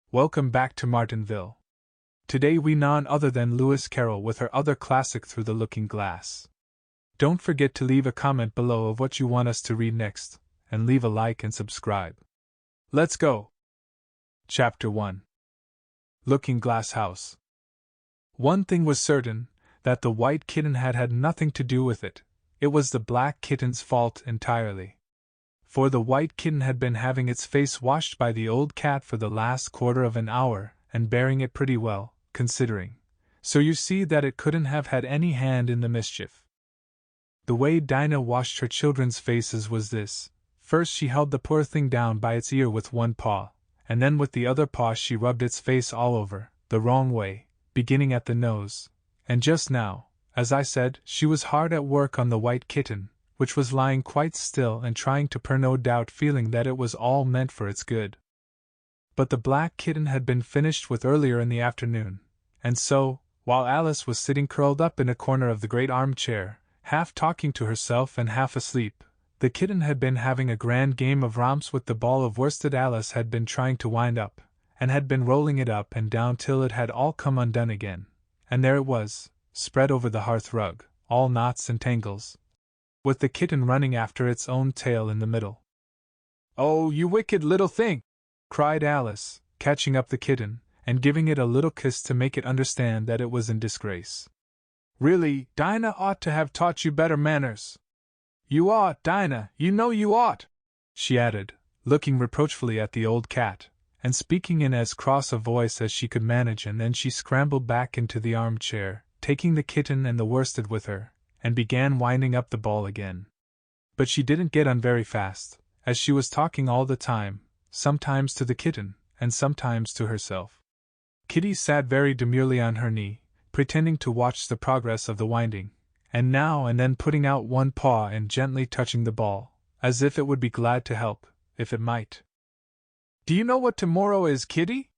Welcome back to Martinville. Today we none other than Lewis Carroll with her other classic Through the Looking Glass. Don't forget to leave a comment below of what you want us to read next, and leave a like and subscribe. Let's go! Chapter 1. Looking Glass House. One thing was certain, that the white kitten had had nothing to do with it. It was the black kitten's fault entirely. For the white kitten had been having its face washed by the old cat for the last quarter of an hour, and bearing it pretty well, considering. So you see that it couldn't have had any hand in the mischief. The way Dinah washed her children's faces was this. First she held the poor thing down by its ear with one paw, and then with the other paw she rubbed its face all over, the wrong way, beginning at the nose. And just now, as I said, she was hard at work on the white kitten, which was lying quite still and trying to purr, no doubt feeling that it was all meant for its good. But the black kitten had been finished with earlier in the afternoon, and so, while Alice was sitting curled up in a corner of the great armchair, half talking to herself and half asleep, the kitten had been having a grand game of romps with the ball of worsted Alice had been trying to wind up, and had been rolling it up and down till it had all come undone again, and there it was, spread over the hearth rug, all knots and tangles, with the kitten running after its own tail in the middle. "Oh, you wicked little thing!" cried Alice, catching up the kitten, and giving it a little kiss to make it understand that it was in disgrace. "Really, Dinah ought to have taught you better manners. You ought, Dinah, you know you ought," she added, looking reproachfully at the old cat, and speaking in as cross a voice as she could manage, and then she scrambled back into the armchair, taking the kitten and the worsted with her, and began winding up the ball again. But she didn't get on very fast, as she was talking all the time, sometimes to the kitten, and sometimes to herself. Kitty sat very demurely on her knee, pretending to watch the progress of the winding, and now and then putting out one paw and gently touching the ball, as if it would be glad to help, if it might. "Do you know what tomorrow is, Kitty?"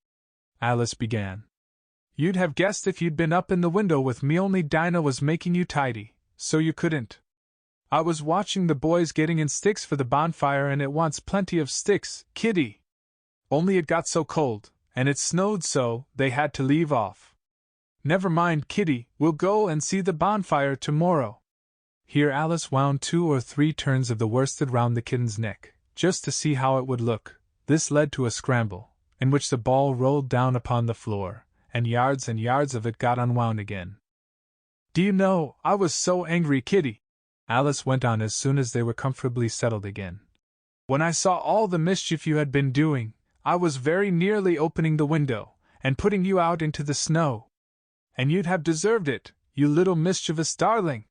Alice began. "You'd have guessed if you'd been up in the window with me, only Dinah was making you tidy, so you couldn't. I was watching the boys getting in sticks for the bonfire, and it wants plenty of sticks, Kitty. Only it got so cold, and it snowed so, they had to leave off. Never mind, Kitty, we'll go and see the bonfire tomorrow." Here Alice wound 2 or 3 turns of the worsted round the kitten's neck, just to see how it would look. This led to a scramble, in which the ball rolled down upon the floor, and yards of it got unwound again. "Do you know, I was so angry, Kitty," Alice went on as soon as they were comfortably settled again. "When I saw all the mischief you had been doing, I was very nearly opening the window, and putting you out into the snow. And you'd have deserved it, you little mischievous darling.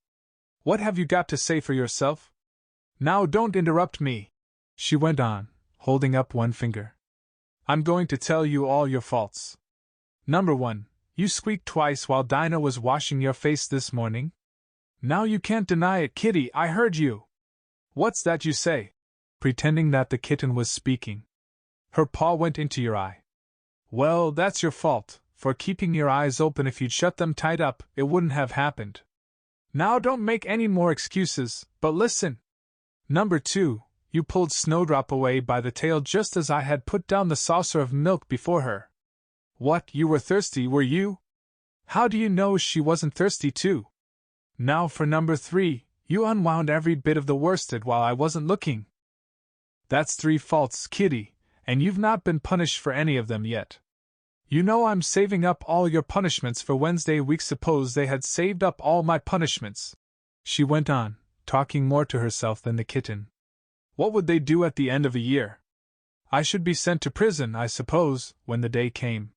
What have you got to say for yourself? Now don't interrupt me," she went on, holding up one finger. "I'm going to tell you all your faults. Number 1, you squeaked twice while Dinah was washing your face this morning. Now you can't deny it, Kitty, I heard you. What's that you say?" pretending that the kitten was speaking. "Her paw went into your eye. Well, that's your fault, for keeping your eyes open. If you'd shut them tight up, it wouldn't have happened. Now don't make any more excuses, but listen. Number 2, you pulled Snowdrop away by the tail just as I had put down the saucer of milk before her. What, you were thirsty, were you? How do you know she wasn't thirsty too? Now for number 3, you unwound every bit of the worsted while I wasn't looking. That's 3 faults, Kitty, and you've not been punished for any of them yet. You know I'm saving up all your punishments for Wednesday week. Suppose they had saved up all my punishments," she went on, talking more to herself than the kitten. "What would they do at the end of a year? I should be sent to prison, I suppose, when the day came.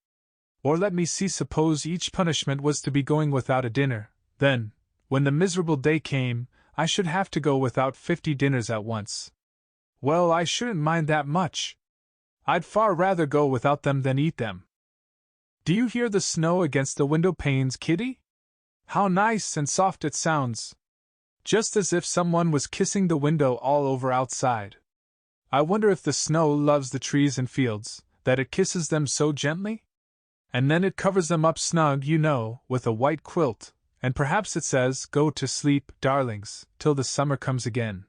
Or let me see, suppose each punishment was to be going without a dinner, then, when the miserable day came, I should have to go without 50 dinners at once. Well, I shouldn't mind that much. I'd far rather go without them than eat them. Do you hear the snow against the window panes, Kitty? How nice and soft it sounds. Just as if someone was kissing the window all over outside. I wonder if the snow loves the trees and fields, that it kisses them so gently? And then it covers them up snug, you know, with a white quilt, and perhaps it says, 'Go to sleep, darlings, till the summer comes again.'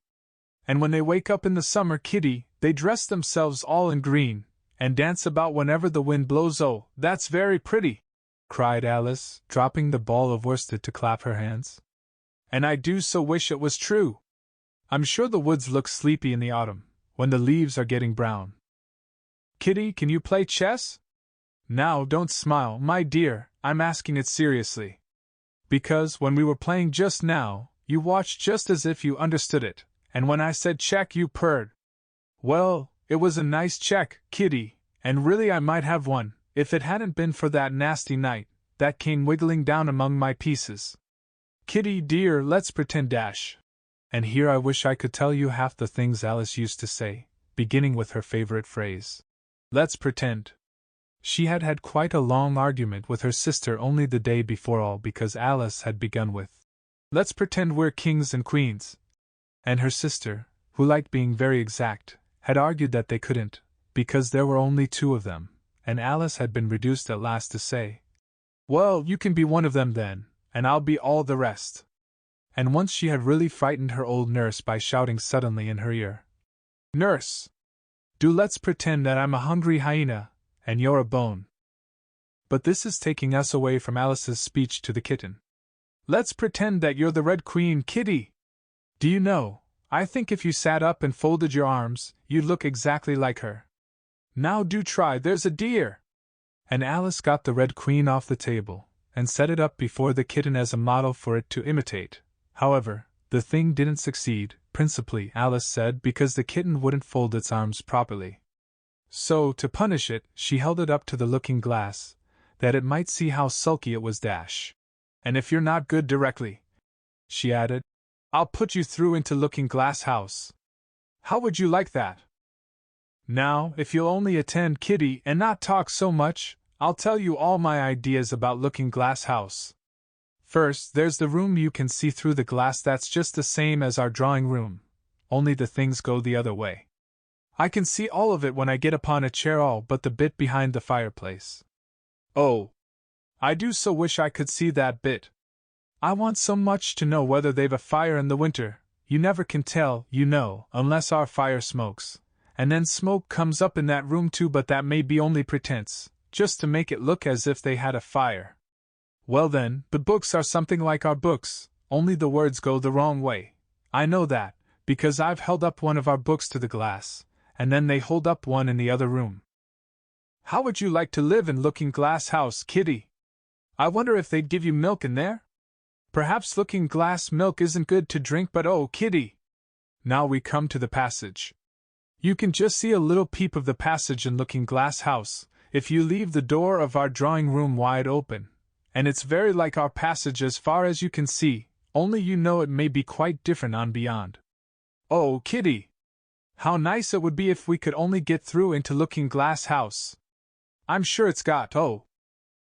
And when they wake up in the summer, Kitty, they dress themselves all in green, and dance about whenever the wind blows. Oh, that's very pretty!" cried Alice, dropping the ball of worsted to clap her hands. "And I do so wish it was true. I'm sure the woods look sleepy in the autumn, when the leaves are getting brown. Kitty, can you play chess? Now, don't smile, my dear, I'm asking it seriously. Because, when we were playing just now, you watched just as if you understood it, and when I said check you purred. Well, it was a nice check, Kitty, and really I might have won, if it hadn't been for that nasty knight that came wiggling down among my pieces. Kitty dear, let's pretend dash." And here I wish I could tell you half the things Alice used to say, beginning with her favorite phrase. Let's pretend. She had had quite a long argument with her sister only the day before, all because Alice had begun with, "Let's pretend we're kings and queens." And her sister, who liked being very exact, had argued that they couldn't, because there were only two of them, and Alice had been reduced at last to say, "Well, you can be one of them then, and I'll be all the rest." And once she had really frightened her old nurse by shouting suddenly in her ear, "Nurse! Do let's pretend that I'm a hungry hyena, and you're a bone." But this is taking us away from Alice's speech to the kitten. "Let's pretend that you're the Red Queen, Kitty! Do you know, I think if you sat up and folded your arms, you'd look exactly like her. Now do try, there's a dear!" And Alice got the Red Queen off the table, and set it up before the kitten as a model for it to imitate. However, the thing didn't succeed, principally, Alice said, because the kitten wouldn't fold its arms properly. So, to punish it, she held it up to the looking-glass, that it might see how sulky it was. "And if you're not good directly," she added, "I'll put you through into Looking-Glass House. How would you like that? Now, if you'll only attend, Kitty, and not talk so much, I'll tell you all my ideas about Looking-Glass House. First, there's the room you can see through the glass. That's just the same as our drawing room, only the things go the other way. I can see all of it when I get upon a chair, all but the bit behind the fireplace. Oh, I do so wish I could see that bit. I want so much to know whether they've a fire in the winter. You never can tell, you know, unless our fire smokes. And then smoke comes up in that room too, but that may be only pretense, just to make it look as if they had a fire. Well then, the books are something like our books, only the words go the wrong way. I know that, because I've held up one of our books to the glass, and then they hold up one in the other room. How would you like to live in Looking-Glass House, Kitty? I wonder if they'd give you milk in there? Perhaps looking-glass milk isn't good to drink, but oh, Kitty! Now we come to the passage. You can just see a little peep of the passage in Looking-Glass House, if you leave the door of our drawing-room wide open, and it's very like our passage as far as you can see, only you know it may be quite different on beyond. Oh, Kitty! How nice it would be if we could only get through into Looking-Glass House. I'm sure it's got, oh,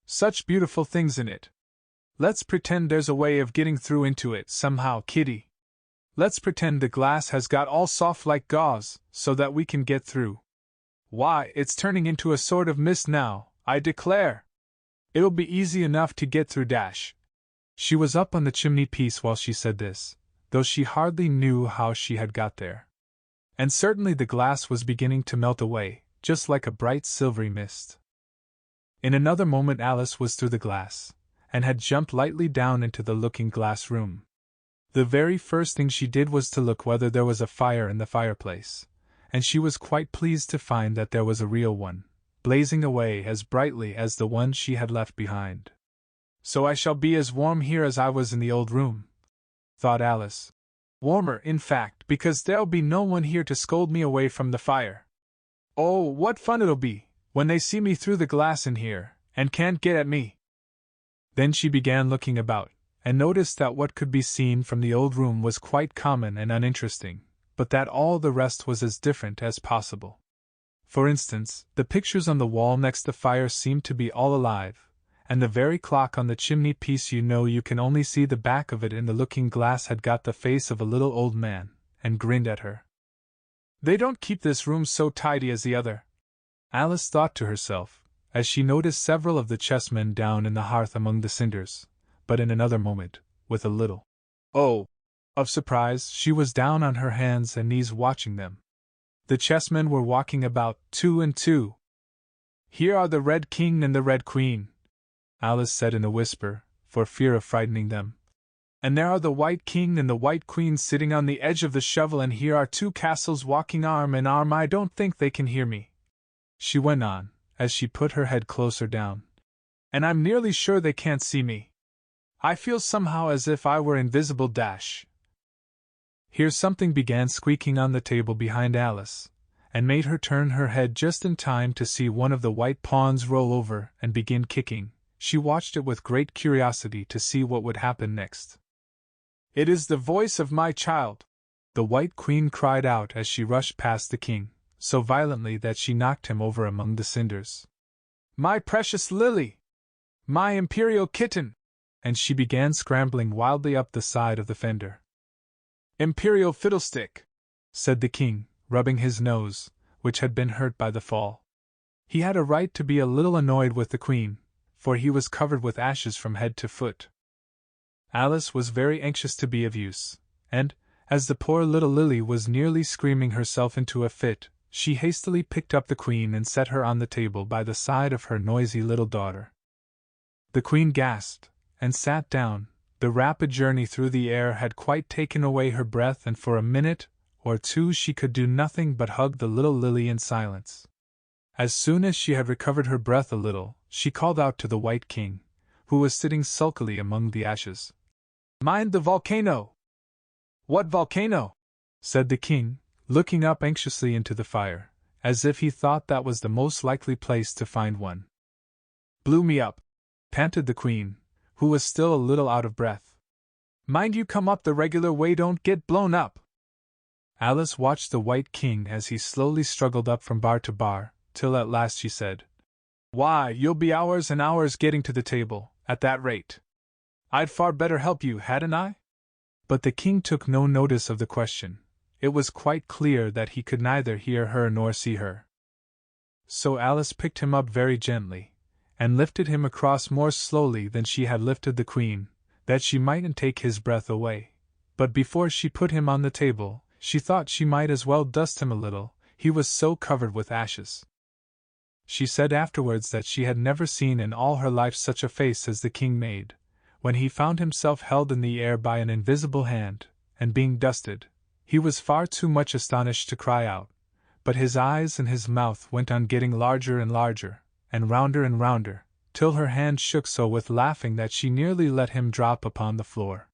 such beautiful things in it. Let's pretend there's a way of getting through into it somehow, Kitty. Let's pretend the glass has got all soft like gauze, so that we can get through. Why, it's turning into a sort of mist now, I declare. It'll be easy enough to get through. She was up on the chimney-piece while she said this, though she hardly knew how she had got there. And certainly the glass was beginning to melt away, just like a bright silvery mist. In another moment Alice was through the glass, and had jumped lightly down into the looking-glass room. The very first thing she did was to look whether there was a fire in the fireplace, and she was quite pleased to find that there was a real one, blazing away as brightly as the one she had left behind. So I shall be as warm here as I was in the old room, thought Alice. Warmer, in fact, because there'll be no one here to scold me away from the fire. Oh, what fun it'll be, when they see me through the glass in here, and can't get at me. Then she began looking about, and noticed that what could be seen from the old room was quite common and uninteresting, but that all the rest was as different as possible. For instance, the pictures on the wall next the fire seemed to be all alive, and the very clock on the chimney-piece, you know, you can only see the back of it in the looking-glass, had got the face of a little old man, and grinned at her. They don't keep this room so tidy as the other, Alice thought to herself, as she noticed several of the chessmen down in the hearth among the cinders, but in another moment, with a little "oh" of surprise, she was down on her hands and knees watching them. The chessmen were walking about 2 and 2, Here are the Red King and the Red Queen, Alice said in a whisper, for fear of frightening them. And there are the White King and the White Queen sitting on the edge of the shovel, and here are 2 castles walking arm in arm. I don't think they can hear me, she went on, as she put her head closer down. And I'm nearly sure they can't see me. I feel somehow as if I were invisible. Here something began squeaking on the table behind Alice, and made her turn her head just in time to see one of the white pawns roll over and begin kicking. She watched it with great curiosity to see what would happen next. It is the voice of my child, the White Queen cried out as she rushed past the king, so violently that she knocked him over among the cinders. My precious Lily! My imperial kitten! And she began scrambling wildly up the side of the fender. Imperial fiddlestick, said the king, rubbing his nose, which had been hurt by the fall. He had a right to be a little annoyed with the queen, for he was covered with ashes from head to foot. Alice was very anxious to be of use, and, as the poor little Lily was nearly screaming herself into a fit, she hastily picked up the queen and set her on the table by the side of her noisy little daughter. The queen gasped, and sat down. The rapid journey through the air had quite taken away her breath, and for a minute or 2 she could do nothing but hug the little Lily in silence. As soon as she had recovered her breath a little, she called out to the White King, who was sitting sulkily among the ashes. Mind the volcano! What volcano? Said the king, looking up anxiously into the fire, as if he thought that was the most likely place to find one. Blew me up, panted the queen, who was still a little out of breath. Mind you come up the regular way, don't get blown up. Alice watched the White King as he slowly struggled up from bar to bar, till at last she said, Why, you'll be hours and hours getting to the table, at that rate. I'd far better help you, hadn't I? But the king took no notice of the question. It was quite clear that he could neither hear her nor see her. So Alice picked him up very gently, and lifted him across more slowly than she had lifted the queen, that she mightn't take his breath away. But before she put him on the table, she thought she might as well dust him a little, he was so covered with ashes. She said afterwards that she had never seen in all her life such a face as the king made, when he found himself held in the air by an invisible hand, and being dusted. He was far too much astonished to cry out, but his eyes and his mouth went on getting larger and larger, and rounder, till her hand shook so with laughing that she nearly let him drop upon the floor.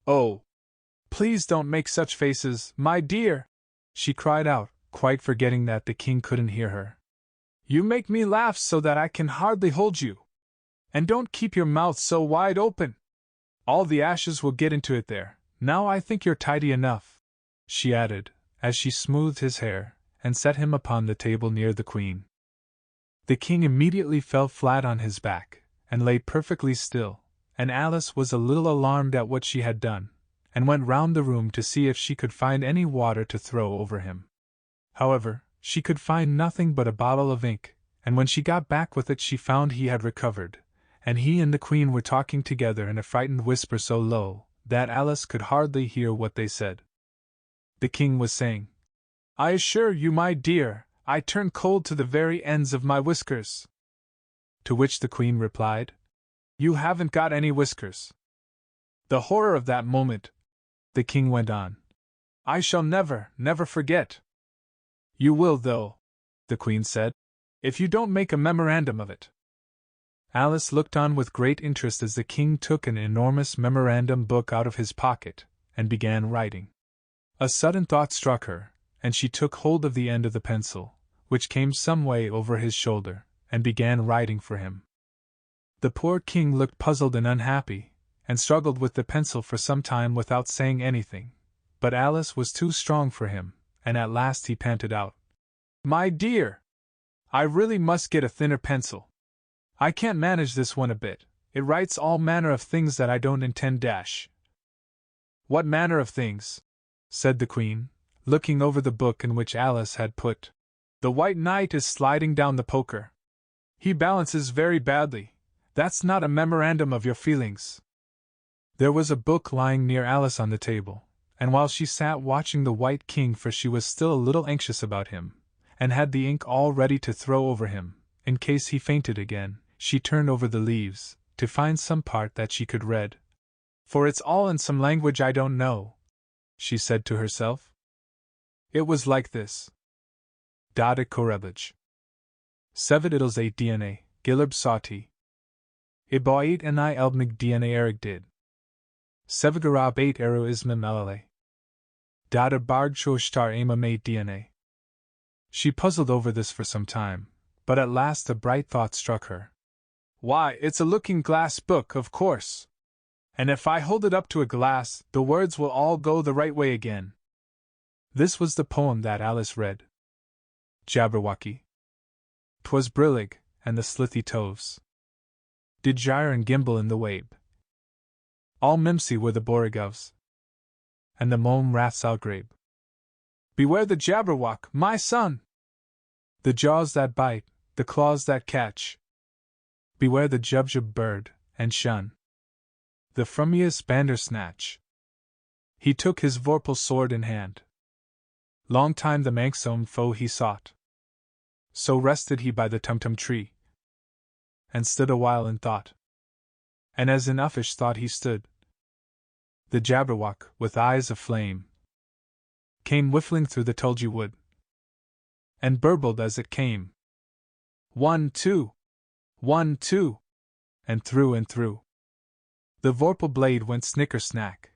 Oh! Please don't make such faces, my dear! She cried out, quite forgetting that the king couldn't hear her. You make me laugh so that I can hardly hold you. And don't keep your mouth so wide open. All the ashes will get into it there. Now I think you're tidy enough, she added, as she smoothed his hair, and set him upon the table near the queen. The king immediately fell flat on his back, and lay perfectly still, and Alice was a little alarmed at what she had done, and went round the room to see if she could find any water to throw over him. However, she could find nothing but a bottle of ink, and when she got back with it she found he had recovered, and he and the queen were talking together in a frightened whisper so low that Alice could hardly hear what they said. The king was saying, I assure you, my dear, I turn cold to the very ends of my whiskers. To which the queen replied, You haven't got any whiskers. The horror of that moment, the king went on, I shall never forget. You will, though, the queen said, if you don't make a memorandum of it. Alice looked on with great interest as the king took an enormous memorandum book out of his pocket, and began writing. A sudden thought struck her, and she took hold of the end of the pencil, which came some way over his shoulder, and began writing for him. The poor king looked puzzled and unhappy, and struggled with the pencil for some time without saying anything, but Alice was too strong for him, and at last he panted out, My dear! I really must get a thinner pencil. I can't manage this one a bit, it writes all manner of things that I don't intend. What manner of things? Said the queen, looking over the book in which Alice had put. The White Knight is sliding down the poker. He balances very badly. That's not a memorandum of your feelings. There was a book lying near Alice on the table, and while she sat watching the White King, for she was still a little anxious about him, and had the ink all ready to throw over him, in case he fainted again, she turned over the leaves, to find some part that she could read. For it's all in some language I don't know, she said to herself. It was like this. Dada Koreblich. Sevididels 8 DNA, Gilib Sati. Iboit and I Elbnig DNA Erig did. Sevigarab 8 Eru Isma Melale. Dada Barg Shoshtar Ema made DNA. She puzzled over this for some time, but at last a bright thought struck her. Why, it's a looking-glass book, of course. And if I hold it up to a glass, the words will all go the right way again. This was the poem that Alice read. Jabberwocky. 'Twas brillig, and the slithy toves did gyre and gimble in the wabe. All mimsy were the borigovs, and the mome rafts outgrabe. Beware the Jabberwock, my son! The jaws that bite, the claws that catch. Beware the Jubjub bird, and shun the frumious Bandersnatch. He took his vorpal sword in hand. Long time the manxome foe he sought. So rested he by the tumtum tree, and stood a while in thought. And as in uffish thought he stood, the Jabberwock, with eyes of flame, came whiffling through the tulgey wood, and burbled as it came. 1, 2, 1, 2, and through. The vorpal blade went snicker-snack.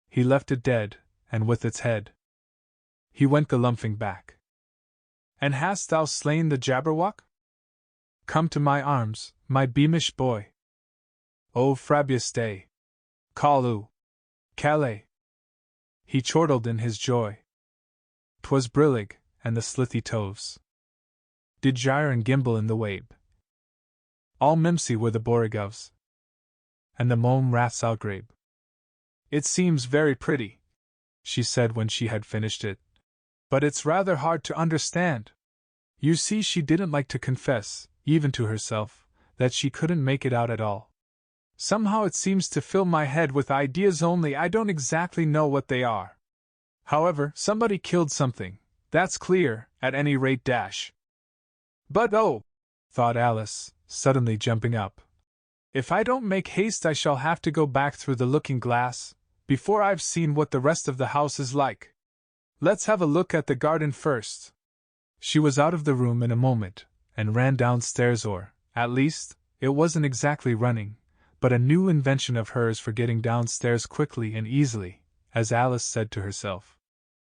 He left it dead, and with its head he went galumphing back. And hast thou slain the Jabberwock? Come to my arms, my beamish boy. O Frabius Day! Callu! Calais! He chortled in his joy. 'Twas brillig, and the slithy toves did gyre and gimble in the wabe. All mimsy were the borigovs, and the mome rafts outgrabe. It seems very pretty, she said when she had finished it. But it's rather hard to understand. You see, she didn't like to confess, even to herself, that she couldn't make it out at all. Somehow it seems to fill my head with ideas only I don't exactly know what they are. However, somebody killed something, that's clear, at any rate dash. But oh, thought Alice, suddenly jumping up. If I don't make haste I shall have to go back through the looking-glass, before I've seen what the rest of the house is like. Let's have a look at the garden first. She was out of the room in a moment, and ran downstairs, or, at least, it wasn't exactly running, but a new invention of hers for getting downstairs quickly and easily, as Alice said to herself.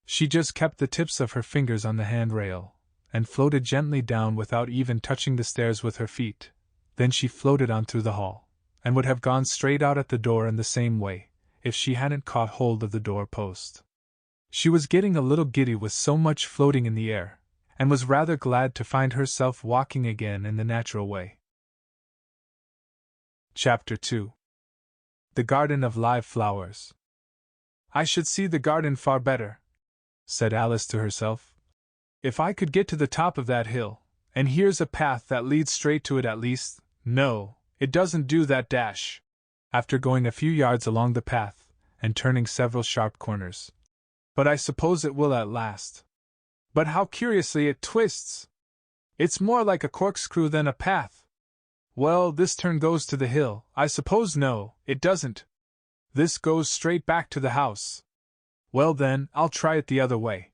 She just kept the tips of her fingers on the handrail, and floated gently down without even touching the stairs with her feet. Then she floated on through the hall, and would have gone straight out at the door in the same way, if she hadn't caught hold of the door post. She was getting a little giddy with so much floating in the air, and was rather glad to find herself walking again in the natural way. Chapter 2. The Garden of Live Flowers. I should see the garden far better, said Alice to herself, if I could get to the top of that hill, and here's a path that leads straight to it at least. No, it doesn't do that dash. After going a few yards along the path, and turning several sharp corners. But I suppose it will at last. But how curiously it twists! It's more like a corkscrew than a path. Well, this turn goes to the hill, I suppose. No, it doesn't. This goes straight back to the house. Well then, I'll try it the other way.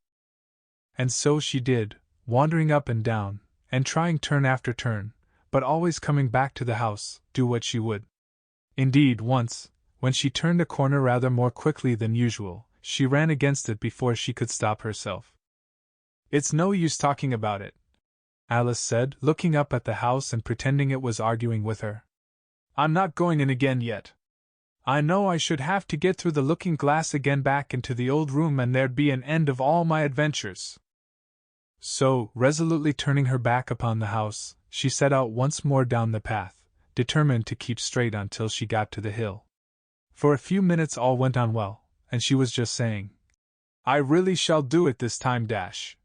And so she did, wandering up and down, and trying turn after turn, but always coming back to the house, do what she would. Indeed, once, when she turned a corner rather more quickly than usual, she ran against it before she could stop herself. It's no use talking about it, Alice said, looking up at the house and pretending it was arguing with her. I'm not going in again yet. I know I should have to get through the looking-glass again back into the old room, and there'd be an end of all my adventures. So, resolutely turning her back upon the house, she set out once more down the path, determined to keep straight until she got to the hill. For a few minutes all went on well, and she was just saying, I really shall do it this time dash,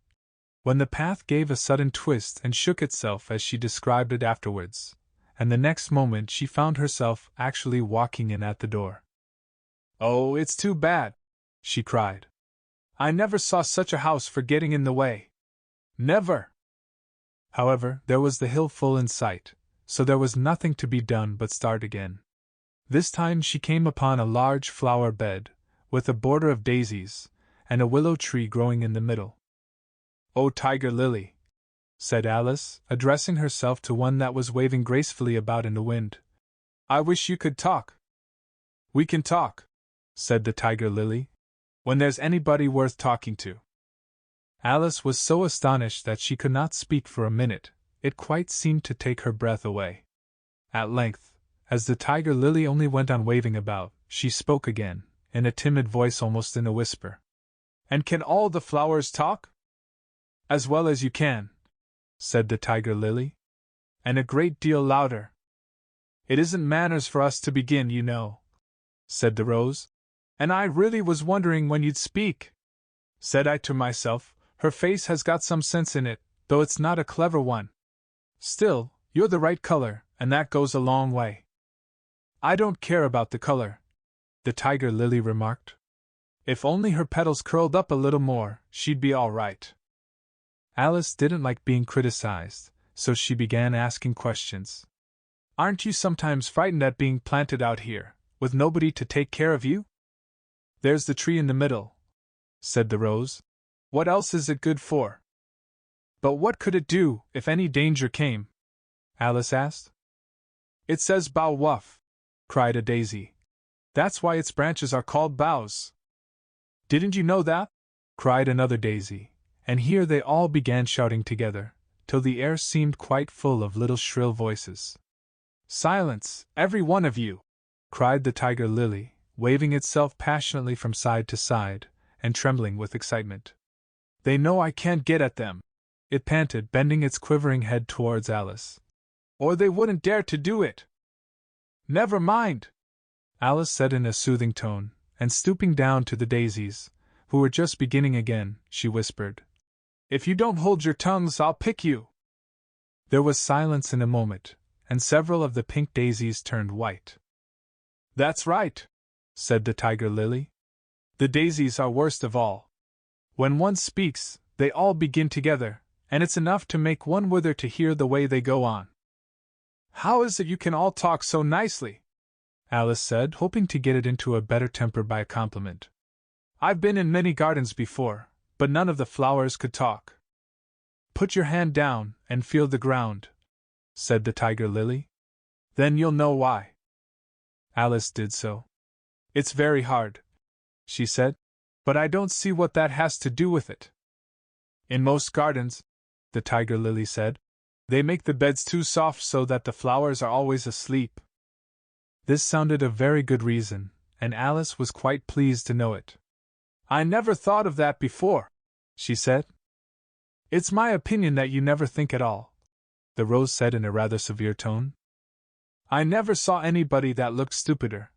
when the path gave a sudden twist and shook itself as she described it afterwards, and the next moment she found herself actually walking in at the door. Oh, it's too bad, she cried. I never saw such a house for getting in the way. Never! However, there was the hill full in sight, so there was nothing to be done but start again. This time she came upon a large flower bed, with a border of daisies, and a willow tree growing in the middle. "Oh, Tiger Lily," said Alice, addressing herself to one that was waving gracefully about in the wind, "I wish you could talk." "We can talk," said the Tiger Lily, "when there's anybody worth talking to." Alice was so astonished that she could not speak for a minute. It quite seemed to take her breath away. At length, as the Tiger Lily only went on waving about, she spoke again, in a timid voice almost in a whisper. "And can all the flowers talk?" "As well as you can," said the Tiger Lily. "And a great deal louder." "It isn't manners for us to begin, you know," said the Rose. "And I really was wondering when you'd speak. Said I to myself, her face has got some sense in it, though it's not a clever one. Still, you're the right color, and that goes a long way." "I don't care about the color," the Tiger Lily remarked. "If only her petals curled up a little more, she'd be all right." Alice didn't like being criticized, so she began asking questions. "Aren't you sometimes frightened at being planted out here, with nobody to take care of you?" "There's the tree in the middle," said the Rose. "What else is it good for?" "But what could it do, if any danger came?" Alice asked. "It says bough wuff," cried a daisy. "That's why its branches are called boughs." "Didn't you know that?" cried another daisy, and here they all began shouting together, till the air seemed quite full of little shrill voices. "Silence, every one of you!" cried the Tiger Lily, waving itself passionately from side to side, and trembling with excitement. "They know I can't get at them," it panted, bending its quivering head towards Alice. "Or they wouldn't dare to do it." "Never mind," Alice said in a soothing tone, and stooping down to the daisies, who were just beginning again, she whispered, "If you don't hold your tongues, I'll pick you." There was silence in a moment, and several of the pink daisies turned white. "That's right," said the Tiger Lily. "The daisies are worst of all. When one speaks, they all begin together, and it's enough to make one wither to hear the way they go on." "How is it you can all talk so nicely?" Alice said, hoping to get it into a better temper by a compliment. "I've been in many gardens before, but none of the flowers could talk." "Put your hand down, and feel the ground," said the Tiger Lily. "Then you'll know why." Alice did so. "It's very hard," she said, "but I don't see what that has to do with it." "In most gardens," the Tiger Lily said, "they make the beds too soft so that the flowers are always asleep." This sounded a very good reason, and Alice was quite pleased to know it. "I never thought of that before," she said. "It's my opinion that you never think at all," the Rose said in a rather severe tone. "I never saw anybody that looked stupider,"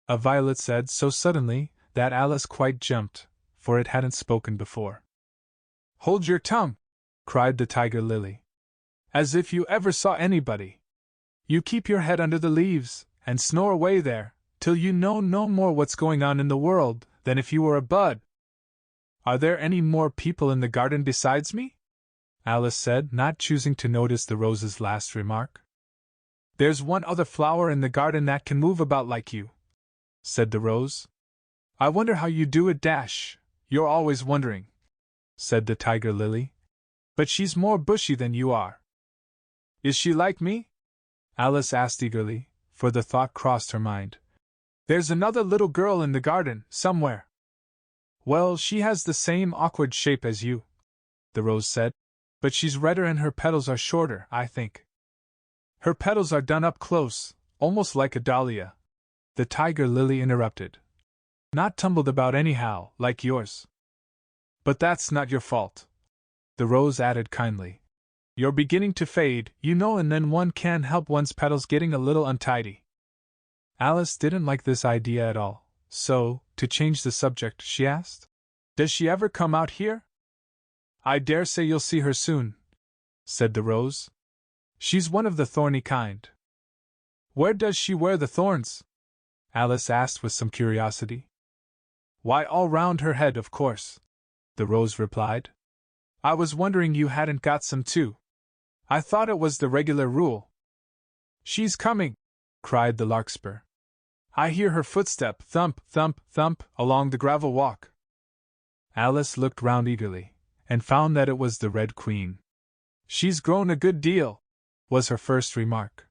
a Violet said so suddenly that Alice quite jumped, for it hadn't spoken before. "Hold your tongue!" cried the Tiger Lily. "As if you ever saw anybody! You keep your head under the leaves, and snore away there, till you know no more what's going on in the world than if you were a bud." "Are there any more people in the garden besides me?" Alice said, not choosing to notice the Rose's last remark. "There's one other flower in the garden that can move about like you," said the Rose. "I wonder how you do it, Dash, you're always wondering," said the Tiger Lily. "But she's more bushy than you are." "Is she like me?" Alice asked eagerly, for the thought crossed her mind. "There's another little girl in the garden, somewhere." "Well, she has the same awkward shape as you," the Rose said, "but she's redder and her petals are shorter, I think." "Her petals are done up close, almost like a dahlia," the Tiger Lily interrupted. "Not tumbled about anyhow, like yours. But that's not your fault," the Rose added kindly. "You're beginning to fade, you know, and then one can't help one's petals getting a little untidy." Alice didn't like this idea at all, so, to change the subject, she asked, "Does she ever come out here?" "I dare say you'll see her soon," said the Rose. "She's one of the thorny kind." "Where does she wear the thorns?" Alice asked with some curiosity. "Why, all round her head, of course," the Rose replied. "I was wondering you hadn't got some too." I thought it was the regular rule. She's coming! Cried the larkspur. I hear her footstep, thump, thump, thump, along the gravel walk. Alice looked round eagerly, and found that it was the Red Queen. She's grown a good deal, was her first remark.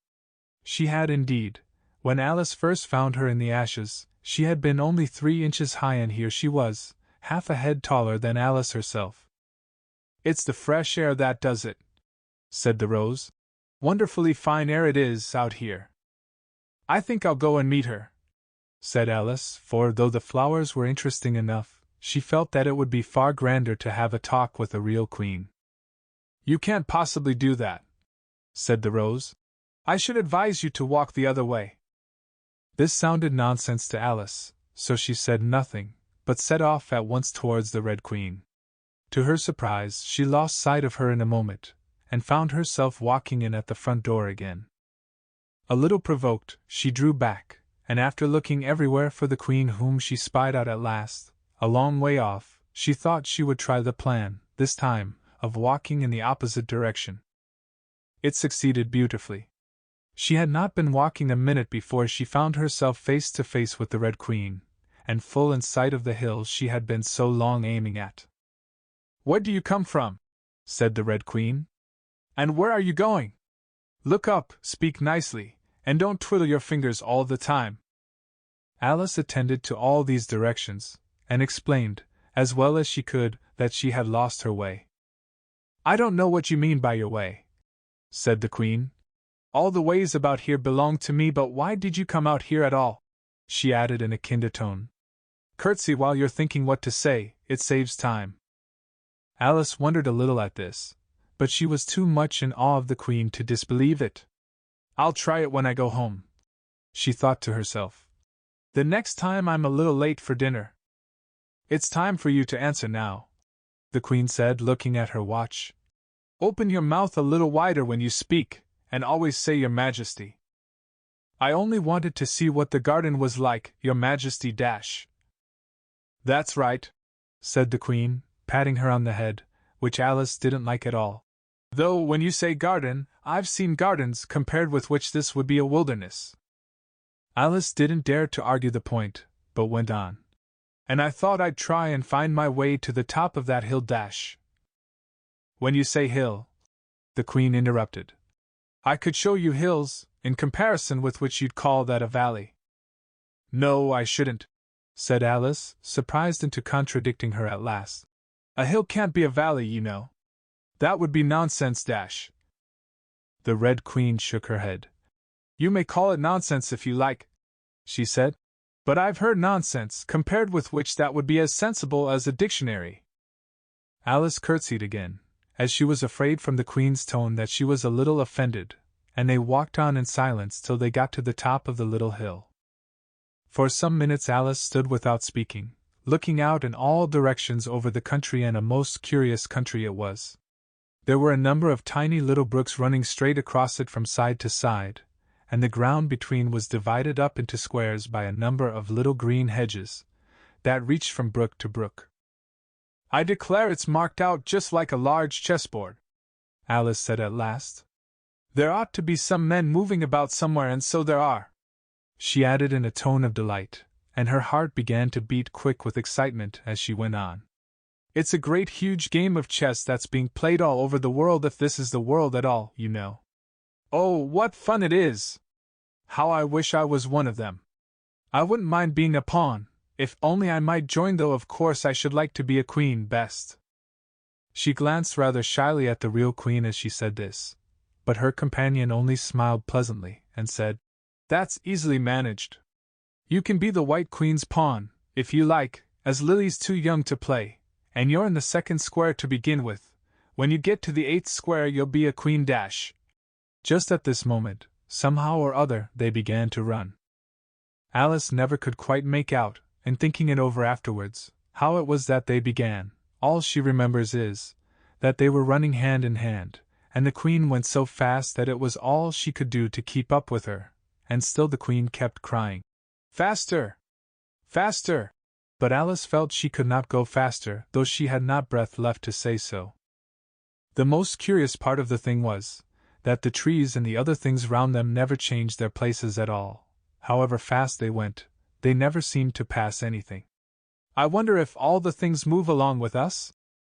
She had indeed. When Alice first found her in the ashes, she had been only 3 inches high, and here she was, half a head taller than Alice herself. It's the fresh air that does it, said the Rose. Wonderfully fine air it is out here. I think I'll go and meet her, said Alice, for though the flowers were interesting enough, she felt that it would be far grander to have a talk with a real queen. You can't possibly do that, said the Rose. I should advise you to walk the other way. This sounded nonsense to Alice, so she said nothing, but set off at once towards the Red Queen. To her surprise, she lost sight of her in a moment, and found herself walking in at the front door again. A little provoked, she drew back, and after looking everywhere for the Queen, whom she spied out at last, a long way off, she thought she would try the plan, this time, of walking in the opposite direction. It succeeded beautifully. She had not been walking a minute before she found herself face to face with the Red Queen, and full in sight of the hill she had been so long aiming at. Where do you come from? Said the Red Queen. And where are you going? Look up, speak nicely, and don't twiddle your fingers all the time. Alice attended to all these directions, and explained, as well as she could, that she had lost her way. I don't know what you mean by your way, said the Queen. All the ways about here belong to me, but why did you come out here at all? She added in a kinder tone. Curtsy while you're thinking what to say, it saves time. Alice wondered a little at this, but she was too much in awe of the Queen to disbelieve it. I'll try it when I go home, she thought to herself. The next time I'm a little late for dinner. It's time for you to answer now, the Queen said, looking at her watch. Open your mouth a little wider when you speak, and always say Your Majesty. I only wanted to see what the garden was like, Your Majesty dash. That's right, said the Queen, patting her on the head, which Alice didn't like at all. Though when you say garden, I've seen gardens compared with which this would be a wilderness. Alice didn't dare to argue the point, but went on. And I thought I'd try and find my way to the top of that hill dash. When you say hill, the Queen interrupted, I could show you hills, in comparison with which you'd call that a valley. No, I shouldn't, said Alice, surprised into contradicting her at last. A hill can't be a valley, you know. That would be nonsense dash. The Red Queen shook her head. You may call it nonsense if you like, she said, but I've heard nonsense compared with which that would be as sensible as a dictionary. Alice curtsied again, as she was afraid from the Queen's tone that she was a little offended, and they walked on in silence till they got to the top of the little hill. For some minutes Alice stood without speaking, looking out in all directions over the country, and a most curious country it was. There were a number of tiny little brooks running straight across it from side to side, and the ground between was divided up into squares by a number of little green hedges that reached from brook to brook. I declare it's marked out just like a large chessboard, Alice said at last. There ought to be some men moving about somewhere, and so there are, she added in a tone of delight, and her heart began to beat quick with excitement as she went on. It's a great huge game of chess that's being played all over the world, if this is the world at all, you know. Oh, what fun it is! How I wish I was one of them. I wouldn't mind being a pawn, if only I might join, though of course I should like to be a queen best. She glanced rather shyly at the real Queen as she said this, but her companion only smiled pleasantly, and said, That's easily managed. You can be the White Queen's pawn, if you like, as Lily's too young to play, and you're in the second square to begin with. When you get to the 8th square you'll be a queen dash. Just at this moment, somehow or other, they began to run. Alice never could quite make out, in thinking it over afterwards, how it was that they began. All she remembers is that they were running hand in hand, and the Queen went so fast that it was all she could do to keep up with her, and still the Queen kept crying, Faster! Faster! But Alice felt she could not go faster, though she had not breath left to say so. The most curious part of the thing was that the trees and the other things round them never changed their places at all. However fast they went, they never seemed to pass anything. I wonder if all the things move along with us?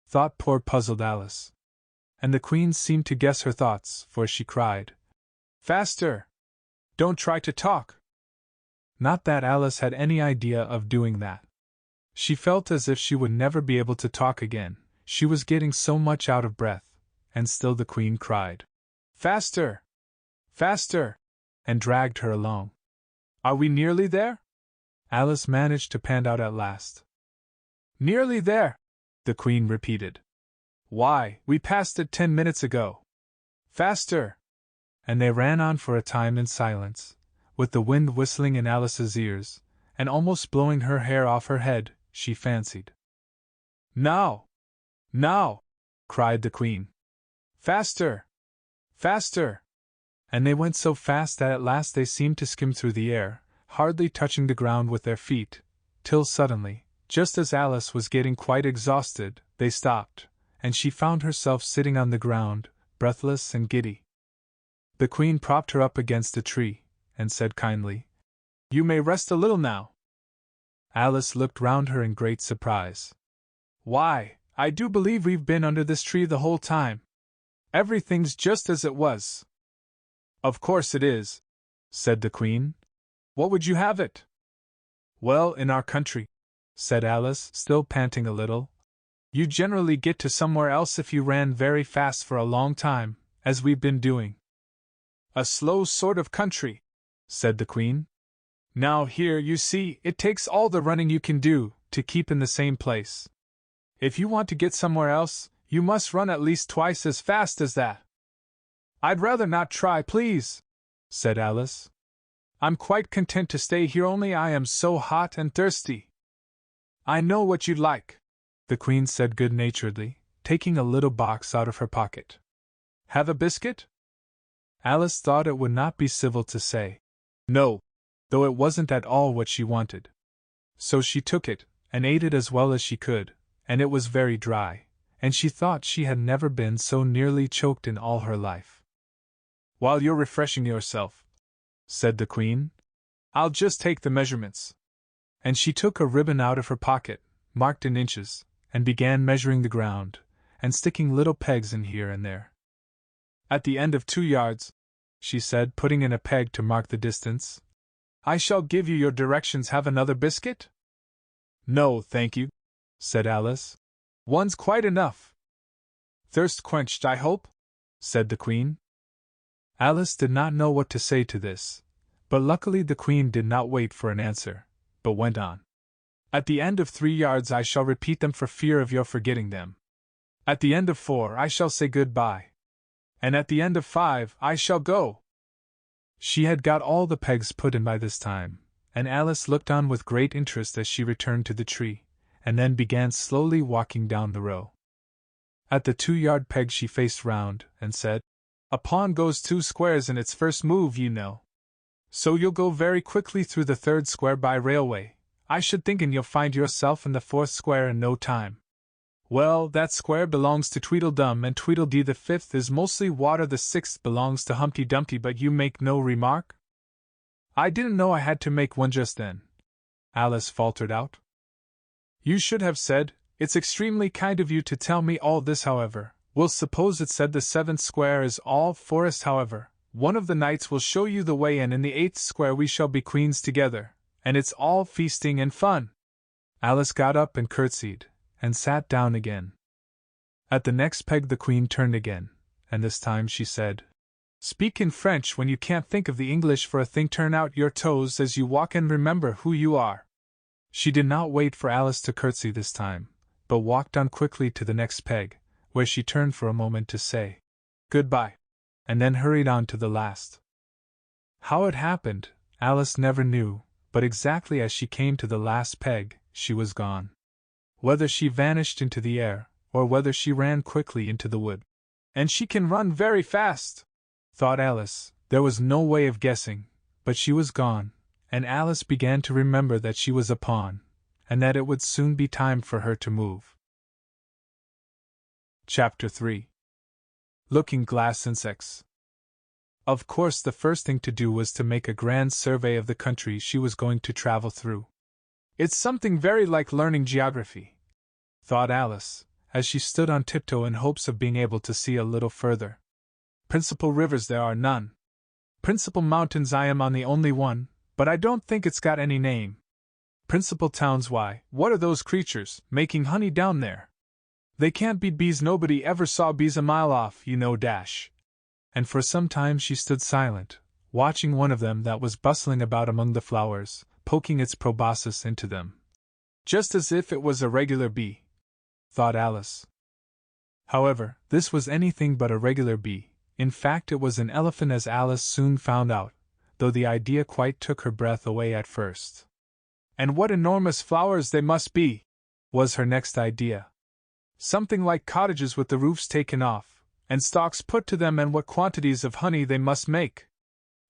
Thought poor puzzled Alice. And the Queen seemed to guess her thoughts, for she cried, "Faster! Don't try to talk!" Not that Alice had any idea of doing that. She felt as if she would never be able to talk again, she was getting so much out of breath, and still the Queen cried, "Faster! Faster!" and dragged her along. "Are we nearly there?" Alice managed to pant out at last. "Nearly there," the Queen repeated. "Why, we passed it 10 minutes ago." "Faster!" And they ran on for a time in silence, with the wind whistling in Alice's ears, and almost blowing her hair off her head, she fancied. "Now! Now!" cried the Queen. "Faster! Faster!" And they went so fast that at last they seemed to skim through the air, hardly touching the ground with their feet, till suddenly, just as Alice was getting quite exhausted, they stopped, and she found herself sitting on the ground, breathless and giddy. The Queen propped her up against a tree, and said kindly, "You may rest a little now." Alice looked round her in great surprise. "Why, I do believe we've been under this tree the whole time. Everything's just as it was." "Of course it is," said the Queen. "What would you have it?" "Well, in our country," said Alice, still panting a little, "you generally get to somewhere else if you ran very fast for a long time, as we've been doing." "A slow sort of country," said the Queen. "Now here, you see, it takes all the running you can do to keep in the same place. If you want to get somewhere else, you must run at least twice as fast as that." "I'd rather not try, please," said Alice. "I'm quite content to stay here, only I am so hot and thirsty." "I know what you'd like," the Queen said good-naturedly, taking a little box out of her pocket. "Have a biscuit?" Alice thought it would not be civil to say no, though it wasn't at all what she wanted. So she took it, and ate it as well as she could, and it was very dry, and she thought she had never been so nearly choked in all her life. "While you're refreshing yourself," said the Queen, "I'll just take the measurements." And she took a ribbon out of her pocket, marked in inches, and began measuring the ground, and sticking little pegs in here and there. "At the end of 2 yards," she said, putting in a peg to mark the distance, "I shall give you your directions. Have another biscuit?" "No, thank you," said Alice. "One's quite enough." "Thirst quenched, I hope?" said the Queen. Alice did not know what to say to this, but luckily the Queen did not wait for an answer, but went on. "At the end of 3 yards I shall repeat them for fear of your forgetting them. At the end of 4 I shall say good-bye. And at the end of 5 I shall go." She had got all the pegs put in by this time, and Alice looked on with great interest as she returned to the tree, and then began slowly walking down the row. At the 2-yard peg she faced round, and said, "A pawn goes 2 squares in its first move, you know. So you'll go very quickly through the 3rd square by railway, I should think, and you'll find yourself in the 4th square in no time. Well, that square belongs to Tweedledum and Tweedledee, the 5th is mostly water, the 6th belongs to Humpty Dumpty, but you make no remark?" "I didn't know I had to make one just then," Alice faltered out. "You should have said, it's extremely kind of you to tell me all this, however. We'll suppose it said the 7th square is all forest, however. One of the knights will show you the way, and in the 8th square we shall be queens together, and it's all feasting and fun." Alice got up and curtsied, and sat down again. At the next peg the Queen turned again, and this time she said, "Speak in French when you can't think of the English for a thing. Turn out your toes as you walk and remember who you are." She did not wait for Alice to curtsy this time, but walked on quickly to the next peg, where she turned for a moment to say, "Goodbye," and then hurried on to the last. How it happened, Alice never knew, but exactly as she came to the last peg, she was gone. Whether she vanished into the air, or whether she ran quickly into the wood. "And she can run very fast," thought Alice. There was no way of guessing, but she was gone, and Alice began to remember that she was a pawn, and that it would soon be time for her to move. Chapter 3. Looking-glass insects. Of course, the first thing to do was to make a grand survey of the country she was going to travel through. It's something very like learning geography, thought Alice, as she stood on tiptoe in hopes of being able to see a little further. Principal rivers there are none. Principal mountains I am on the only one, but I don't think it's got any name. Principal towns, why, what are those creatures, making honey down there? They can't be bees, nobody ever saw bees a mile off, you know. And for some time she stood silent, watching one of them that was bustling about among the flowers, poking its proboscis into them. Just as if it was a regular bee, thought Alice. However, this was anything but a regular bee. In fact, it was an elephant, as Alice soon found out, though the idea quite took her breath away at first. And what enormous flowers they must be, was her next idea. Something like cottages with the roofs taken off, and stalks put to them, and what quantities of honey they must make.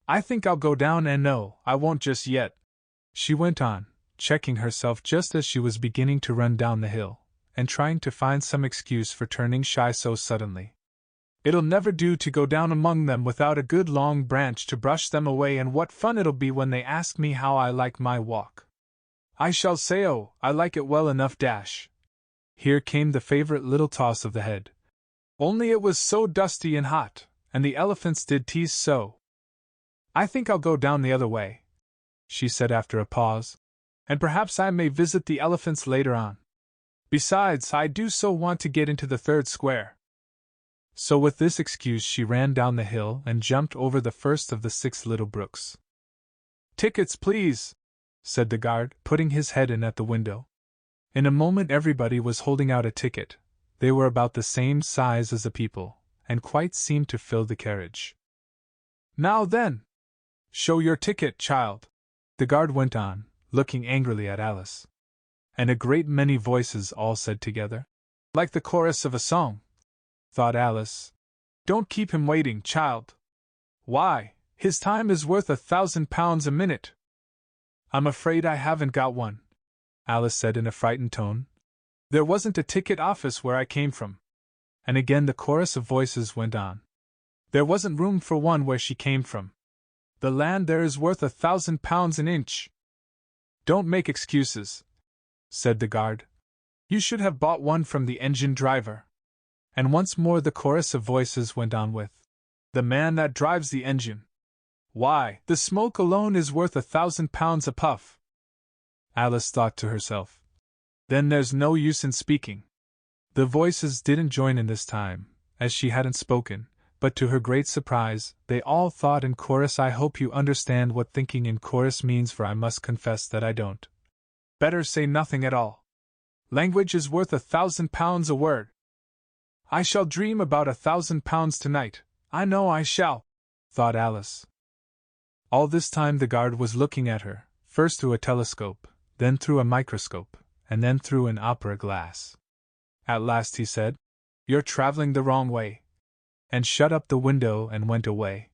I think I'll go down, and no, I won't just yet, she went on, checking herself just as she was beginning to run down the hill, and trying to find some excuse for turning shy so suddenly. It'll never do to go down among them without a good long branch to brush them away, and what fun it'll be when they ask me how I like my walk. I shall say, oh, I like it well enough. Here came the favorite little toss of the head. Only it was so dusty and hot, and the elephants did tease so. I think I'll go down the other way, she said after a pause, and perhaps I may visit the elephants later on. Besides, I do so want to get into the third square. So with this excuse she ran down the hill and jumped over the first of the 6 little brooks. Tickets, please, said the guard, putting his head in at the window. In a moment everybody was holding out a ticket. They were about the same size as the people, and quite seemed to fill the carriage. Now then, show your ticket, child, the guard went on, looking angrily at Alice. And a great many voices all said together, like the chorus of a song, thought Alice. Don't keep him waiting, child. Why, his time is worth £1,000 a minute. I'm afraid I haven't got one, Alice said in a frightened tone. There wasn't a ticket office where I came from. And again the chorus of voices went on. There wasn't room for one where she came from. The land there is worth £1,000 an inch. Don't make excuses, said the guard. You should have bought one from the engine driver. And once more the chorus of voices went on with, the man that drives the engine. Why, the smoke alone is worth £1,000 a puff. Alice thought to herself. Then there's no use in speaking. The voices didn't join in this time, as she hadn't spoken, but to her great surprise, they all thought in chorus. I hope you understand what thinking in chorus means, for I must confess that I don't. Better say nothing at all. Language is worth £1,000 a word. I shall dream about £1,000 tonight, I know I shall, thought Alice. All this time the guard was looking at her, first through a telescope, then through a microscope, and then through an opera glass. At last he said, You're traveling the wrong way, and shut up the window and went away.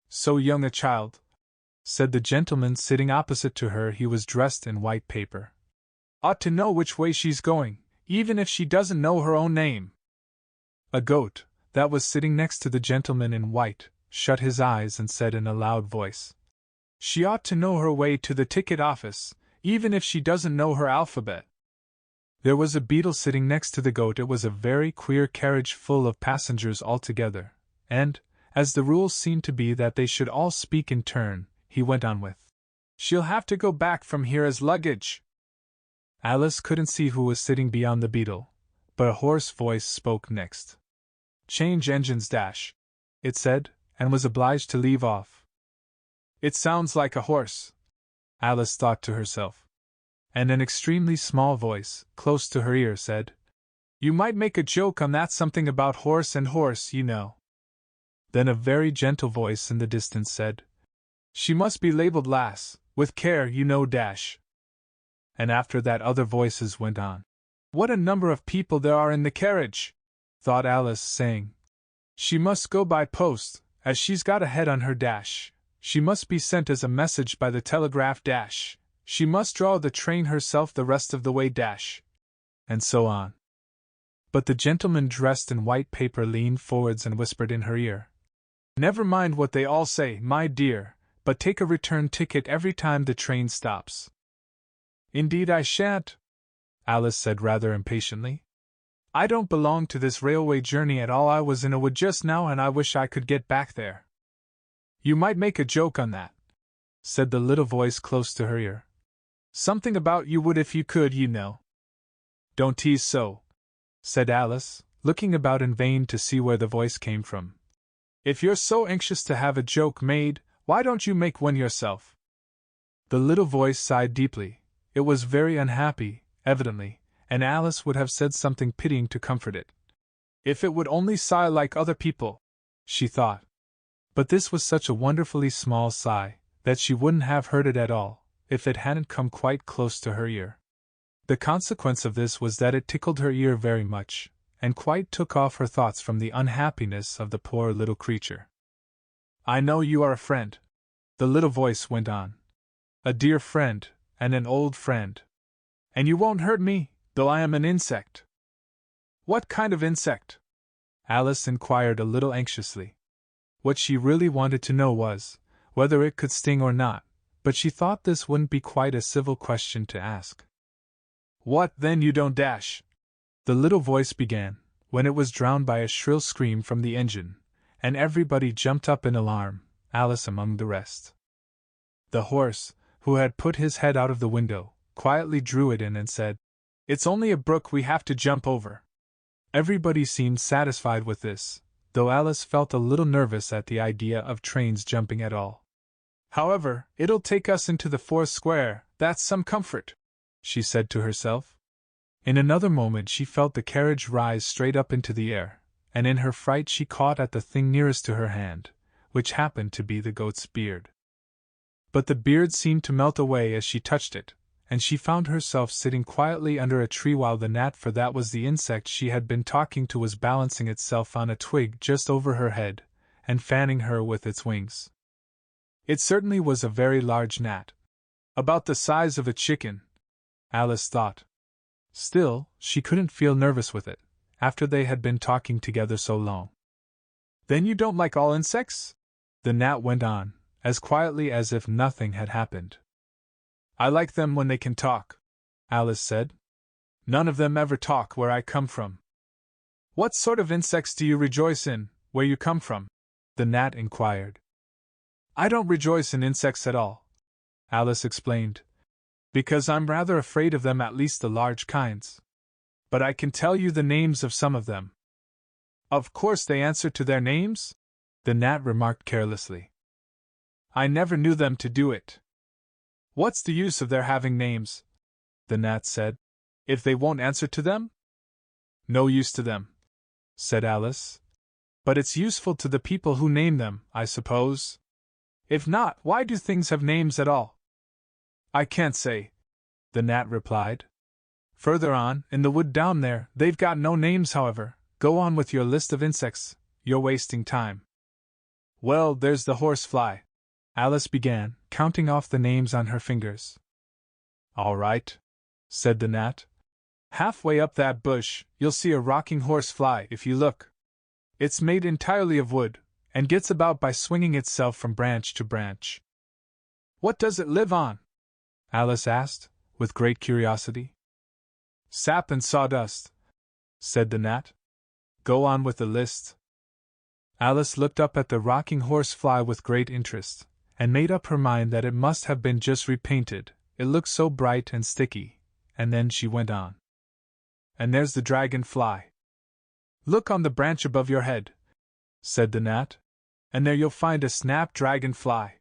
So young a child, said the gentleman sitting opposite to her. He was dressed in white paper. Ought to know which way she's going, even if she doesn't know her own name. A goat, that was sitting next to the gentleman in white, shut his eyes and said in a loud voice, She ought to know her way to the ticket office, even if she doesn't know her alphabet. There was a beetle sitting next to the goat. It was a very queer carriage full of passengers altogether, and, as the rules seemed to be that they should all speak in turn, he went on with, She'll have to go back from here as luggage. Alice couldn't see who was sitting beyond the beetle, but a hoarse voice spoke next. Change engines, it said, and was obliged to leave off. It sounds like a horse, Alice thought to herself. And an extremely small voice, close to her ear, said, You might make a joke on that, something about horse and horse, you know. Then a very gentle voice in the distance said, She must be labeled lass, with care, you know. And after that other voices went on. What a number of people there are in the carriage, thought Alice, saying, She must go by post, as she's got a head on her. She must be sent as a message by the telegraph. She must draw the train herself the rest of the way. And so on. But the gentleman dressed in white paper leaned forwards and whispered in her ear, Never mind what they all say, my dear, but take a return ticket every time the train stops. Indeed I shan't, Alice said rather impatiently. I don't belong to this railway journey at all. I was in a wood just now and I wish I could get back there. You might make a joke on that, said the little voice close to her ear. Something about you would if you could, you know. Don't tease so, said Alice, looking about in vain to see where the voice came from. If you're so anxious to have a joke made, why don't you make one yourself? The little voice sighed deeply. It was very unhappy, evidently, and Alice would have said something pitying to comfort it. If it would only sigh like other people, she thought. But this was such a wonderfully small sigh that she wouldn't have heard it at all if it hadn't come quite close to her ear. The consequence of this was that it tickled her ear very much, and quite took off her thoughts from the unhappiness of the poor little creature. I know you are a friend, the little voice went on. A dear friend, and an old friend. And you won't hurt me, though I am an insect. What kind of insect? Alice inquired a little anxiously. What she really wanted to know was whether it could sting or not, but she thought this wouldn't be quite a civil question to ask. What, then, you don't dash? The little voice began, when it was drowned by a shrill scream from the engine, and everybody jumped up in alarm, Alice among the rest. The horse, who had put his head out of the window, quietly drew it in and said, It's only a brook we have to jump over. Everybody seemed satisfied with this, though Alice felt a little nervous at the idea of trains jumping at all. However, it'll take us into the fourth square, that's some comfort, she said to herself. In another moment she felt the carriage rise straight up into the air, and in her fright she caught at the thing nearest to her hand, which happened to be the goat's beard. But the beard seemed to melt away as she touched it, and she found herself sitting quietly under a tree while the gnat, for that was the insect she had been talking to, was balancing itself on a twig just over her head, and fanning her with its wings. It certainly was a very large gnat. About the size of a chicken, Alice thought. Still, she couldn't feel nervous with it, after they had been talking together so long. Then you don't like all insects? The gnat went on, as quietly as if nothing had happened. I like them when they can talk, Alice said. None of them ever talk where I come from. What sort of insects do you rejoice in, where you come from? The gnat inquired. I don't rejoice in insects at all, Alice explained, because I'm rather afraid of them, at least the large kinds. But I can tell you the names of some of them. Of course they answer to their names? The gnat remarked carelessly. I never knew them to do it. What's the use of their having names? The gnat said, if they won't answer to them? No use to them, said Alice. But it's useful to the people who name them, I suppose. If not, why do things have names at all? I can't say, the gnat replied. Further on, in the wood down there, they've got no names. However, go on with your list of insects, you're wasting time. Well, there's the horsefly, Alice began, counting off the names on her fingers. All right, said the gnat. Halfway up that bush, you'll see a rocking horsefly if you look. It's made entirely of wood, and gets about by swinging itself from branch to branch. What does it live on? Alice asked, with great curiosity. Sap and sawdust, said the gnat. Go on with the list. Alice looked up at the rocking horsefly with great interest, and made up her mind that it must have been just repainted, it looked so bright and sticky, and then she went on. And there's the dragonfly. Look on the branch above your head, said the gnat, and there you'll find a snap-dragon-fly.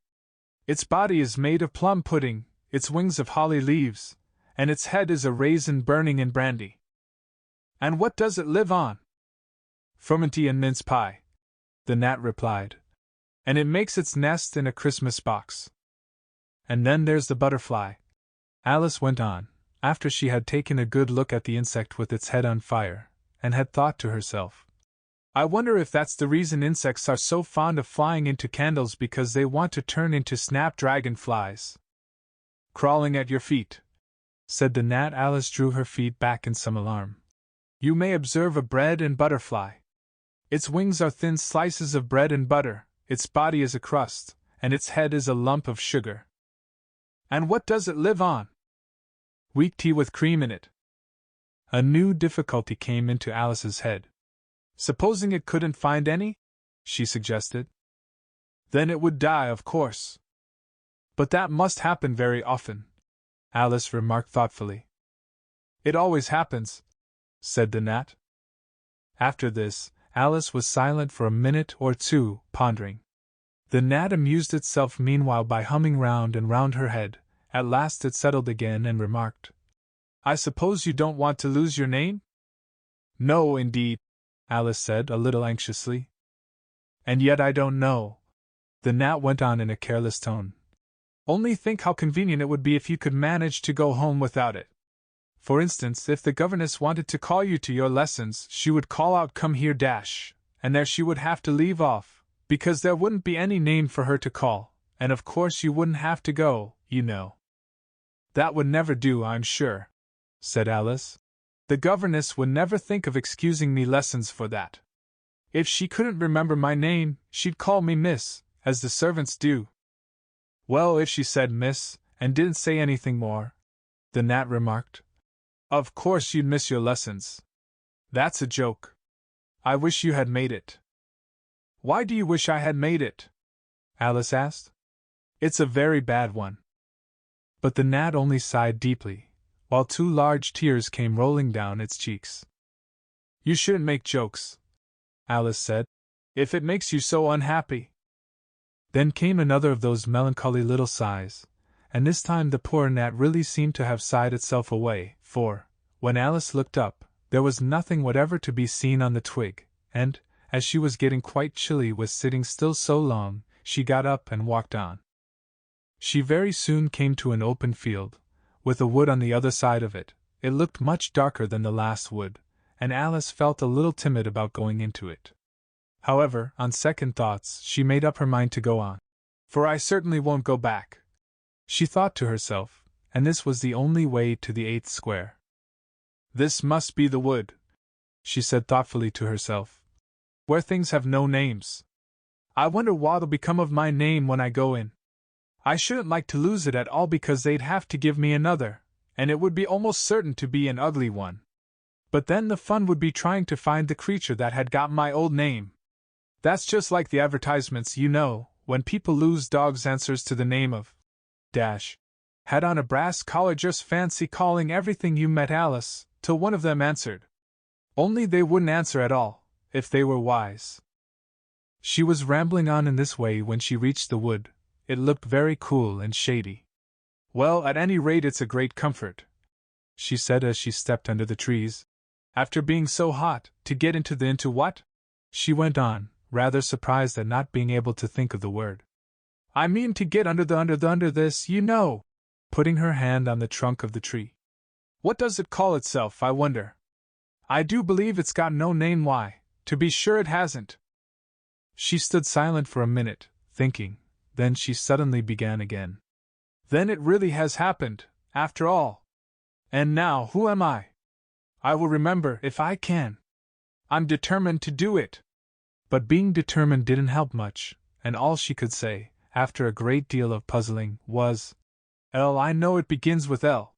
Its body is made of plum pudding, its wings of holly leaves, and its head is a raisin burning in brandy. And what does it live on? Frumenty and mince pie, the gnat replied, and it makes its nest in a Christmas box. And then there's the butterfly, Alice went on, after she had taken a good look at the insect with its head on fire, and had thought to herself, I wonder if that's the reason insects are so fond of flying into candles, because they want to turn into snapdragon flies. Crawling at your feet, said the gnat. Alice drew her feet back in some alarm. You may observe a bread and butter fly. Its wings are thin slices of bread and butter, Its body is a crust, and its head is a lump of sugar. And what does it live on? Weak tea with cream in it. A new difficulty came into Alice's head. Supposing it couldn't find any? She suggested. Then it would die, of course. But that must happen very often, Alice remarked thoughtfully. It always happens, said the gnat. After this, Alice was silent for a minute or two, pondering. The gnat amused itself meanwhile by humming round and round her head. At last it settled again and remarked, I suppose you don't want to lose your name? No, indeed, Alice said, a little anxiously. And yet I don't know, the gnat went on in a careless tone. Only think how convenient it would be if you could manage to go home without it. For instance, if the governess wanted to call you to your lessons, she would call out, Come here, dash, and there she would have to leave off, because there wouldn't be any name for her to call, and of course you wouldn't have to go, you know. That would never do, I'm sure, said Alice. The governess would never think of excusing me lessons for that. If she couldn't remember my name, she'd call me Miss, as the servants do. Well, if she said Miss, and didn't say anything more, the gnat remarked, of course you'd miss your lessons. That's a joke. I wish you had made it. Why do you wish I had made it? Alice asked. It's a very bad one. But the gnat only sighed deeply, while 2 large tears came rolling down its cheeks. You shouldn't make jokes, Alice said, if it makes you so unhappy. Then came another of those melancholy little sighs, and this time the poor gnat really seemed to have sighed itself away, for, when Alice looked up, there was nothing whatever to be seen on the twig, and, as she was getting quite chilly with sitting still so long, she got up and walked on. She very soon came to an open field, with a wood on the other side of it. It looked much darker than the last wood, and Alice felt a little timid about going into it. However, on second thoughts, she made up her mind to go on. For I certainly won't go back, she thought to herself, and this was the only way to the 8th square. This must be the wood, she said thoughtfully to herself, where things have no names. I wonder what'll become of my name when I go in. I shouldn't like to lose it at all because they'd have to give me another, and it would be almost certain to be an ugly one. But then the fun would be trying to find the creature that had got my old name. That's just like the advertisements, you know, when people lose dogs' answers to the name of Dash had on a brass collar. Just fancy calling everything you met Alice, till one of them answered. Only they wouldn't answer at all, if they were wise. She was rambling on in this way when she reached the wood. It looked very cool and shady. Well, at any rate it's a great comfort, she said as she stepped under the trees. After being so hot, to get into what? She went on, rather surprised at not being able to think of the word. I mean to get under this, you know, putting her hand on the trunk of the tree. What does it call itself, I wonder? I do believe it's got no name. Why, to be sure it hasn't. She stood silent for a minute, thinking, then she suddenly began again. Then it really has happened, after all. And now, who am I? I will remember if I can. I'm determined to do it. But being determined didn't help much, and all she could say, after a great deal of puzzling, was, L. I know it begins with L.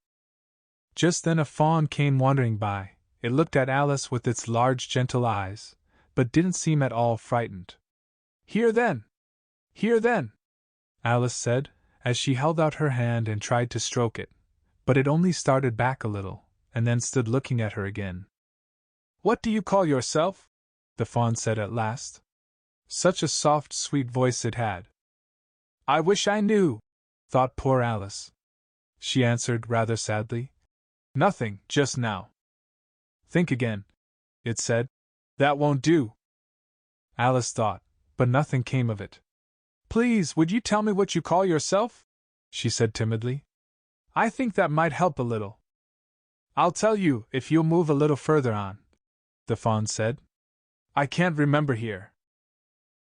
Just then a fawn came wandering by. It looked at Alice with its large gentle eyes, but didn't seem at all frightened. Here then! Here then! Alice said, as she held out her hand and tried to stroke it, but it only started back a little, and then stood looking at her again. What do you call yourself? The fawn said at last. Such a soft, sweet voice it had. I wish I knew, thought poor Alice. She answered rather sadly. Nothing, just now. Think again, it said. That won't do. Alice thought, but nothing came of it. Please, would you tell me what you call yourself? She said timidly. I think that might help a little. I'll tell you, if you'll move a little further on, the fawn said. I can't remember here.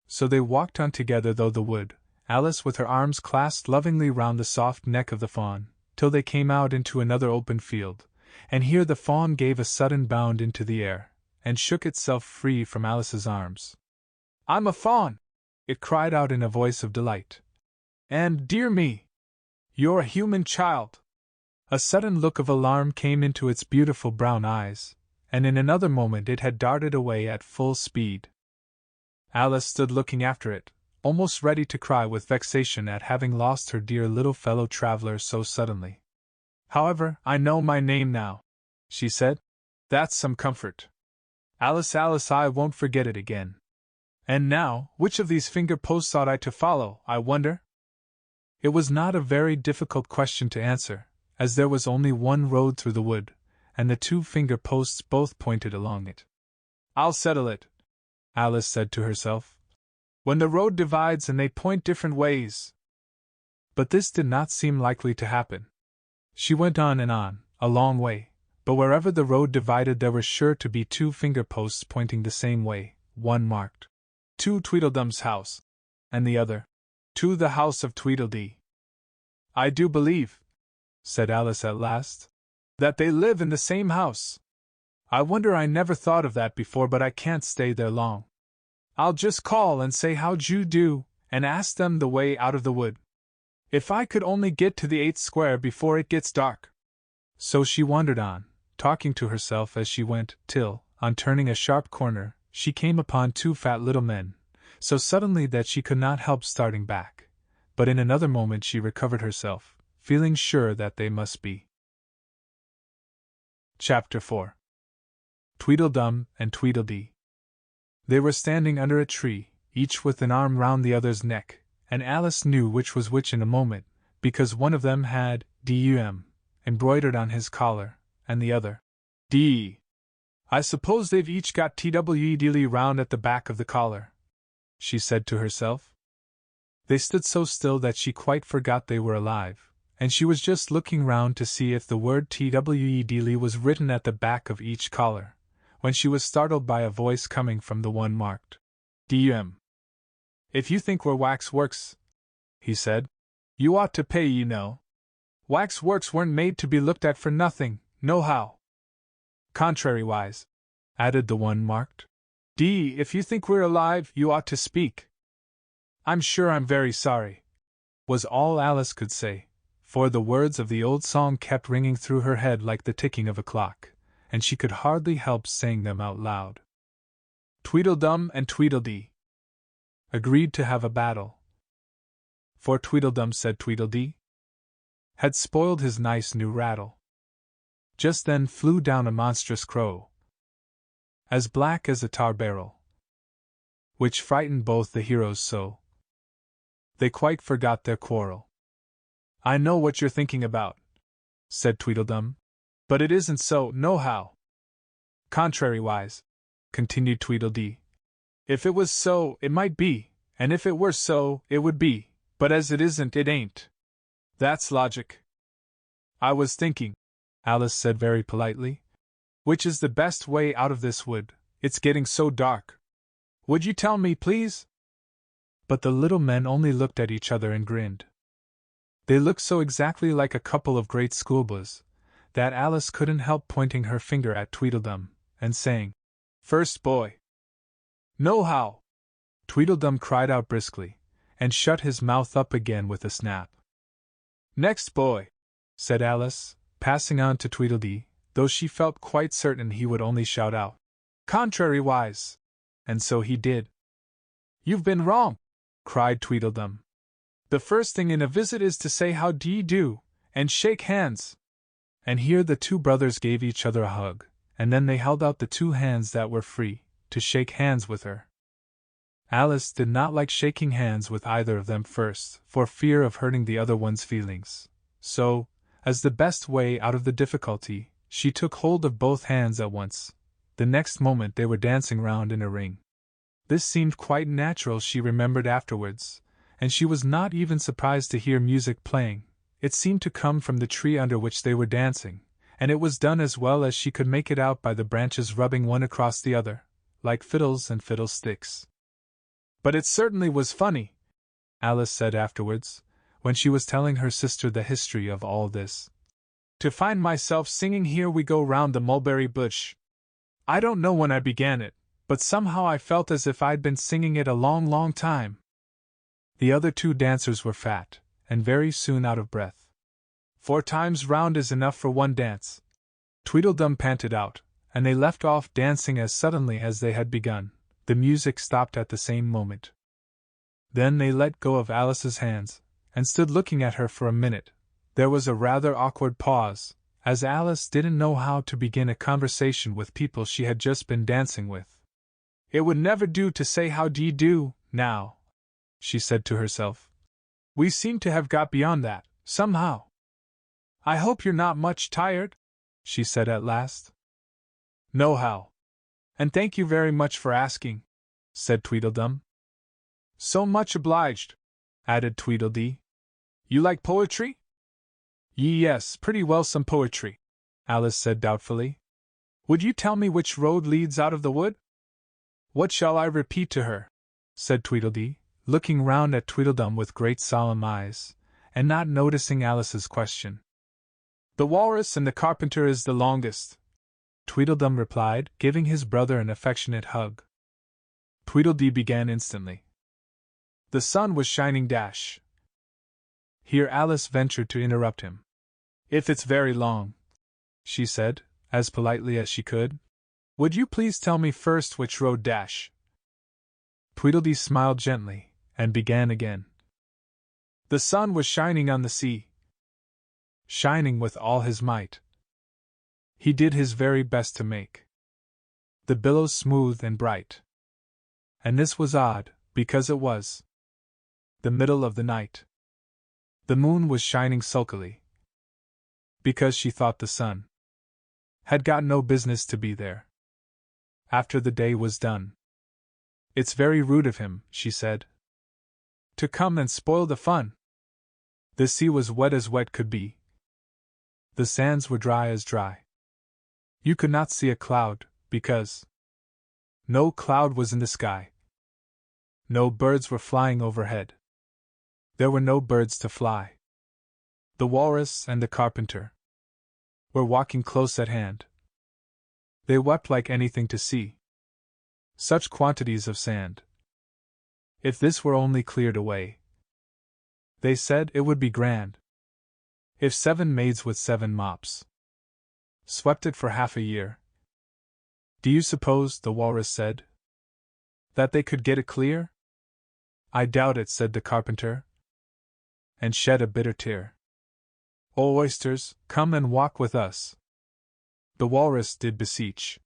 So they walked on together through the wood, Alice with her arms clasped lovingly round the soft neck of the fawn, till they came out into another open field, and here the fawn gave a sudden bound into the air, and shook itself free from Alice's arms. I'm a fawn, it cried out in a voice of delight. And, dear me! You're a human child! A sudden look of alarm came into its beautiful brown eyes, and in another moment it had darted away at full speed. Alice stood looking after it, almost ready to cry with vexation at having lost her dear little fellow traveler so suddenly. However, I know my name now, she said. That's some comfort. Alice, Alice, I won't forget it again. And now, which of these finger posts ought I to follow, I wonder? It was not a very difficult question to answer, as there was only one road through the wood, and the 2 finger posts both pointed along it. I'll settle it, Alice said to herself. When the road divides and they point different ways. But this did not seem likely to happen. She went on and on, a long way, but wherever the road divided there were sure to be 2 finger posts pointing the same way, one marked, "To Tweedledum's house," and the other, "To the house of Tweedledee." I do believe, said Alice at last, that they live in the same house. I wonder I never thought of that before, but I can't stay there long. I'll just call and say how'd you do, and ask them the way out of the wood. If I could only get to the 8th square before it gets dark. So she wandered on, talking to herself as she went, till, on turning a sharp corner, she came upon 2 fat little men, so suddenly that she could not help starting back, but in another moment she recovered herself, feeling sure that they must be. Chapter 4. Tweedledum and Tweedledee. They were standing under a tree, each with an arm round the other's neck, and Alice knew which was which in a moment, because one of them had "DUM" embroidered on his collar, and the other "D." I suppose they've each got "TWEDLE" round at the back of the collar, she said to herself. They stood so still that she quite forgot they were alive, and she was just looking round to see if the word "TWEDLE" was written at the back of each collar, when she was startled by a voice coming from the one marked "DUM." If you think we're waxworks, he said, you ought to pay, you know. Waxworks weren't made to be looked at for nothing, nohow. Contrariwise, added the one marked D, if you think we're alive, you ought to speak. I'm sure I'm very sorry, was all Alice could say, for the words of the old song kept ringing through her head like the ticking of a clock, and she could hardly help saying them out loud. Tweedledum and Tweedledee agreed to have a battle. For Tweedledum, said Tweedledee, had spoiled his nice new rattle. Just then flew down a monstrous crow, as black as a tar barrel, which frightened both the heroes so they quite forgot their quarrel. I know what you're thinking about, said Tweedledum, but it isn't so, nohow. Contrariwise, continued Tweedledee, if it was so, it might be, and if it were so, it would be, but as it isn't, it ain't. That's logic. I was thinking, Alice said very politely, which is the best way out of this wood, it's getting so dark. Would you tell me, please? But the little men only looked at each other and grinned. They looked so exactly like a couple of great schoolboys, that Alice couldn't help pointing her finger at Tweedledum, and saying, First boy. Nohow! Tweedledum cried out briskly, and shut his mouth up again with a snap. Next boy, said Alice, passing on to Tweedledee, though she felt quite certain he would only shout out, Contrariwise! And so he did. You've been wrong, cried Tweedledum. The first thing in a visit is to say how do you do, and shake hands. And here the 2 brothers gave each other a hug, and then they held out the 2 hands that were free, to shake hands with her. Alice did not like shaking hands with either of them first, for fear of hurting the other one's feelings, so, as the best way out of the difficulty, she took hold of both hands at once. The next moment they were dancing round in a ring. This seemed quite natural, she remembered afterwards, and she was not even surprised to hear music playing. It seemed to come from the tree under which they were dancing, and it was done as well as she could make it out by the branches rubbing one across the other, like fiddles and fiddlesticks. But it certainly was funny, Alice said afterwards, when she was telling her sister the history of all this, to find myself singing Here We Go Round the Mulberry Bush. I don't know when I began it, but somehow I felt as if I'd been singing it a long, long time, The other 2 dancers were fat, and very soon out of breath. 4 times round is enough for 1 dance, Tweedledum panted out, and they left off dancing as suddenly as they had begun. The music stopped at the same moment. Then they let go of Alice's hands, and stood looking at her for a minute. There was a rather awkward pause, as Alice didn't know how to begin a conversation with people she had just been dancing with. It would never do to say how d'ye do, now, she said to herself. We seem to have got beyond that, somehow. I hope you're not much tired, she said at last. Nohow. And thank you very much for asking, said Tweedledum. So much obliged, added Tweedledee. You like poetry? Yes, pretty well some poetry, Alice said doubtfully. Would you tell me which road leads out of the wood? What shall I repeat to her? Said Tweedledee, looking round at Tweedledum with great solemn eyes, and not noticing Alice's question. The Walrus and the Carpenter is the longest, Tweedledum replied, giving his brother an affectionate hug. Tweedledee began instantly. The sun was shining dash. Here Alice ventured to interrupt him. If it's very long, she said, as politely as she could, would you please tell me first which road dash? Tweedledee smiled gently, and began again. The sun was shining on the sea. Shining with all his might. He did his very best to make the billows smooth and bright. And this was odd, because it was the middle of the night. The moon was shining sulkily, because she thought the sun had got no business to be there. After the day was done. It's very rude of him, she said, to come and spoil the fun. The sea was wet as wet could be. The sands were dry as dry. You could not see a cloud, because no cloud was in the sky. No birds were flying overhead. There were no birds to fly. The Walrus and the Carpenter were walking close at hand. They wept like anything to see such quantities of sand. If this were only cleared away, they said, it would be grand. If 7 maids with 7 mops swept it for half a year. Do you suppose, the Walrus said, that they could get it clear? I doubt it, said the Carpenter, and shed a bitter tear. O oysters, come and walk with us, the Walrus did beseech.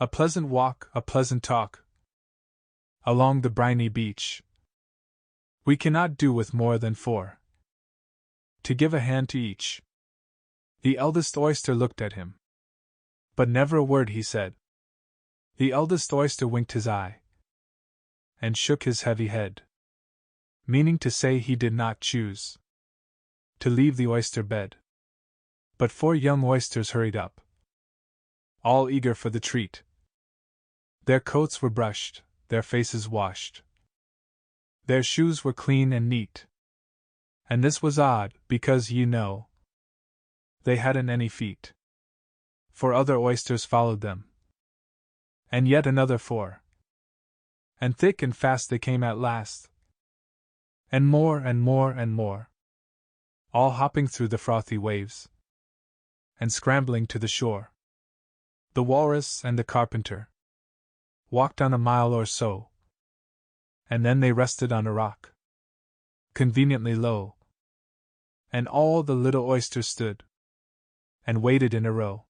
A pleasant walk, a pleasant talk, along the briny beach. We cannot do with more than 4, to give a hand to each. The eldest oyster looked at him, but never a word he said. The eldest oyster winked his eye, and shook his heavy head, meaning to say he did not choose to leave the oyster bed. But 4 young oysters hurried up, all eager for the treat. Their coats were brushed, their faces washed, their shoes were clean and neat. And this was odd, because, you know, they hadn't any feet. For other oysters followed them, and yet another 4. And thick and fast they came at last, and more and more and more, all hopping through the frothy waves, and scrambling to the shore. The Walrus and the Carpenter walked on a mile or so, and then they rested on a rock, conveniently low, and all the little oysters stood and waited in a row.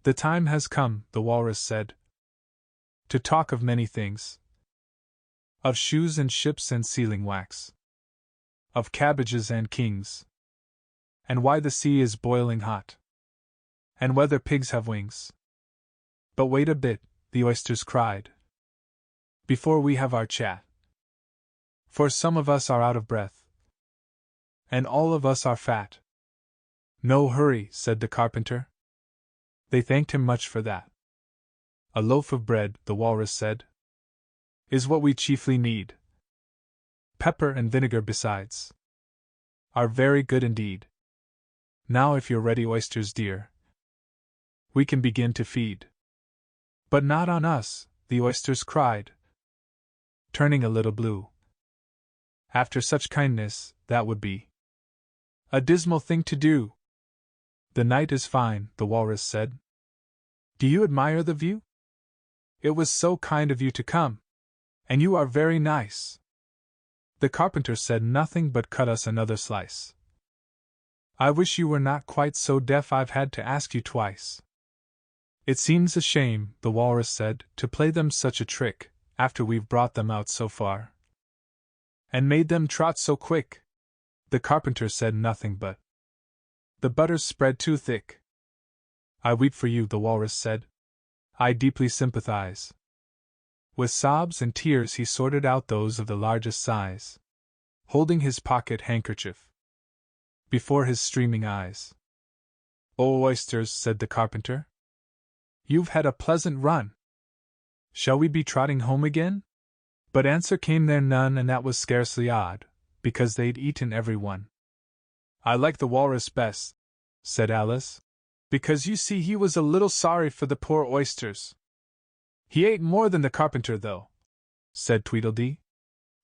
The time has come, the Walrus said, to talk of many things, of shoes and ships and sealing wax, of cabbages and kings, and why the sea is boiling hot, and whether pigs have wings. But wait a bit, the oysters cried, before we have our chat. For some of us are out of breath, and all of us are fat. No hurry, said the Carpenter. They thanked him much for that. A loaf of bread, the Walrus said, is what we chiefly need. Pepper and vinegar besides are very good indeed. Now if you're ready, oysters dear, we can begin to feed. But not on us, the oysters cried, turning a little blue. After such kindness, that would be a dismal thing to do. The night is fine, the walrus said. Do you admire the view? It was so kind of you to come. And you are very nice. The carpenter said nothing but cut us another slice. I wish you were not quite so deaf I've had to ask you twice. It seems a shame, the walrus said, to play them such a trick, after we've brought them out so far. And made them trot so quick. The carpenter said nothing but, the butter's spread too thick. I weep for you, the walrus said. I deeply sympathize. With sobs and tears he sorted out those of the largest size, holding his pocket handkerchief before his streaming eyes. Oh, oysters, said the carpenter. You've had a pleasant run. Shall we be trotting home again? But answer came there none, and that was scarcely odd, because they'd eaten every one. I like the walrus best, said Alice, because you see he was a little sorry for the poor oysters. He ate more than the carpenter, though, said Tweedledee.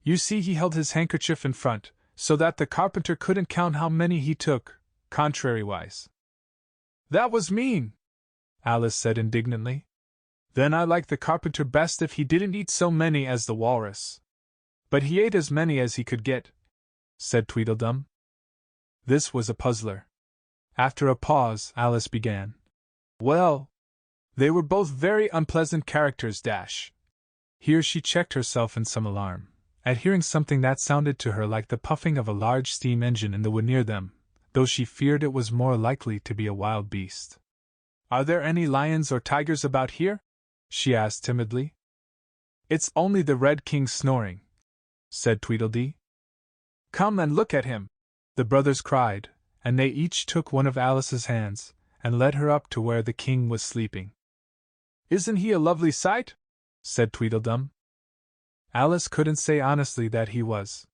You see he held his handkerchief in front, so that the carpenter couldn't count how many he took, contrariwise. That was mean, Alice said indignantly. Then I like the carpenter best if he didn't eat so many as the walrus. But he ate as many as he could get, said Tweedledum. This was a puzzler. After a pause, Alice began. Well, they were both very unpleasant characters, dash. Here she checked herself in some alarm, at hearing something that sounded to her like the puffing of a large steam engine in the wood near them, though she feared it was more likely to be a wild beast. Are there any lions or tigers about here? She asked timidly. It's only the Red King snoring, said Tweedledee. Come and look at him, the brothers cried, and they each took one of Alice's hands, and led her up to where the king was sleeping. Isn't he a lovely sight? Said Tweedledum. Alice couldn't say honestly that he was.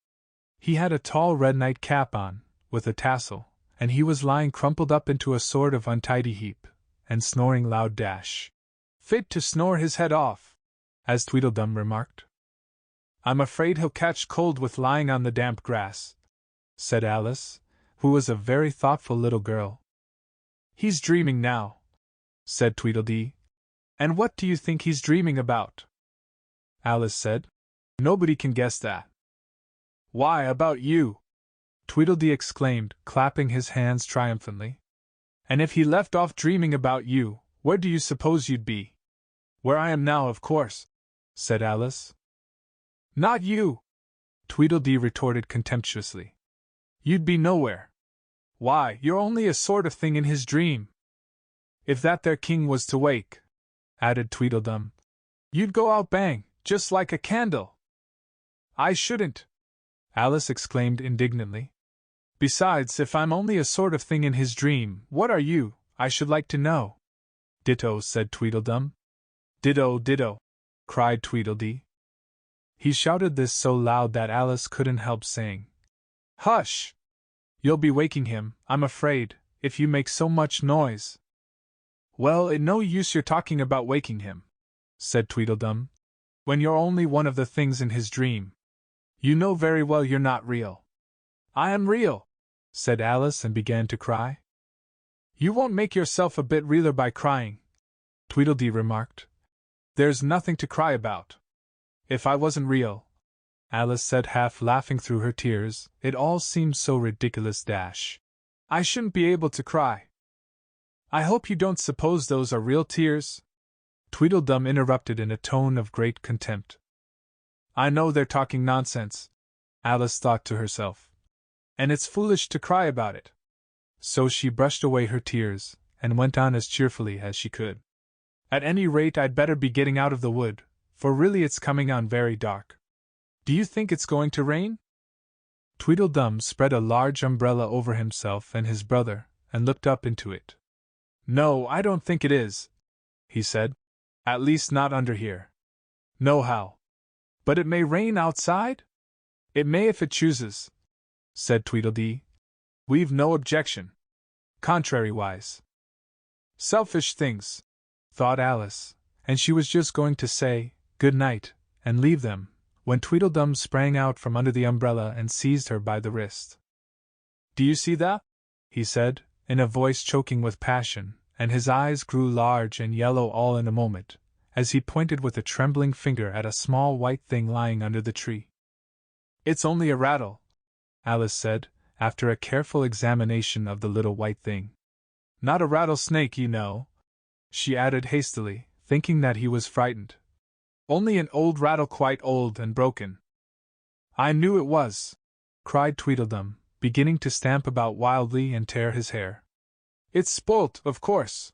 He had a tall red nightcap on, with a tassel, and he was lying crumpled up into a sort of untidy heap, and snoring loud dash. Fit to snore his head off, as Tweedledum remarked. I'm afraid he'll catch cold with lying on the damp grass, said Alice, who was a very thoughtful little girl. He's dreaming now, said Tweedledee. And what do you think he's dreaming about? Alice said. Nobody can guess that. Why, about you, Tweedledee exclaimed, clapping his hands triumphantly. And if he left off dreaming about you, where do you suppose you'd be? Where I am now, of course, said Alice. Not you, Tweedledee retorted contemptuously. You'd be nowhere. Why, you're only a sort of thing in his dream. If that there king was to wake, added Tweedledum, you'd go out bang, just like a candle. I shouldn't, Alice exclaimed indignantly. Besides, if I'm only a sort of thing in his dream, what are you, I should like to know? Ditto, said Tweedledum. Ditto, ditto, cried Tweedledee. He shouted this so loud that Alice couldn't help saying, Hush! You'll be waking him, I'm afraid, if you make so much noise. Well, it's no use your talking about waking him, said Tweedledum, when you're only one of the things in his dream. You know very well you're not real. I am real, said Alice and began to cry. You won't make yourself a bit realer by crying, Tweedledee remarked. There's nothing to cry about. If I wasn't real, Alice said, half laughing through her tears, it all seemed so ridiculous dash. I shouldn't be able to cry. I hope you don't suppose those are real tears? Tweedledum interrupted in a tone of great contempt. I know they're talking nonsense, Alice thought to herself. And it's foolish to cry about it. So she brushed away her tears, and went on as cheerfully as she could. At any rate, I'd better be getting out of the wood, for really it's coming on very dark. Do you think it's going to rain? Tweedledum spread a large umbrella over himself and his brother, and looked up into it. No, I don't think it is, he said. At least not under here. Nohow. But it may rain outside? It may if it chooses, said Tweedledee. We've no objection. Contrariwise. Selfish things, thought Alice, and she was just going to say, good night, and leave them, when Tweedledum sprang out from under the umbrella and seized her by the wrist. "Do you see that?" he said, in a voice choking with passion, and his eyes grew large and yellow all in a moment, as he pointed with a trembling finger at a small white thing lying under the tree. "It's only a rattle," Alice said, after a careful examination of the little white thing. "Not a rattlesnake, you know," she added hastily, thinking that he was frightened. "Only an old rattle, quite old and broken." "I knew it was!" cried Tweedledum, beginning to stamp about wildly and tear his hair. "It's spoilt, of course."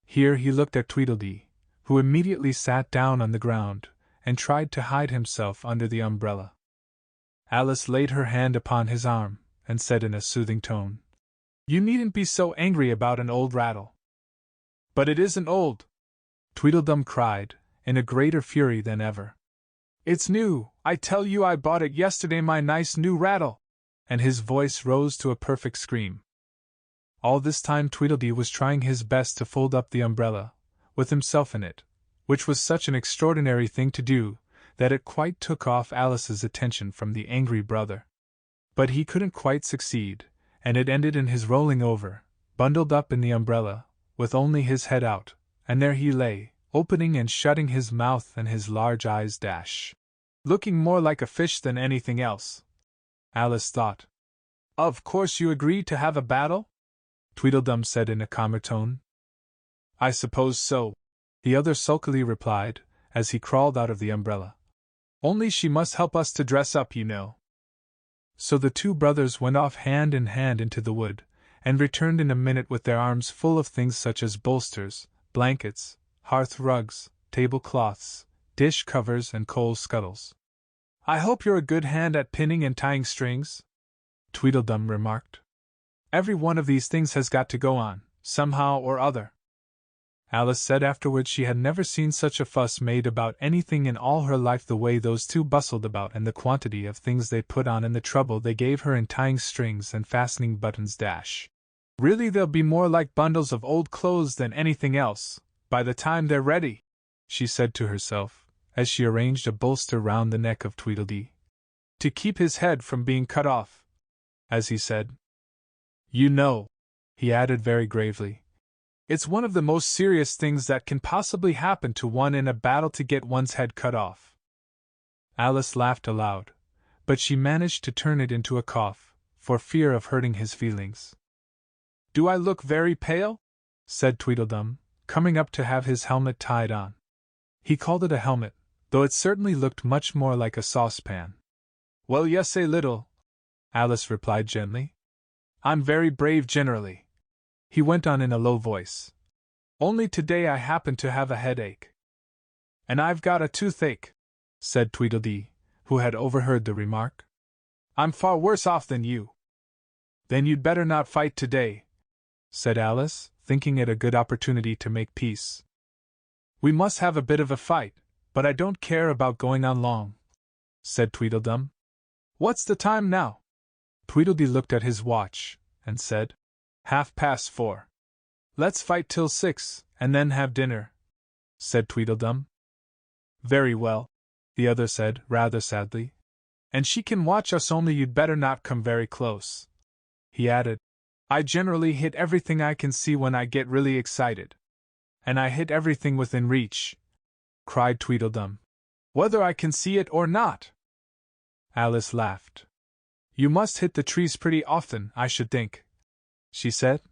Here he looked at Tweedledee, who immediately sat down on the ground, and tried to hide himself under the umbrella. Alice laid her hand upon his arm, and said in a soothing tone, "You needn't be so angry about an old rattle." "But it isn't old!" Tweedledum cried, in a greater fury than ever. "It's new, I tell you, I bought it yesterday, my nice new rattle!" And his voice rose to a perfect scream. All this time Tweedledee was trying his best to fold up the umbrella, with himself in it, which was such an extraordinary thing to do, that it quite took off Alice's attention from the angry brother. But he couldn't quite succeed, and it ended in his rolling over, bundled up in the umbrella, with only his head out, and there he lay, opening and shutting his mouth and his large eyes looking more like a fish than anything else. Alice thought. "Of course you agreed to have a battle?" Tweedledum said in a calmer tone. "I suppose so," the other sulkily replied, as he crawled out of the umbrella. "Only she must help us to dress up, you know." So the two brothers went off hand in hand into the wood, and returned in a minute with their arms full of things such as bolsters, blankets, hearth rugs, tablecloths, dish covers, and coal scuttles. "I hope you're a good hand at pinning and tying strings," Tweedledum remarked. "Every one of these things has got to go on, somehow or other." Alice said afterwards she had never seen such a fuss made about anything in all her life, the way those two bustled about, and the quantity of things they put on, and the trouble they gave her in tying strings and fastening buttons. "Really, they'll be more like bundles of old clothes than anything else, by the time they're ready," she said to herself, as she arranged a bolster round the neck of Tweedledee, "to keep his head from being cut off," as he said. "You know," he added very gravely, "it's one of the most serious things that can possibly happen to one in a battle to get one's head cut off." Alice laughed aloud, but she managed to turn it into a cough, for fear of hurting his feelings. "Do I look very pale?" said Tweedledum, coming up to have his helmet tied on. He called it a helmet, though it certainly looked much more like a saucepan. "Well, yes, a little," Alice replied gently. "I'm very brave generally," he went on in a low voice. "Only today I happen to have a headache." "And I've got a toothache," said Tweedledee, who had overheard the remark. "I'm far worse off than you." "Then you'd better not fight today," said Alice, thinking it a good opportunity to make peace. "We must have a bit of a fight, but I don't care about going on long," said Tweedledum. "What's the time now?" Tweedledee looked at his watch, and said, 4:30. "Let's fight till 6, and then have dinner," said Tweedledum. "Very well," the other said, rather sadly. "And she can watch us, only you'd better not come very close," he added. "I generally hit everything I can see when I get really excited. And I hit everything within reach," cried Tweedledum, "whether I can see it or not." Alice laughed. "You must hit the trees pretty often, I should think," she said.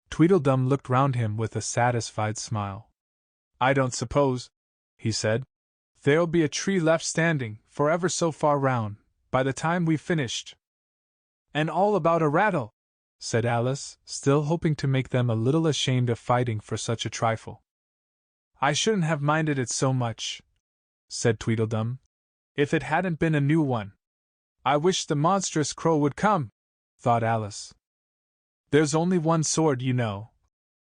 Tweedledum looked round him with a satisfied smile. "I don't suppose," he said, "there'll be a tree left standing, for ever so far round, by the time we've finished." "And all about a rattle," said Alice, still hoping to make them a little ashamed of fighting for such a trifle. "I shouldn't have minded it so much," said Tweedledum, "if it hadn't been a new one." "I wish the monstrous crow would come," thought Alice. "There's only one sword, you know,"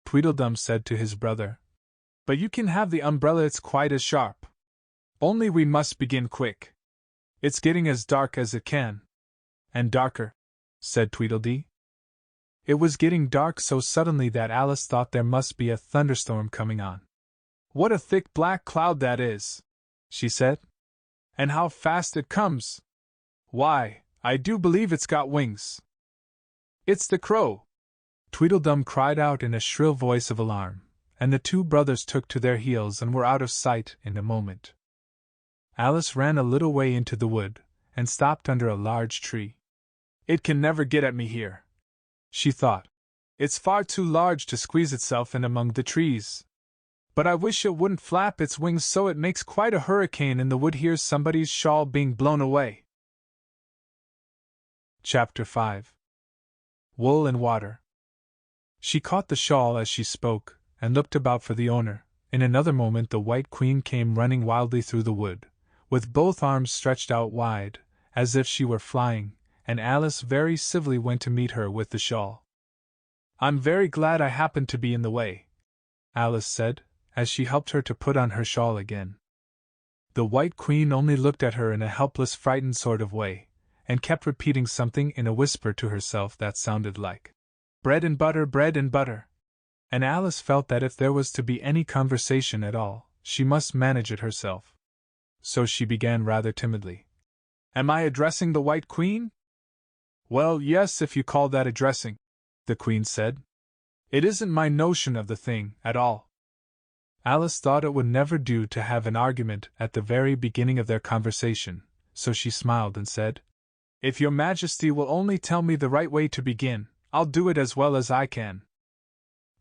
Tweedledum said to his brother. "But you can have the umbrella, it's quite as sharp. Only we must begin quick. It's getting as dark as it can." "And darker," said Tweedledee. It was getting dark so suddenly that Alice thought there must be a thunderstorm coming on. "What a thick black cloud that is," she said. And how fast it comes! Why, I do believe it's got wings. It's the crow! Tweedledum cried out in a shrill voice of alarm, and the two brothers took to their heels and were out of sight in a moment. Alice ran a little way into the wood, and stopped under a large tree. It can never get at me here, she thought. It's far too large to squeeze itself in among the trees. But I wish it wouldn't flap its wings so it makes quite a hurricane in the wood. Here's somebody's shawl being blown away. Chapter 5. Wool and Water. She caught the shawl as she spoke, and looked about for the owner. In another moment the White Queen came running wildly through the wood, with both arms stretched out wide, as if she were flying, and Alice very civilly went to meet her with the shawl. "I'm very glad I happened to be in the way," Alice said, as she helped her to put on her shawl again. The White Queen only looked at her in a helpless, frightened sort of way, and kept repeating something in a whisper to herself that sounded like, "Bread and butter, bread and butter." And Alice felt that if there was to be any conversation at all, she must manage it herself. So she began rather timidly. "Am I addressing the White Queen?" "Well, yes, if you call that addressing," the Queen said. "It isn't my notion of the thing, at all." Alice thought it would never do to have an argument at the very beginning of their conversation, so she smiled and said, "If your Majesty will only tell me the right way to begin, I'll do it as well as I can."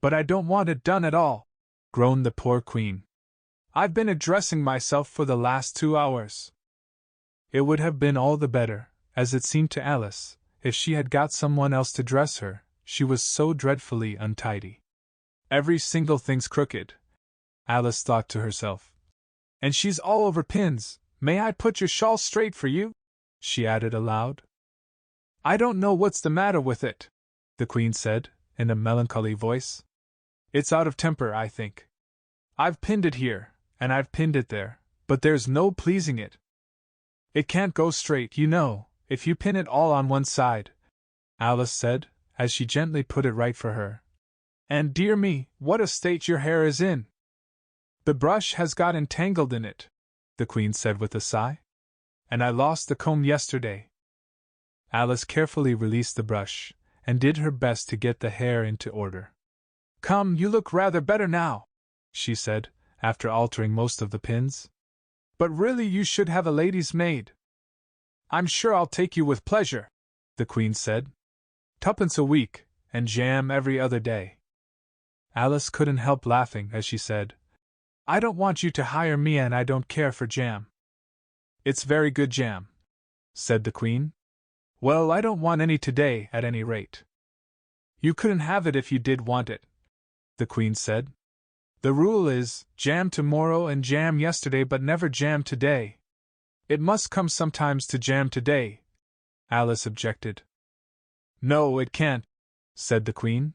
"But I don't want it done at all," groaned the poor Queen. "I've been addressing myself for the last 2 hours." It would have been all the better, as it seemed to Alice, if she had got someone else to dress her. She was so dreadfully untidy. "Every single thing's crooked," Alice thought to herself. "And she's all over pins. May I put your shawl straight for you?" she added aloud. "I don't know what's the matter with it," the Queen said, in a melancholy voice. "It's out of temper, I think. I've pinned it here, and I've pinned it there, but there's no pleasing it. It can't go straight, you know, if you pin it all on one side," Alice said, as she gently put it right for her. "And dear me, what a state your hair is in!" "The brush has got entangled in it," the Queen said with a sigh. "And I lost the comb yesterday." Alice carefully released the brush, and did her best to get the hair into order. "Come, you look rather better now," she said, after altering most of the pins. "But really you should have a lady's maid." "I'm sure I'll take you with pleasure," the Queen said. "Tuppence a week, and jam every other day." Alice couldn't help laughing as she said, "I don't want you to hire me, and I don't care for jam." "It's very good jam," said the Queen. "Well, I don't want any today, at any rate." "You couldn't have it if you did want it," the Queen said. "The rule is, jam tomorrow and jam yesterday, but never jam today." "It must come sometimes to jam today," Alice objected. "No, it can't," said the Queen.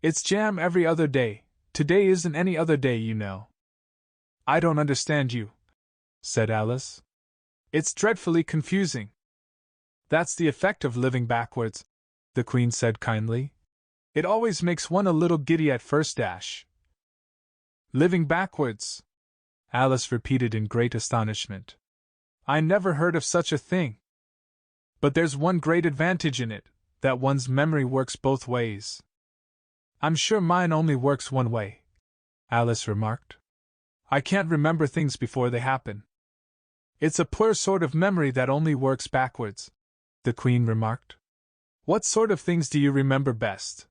"It's jam every other day. Today isn't any other day, you know." "I don't understand you," said Alice. "It's dreadfully confusing." "That's the effect of living backwards," the Queen said kindly. "It always makes one a little giddy at first dash." "Living backwards?" Alice repeated in great astonishment. "I never heard of such a thing." "But there's one great advantage in it, that one's memory works both ways." "I'm sure mine only works one way," Alice remarked. "I can't remember things before they happen." "It's a poor sort of memory that only works backwards," the Queen remarked. "What sort of things do you remember best?"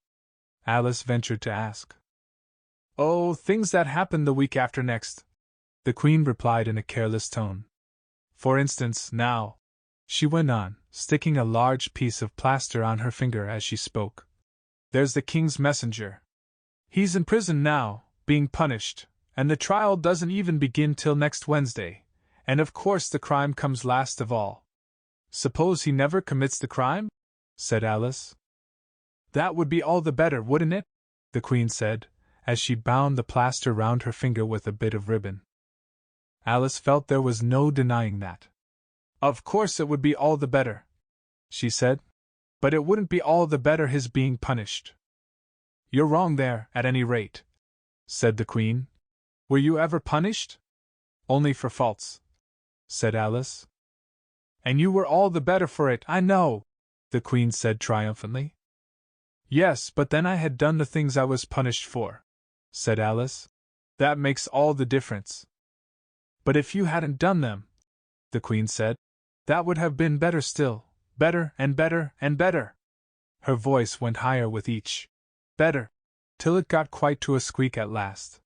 Alice ventured to ask. "Oh, things that happen the week after next," the Queen replied in a careless tone. "For instance, now," she went on, sticking a large piece of plaster on her finger as she spoke. "There's the King's messenger. He's in prison now, being punished, and the trial doesn't even begin till next Wednesday, and of course the crime comes last of all." "Suppose he never commits the crime?" said Alice. "That would be all the better, wouldn't it?" the Queen said, as she bound the plaster round her finger with a bit of ribbon. Alice felt there was no denying that. "Of course it would be all the better," she said, "but it wouldn't be all the better his being punished." "You're wrong there, at any rate," said the Queen. "Were you ever punished?" "Only for faults," said Alice. And you were all the better for it, I know, the Queen said triumphantly. Yes, but then I had done the things I was punished for, said Alice. That makes all the difference. But if you hadn't done them, the Queen said, that would have been better still, better and better and better. Her voice went higher with each better, till it got quite to a squeak at last.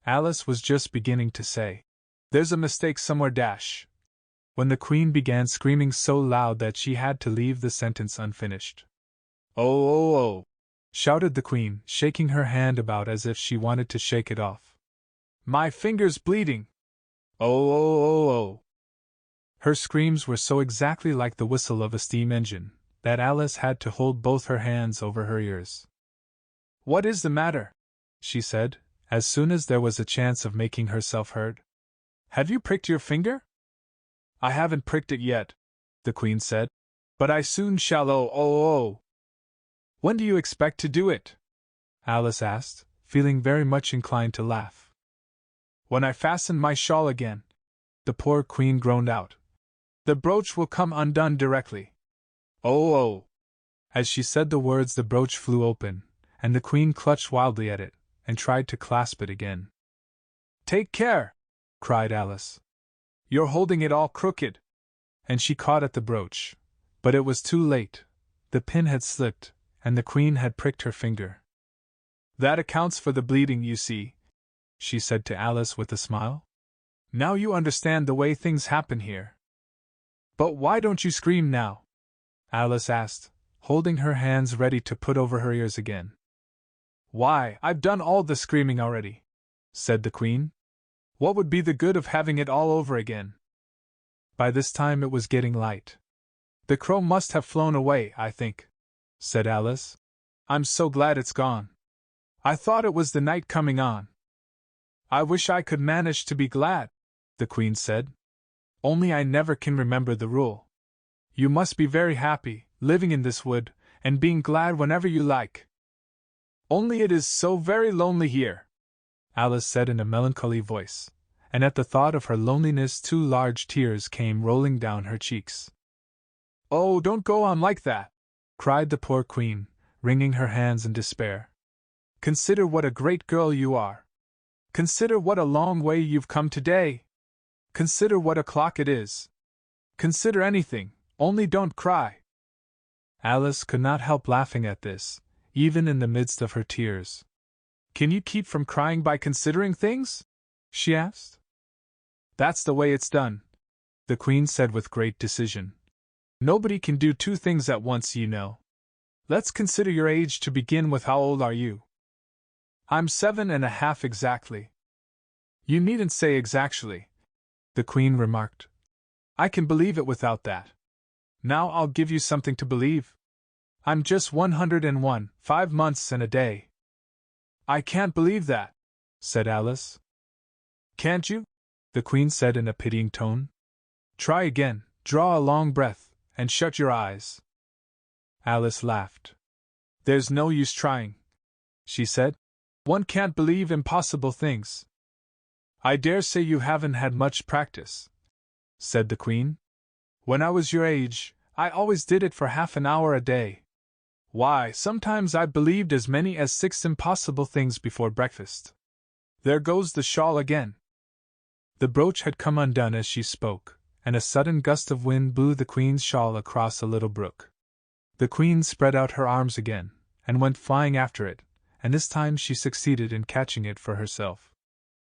Alice was just beginning to say, there's a mistake somewhere when the Queen began screaming so loud that she had to leave the sentence unfinished. Oh, oh, oh, shouted the Queen, shaking her hand about as if she wanted to shake it off. My finger's bleeding! Oh, oh, oh, oh. Her screams were so exactly like the whistle of a steam engine that Alice had to hold both her hands over her ears. What is the matter? She said, as soon as there was a chance of making herself heard. Have you pricked your finger? I haven't pricked it yet, the Queen said, but I soon shall. Oh, oh, oh. When do you expect to do it? Alice asked, feeling very much inclined to laugh. When I fasten my shawl again, the poor Queen groaned out. The brooch will come undone directly. Oh, oh. As she said the words, the brooch flew open, and the Queen clutched wildly at it, and tried to clasp it again. Take care! Cried Alice. You're holding it all crooked! And she caught at the brooch, but it was too late. The pin had slipped, and the Queen had pricked her finger. That accounts for the bleeding, you see, she said to Alice with a smile. Now you understand the way things happen here. But why don't you scream now? Alice asked, holding her hands ready to put over her ears again. Why, I've done all the screaming already, said the Queen. What would be the good of having it all over again? By this time it was getting light. The crow must have flown away, I think, said Alice. I'm so glad it's gone. I thought it was the night coming on. I wish I could manage to be glad, the Queen said. Only I never can remember the rule. You must be very happy, living in this wood, and being glad whenever you like. Only it is so very lonely here, Alice said in a melancholy voice, and at the thought of her loneliness 2 large tears came rolling down her cheeks. Oh, don't go on like that, cried the poor Queen, wringing her hands in despair. Consider what a great girl you are. Consider what a long way you've come today. Consider what o'clock it is. Consider anything, only don't cry. Alice could not help laughing at this, even in the midst of her tears. Can you keep from crying by considering things? She asked. That's the way it's done, the Queen said with great decision. Nobody can do 2 things at once, you know. Let's consider your age to begin with. How old are you? I'm 7½ exactly. You needn't say exactly, the Queen remarked. I can believe it without that. Now I'll give you something to believe. I'm just 101, 5 months and a day. I can't believe that, said Alice. Can't you? The Queen said in a pitying tone. Try again, draw a long breath, and shut your eyes. Alice laughed. There's no use trying, she said. One can't believe impossible things. I dare say you haven't had much practice, said the Queen. When I was your age, I always did it for half an hour a day. Why, sometimes I believed as many as 6 impossible things before breakfast. There goes the shawl again. The brooch had come undone as she spoke, and a sudden gust of wind blew the Queen's shawl across a little brook. The Queen spread out her arms again, and went flying after it, and this time she succeeded in catching it for herself.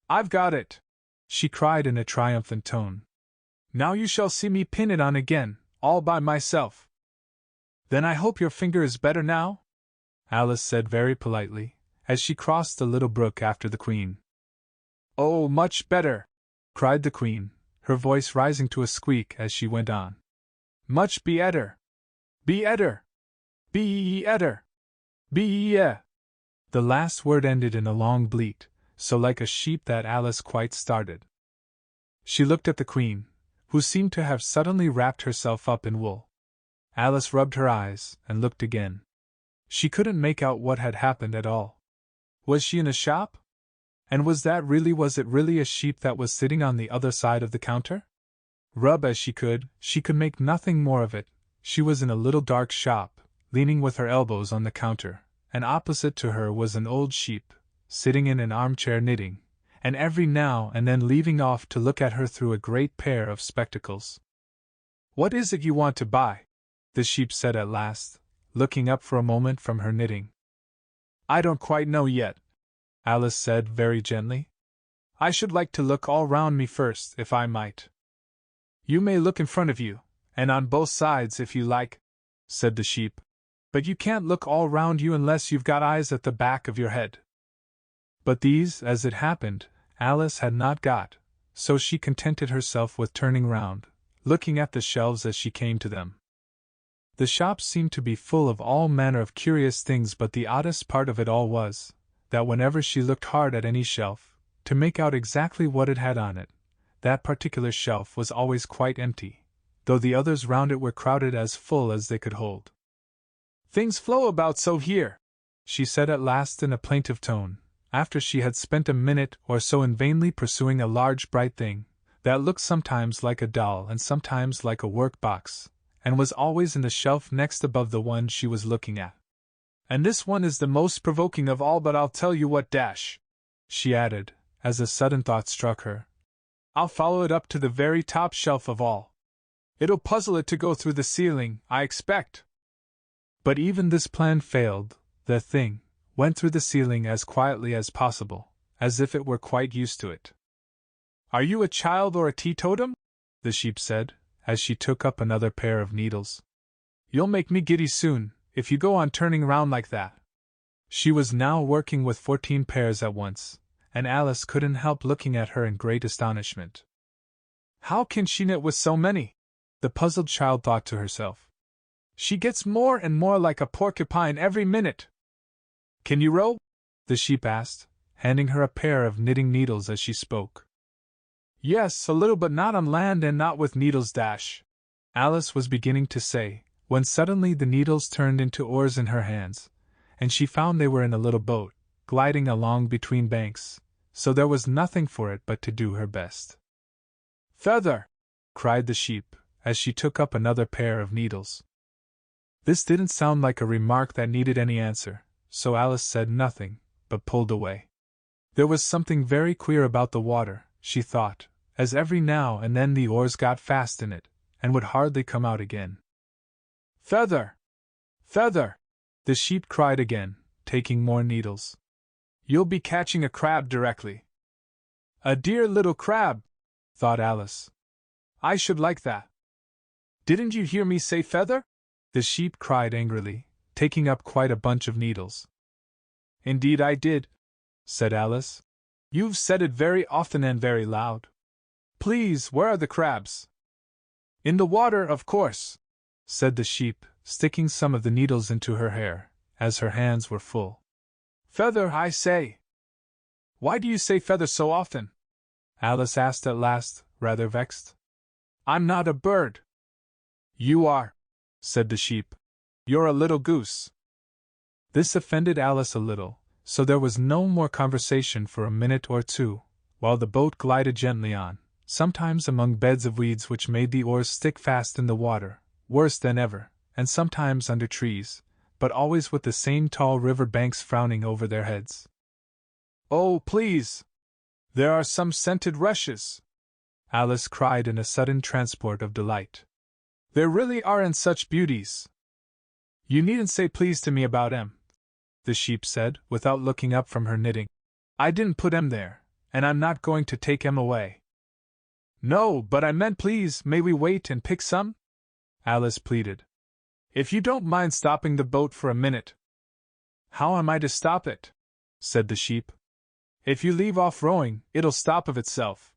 I've got it, she cried in a triumphant tone. Now you shall see me pin it on again, all by myself. Then I hope your finger is better now? Alice said very politely, as she crossed the little brook after the Queen. Oh, much better, cried the Queen, her voice rising to a squeak as she went on. Much better. Better. Better. Be-e-e. The last word ended in a long bleat, so like a sheep that Alice quite started. She looked at the Queen, who seemed to have suddenly wrapped herself up in wool. Alice rubbed her eyes, and looked again. She couldn't make out what had happened at all. Was she in a shop? And was it really a sheep that was sitting on the other side of the counter? Rub as she could make nothing more of it. She was in a little dark shop, leaning with her elbows on the counter, and opposite to her was an old sheep, sitting in an armchair knitting, and every now and then leaving off to look at her through a great pair of spectacles. "What is it you want to buy?" the sheep said at last, looking up for a moment from her knitting. "I don't quite know yet," Alice said very gently. "I should like to look all round me first, if I might." "You may look in front of you, and on both sides if you like," said the sheep, "but you can't look all round you unless you've got eyes at the back of your head." But these, as it happened, Alice had not got, so she contented herself with turning round, looking at the shelves as she came to them. The shop seemed to be full of all manner of curious things, but the oddest part of it all was, that whenever she looked hard at any shelf, to make out exactly what it had on it, that particular shelf was always quite empty, though the others round it were crowded as full as they could hold. "Things flow about so here," she said at last in a plaintive tone, after she had spent a minute or so in vainly pursuing a large bright thing, that looked sometimes like a doll and sometimes like a work-box, and was always in the shelf next above the one she was looking at. "And this one is the most provoking of all, but I'll tell you what, she added, as a sudden thought struck her. "I'll follow it up to the very top shelf of all. It'll puzzle it to go through the ceiling, I expect." But even this plan failed. The thing went through the ceiling as quietly as possible, as if it were quite used to it. "Are you a child or a teetotum?" the sheep said, as she took up another pair of needles. "You'll make me giddy soon, if you go on turning round like that." She was now working with 14 pairs at once, and Alice couldn't help looking at her in great astonishment. "How can she knit with so many?" the puzzled child thought to herself. "She gets more and more like a porcupine every minute." "Can you row?" the sheep asked, handing her a pair of knitting needles as she spoke. "Yes, a little, but not on land and not with needles, Alice was beginning to say, when suddenly the needles turned into oars in her hands, and she found they were in a little boat, gliding along between banks, so there was nothing for it but to do her best. "Feather!" cried the sheep, as she took up another pair of needles. This didn't sound like a remark that needed any answer, so Alice said nothing, but pulled away. There was something very queer about the water, she thought, as every now and then the oars got fast in it, and would hardly come out again. "Feather! Feather!" the sheep cried again, taking more needles. "You'll be catching a crab directly." "A dear little crab," thought Alice. "I should like that." "Didn't you hear me say feather?" the sheep cried angrily, taking up quite a bunch of needles. "Indeed I did," said Alice. "You've said it very often and very loud. Please, where are the crabs?" "In the water, of course," said the sheep, sticking some of the needles into her hair, as her hands were full. "Feather, I say." "Why do you say feather so often?" Alice asked at last, rather vexed. "I'm not a bird." "You are," said the sheep. "You're a little goose." This offended Alice a little, so there was no more conversation for a minute or two, while the boat glided gently on, sometimes among beds of weeds which made the oars stick fast in the water, worse than ever, and sometimes under trees, but always with the same tall river banks frowning over their heads. "Oh, please! There are some scented rushes!" Alice cried in a sudden transport of delight. "There really aren't such beauties!" "You needn't say please to me about 'em," the sheep said, without looking up from her knitting. "I didn't put 'em there, and I'm not going to take 'em away." "No, but I meant please, may we wait and pick some?" Alice pleaded. "If you don't mind stopping the boat for a minute." "How am I to stop it?" said the sheep. "If you leave off rowing, it'll stop of itself."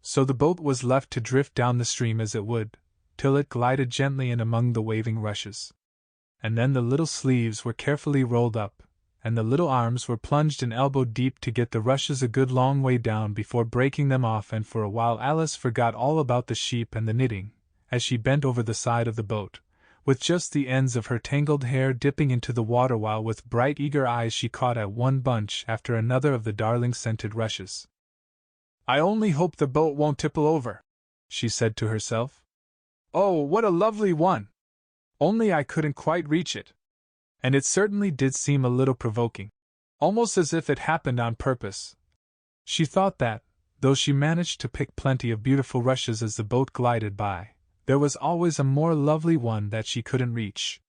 So the boat was left to drift down the stream as it would, till it glided gently in among the waving rushes. And then the little sleeves were carefully rolled up, and the little arms were plunged in elbow deep to get the rushes a good long way down before breaking them off, and for a while Alice forgot all about the sheep and the knitting, as she bent over the side of the boat, with just the ends of her tangled hair dipping into the water, while with bright eager eyes she caught at one bunch after another of the darling scented rushes. "I only hope the boat won't tipple over," she said to herself. "Oh, what a lovely one! Only I couldn't quite reach it." And it certainly did seem a little provoking. Almost as if it happened on purpose. She thought that, though she managed to pick plenty of beautiful rushes as the boat glided by, there was always a more lovely one that she couldn't reach.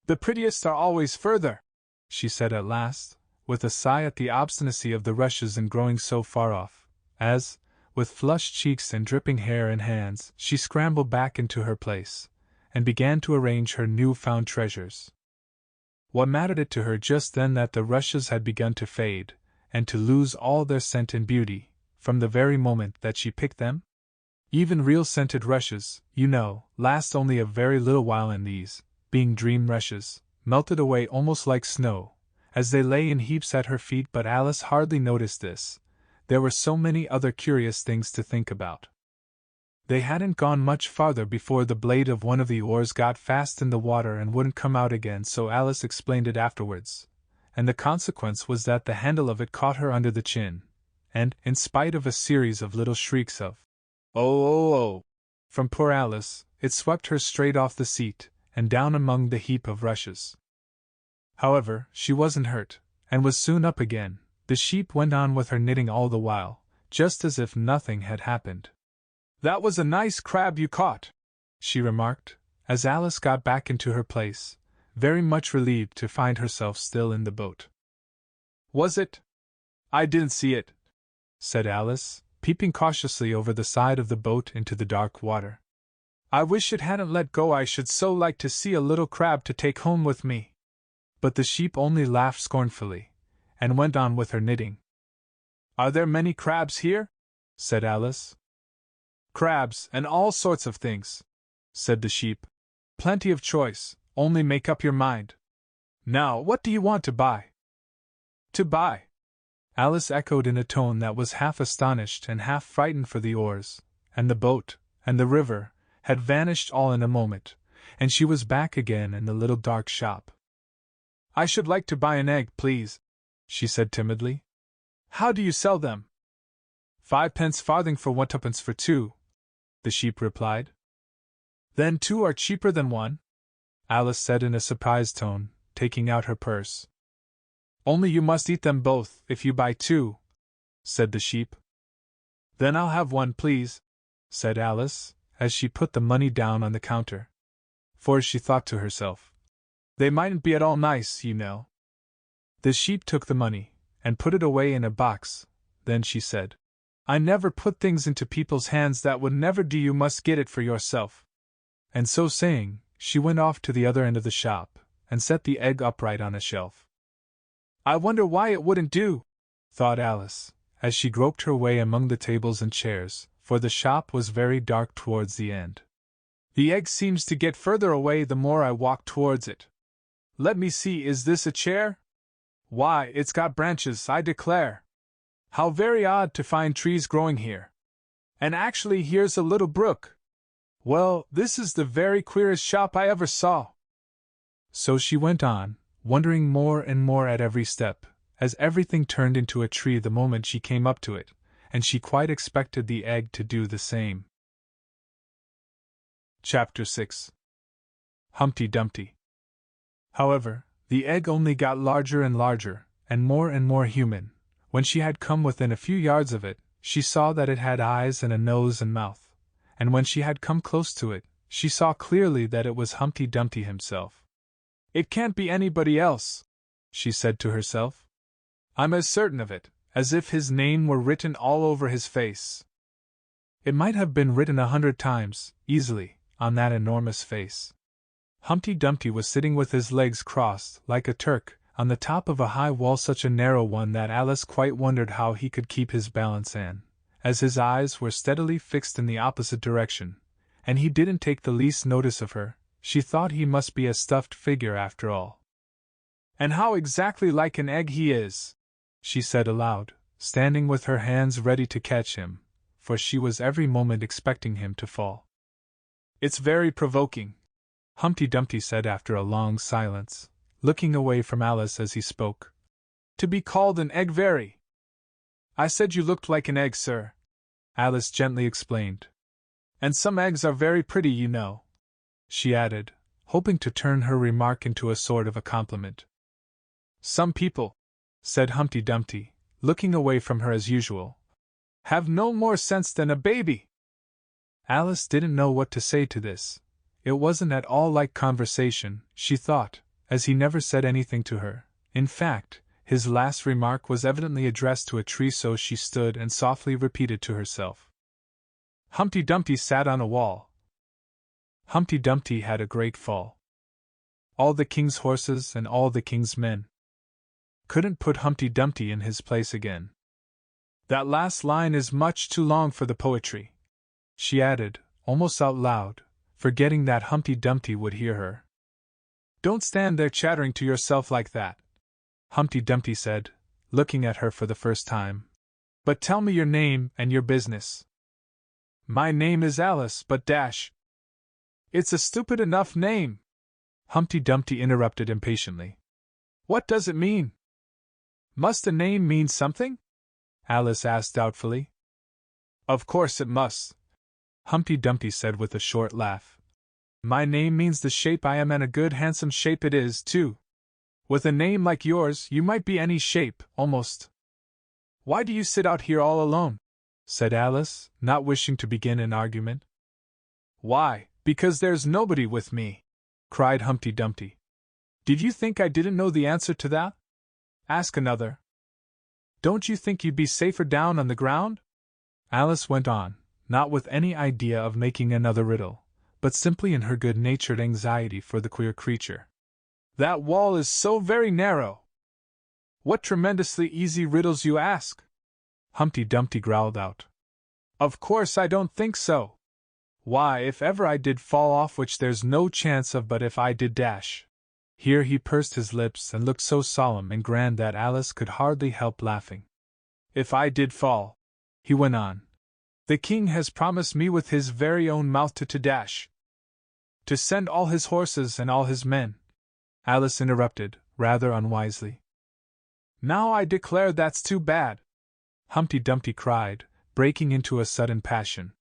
"The prettiest are always further," she said at last, with a sigh at the obstinacy of the rushes in growing so far off, as, with flushed cheeks and dripping hair and hands, she scrambled back into her place, and began to arrange her new-found treasures. What mattered it to her just then that the rushes had begun to fade, and to lose all their scent and beauty, from the very moment that she picked them? Even real scented rushes, you know, last only a very little while, and these, being dream rushes, melted away almost like snow, as they lay in heaps at her feet. But Alice hardly noticed this. There were so many other curious things to think about. They hadn't gone much farther before the blade of one of the oars got fast in the water and wouldn't come out again, so Alice explained it afterwards, and the consequence was that the handle of it caught her under the chin, and, in spite of a series of little shrieks of "Oh, oh, oh!" from poor Alice, it swept her straight off the seat, and down among the heap of rushes. However, she wasn't hurt, and was soon up again. The sheep went on with her knitting all the while, just as if nothing had happened. "That was a nice crab you caught," she remarked, as Alice got back into her place, very much relieved to find herself still in the boat. "Was it? I didn't see it," said Alice, peeping cautiously over the side of the boat into the dark water. "I wish it hadn't let go. I should so like to see a little crab to take home with me." But the sheep only laughed scornfully, and went on with her knitting. "Are there many crabs here?" said Alice. "Crabs, and all sorts of things," said the sheep. "Plenty of choice, only make up your mind. Now, what do you want to buy?" "To buy?" Alice echoed in a tone that was half astonished and half frightened, for the oars, and the boat, and the river, had vanished all in a moment, and she was back again in the little dark shop. "I should like to buy an egg, please," she said timidly. "How do you sell them?" "5 farthing for 1 tuppence for 2, the sheep replied. "Then 2 are cheaper than 1? Alice said in a surprised tone, taking out her purse. "Only you must eat them both, if you buy 2, said the sheep. "Then I'll have 1, please," said Alice, as she put the money down on the counter. For she thought to herself, "They mightn't be at all nice, you know." The sheep took the money, and put it away in a box. Then she said, "I never put things into people's hands that would never do. You must get it for yourself." And so saying, she went off to the other end of the shop, and set the egg upright on a shelf. "I wonder why it wouldn't do," thought Alice, as she groped her way among the tables and chairs, for the shop was very dark towards the end. "The egg seems to get further away the more I walk towards it. Let me see, is this a chair? Why, it's got branches, I declare. How very odd to find trees growing here. And actually here's a little brook. Well, this is the very queerest shop I ever saw." So she went on, wondering more and more at every step, as everything turned into a tree the moment she came up to it, and she quite expected the egg to do the same. Chapter 6. Humpty Dumpty. However, the egg only got larger and larger, and more human. When she had come within a few yards of it, she saw that it had eyes and a nose and mouth, and when she had come close to it, she saw clearly that it was Humpty Dumpty himself. "It can't be anybody else," she said to herself. "I'm as certain of it, as if his name were written all over his face." It might have been written 100 times, easily, on that enormous face. Humpty Dumpty was sitting with his legs crossed, like a Turk, on the top of a high wall, such a narrow one that Alice quite wondered how he could keep his balance, and, as his eyes were steadily fixed in the opposite direction, and he didn't take the least notice of her, she thought he must be a stuffed figure after all. "And how exactly like an egg he is," she said aloud, standing with her hands ready to catch him, for she was every moment expecting him to fall. "It's very provoking," Humpty Dumpty said after a long silence, looking away from Alice as he spoke. "To be called an egg, very." "I said you looked like an egg, sir," Alice gently explained. And some eggs are very pretty, you know," she added, hoping to turn her remark into a sort of a compliment. "Some people," said Humpty Dumpty, looking away from her as usual, "have no more sense than a baby." Alice didn't know what to say to this. It wasn't at all like conversation, she thought, as he never said anything to her. In fact, his last remark was evidently addressed to a tree, so she stood and softly repeated to herself. Humpty Dumpty sat on a wall. Humpty Dumpty had a great fall. All the king's horses and all the king's men couldn't put Humpty Dumpty in his place again. That last line is much too long for the poetry, she added, almost out loud, forgetting that Humpty Dumpty would hear her. Don't stand there chattering to yourself like that, Humpty Dumpty said, looking at her for the first time. But tell me your name and your business. My name is Alice, but dash. It's a stupid enough name, Humpty Dumpty interrupted impatiently. What does it mean? Must a name mean something? Alice asked doubtfully. Of course it must, Humpty Dumpty said with a short laugh. My name means the shape I am, and a good handsome shape it is, too. With a name like yours, you might be any shape, almost. Why do you sit out here all alone? Said Alice, not wishing to begin an argument. Why, because there's nobody with me, cried Humpty Dumpty. Did you think I didn't know the answer to that? Ask another. Don't you think you'd be safer down on the ground? Alice went on, not with any idea of making another riddle, but simply in her good-natured anxiety for the queer creature. That wall is so very narrow. What tremendously easy riddles you ask! Humpty Dumpty growled out. Of course I don't think so. Why, if ever I did fall off, which there's no chance of, but if I did dash. Here he pursed his lips and looked so solemn and grand that Alice could hardly help laughing. If I did fall, he went on, the king has promised me with his very own mouth to dash. To send all his horses and all his men. Alice interrupted, rather unwisely. Now I declare that's too bad, Humpty Dumpty cried, breaking into a sudden passion.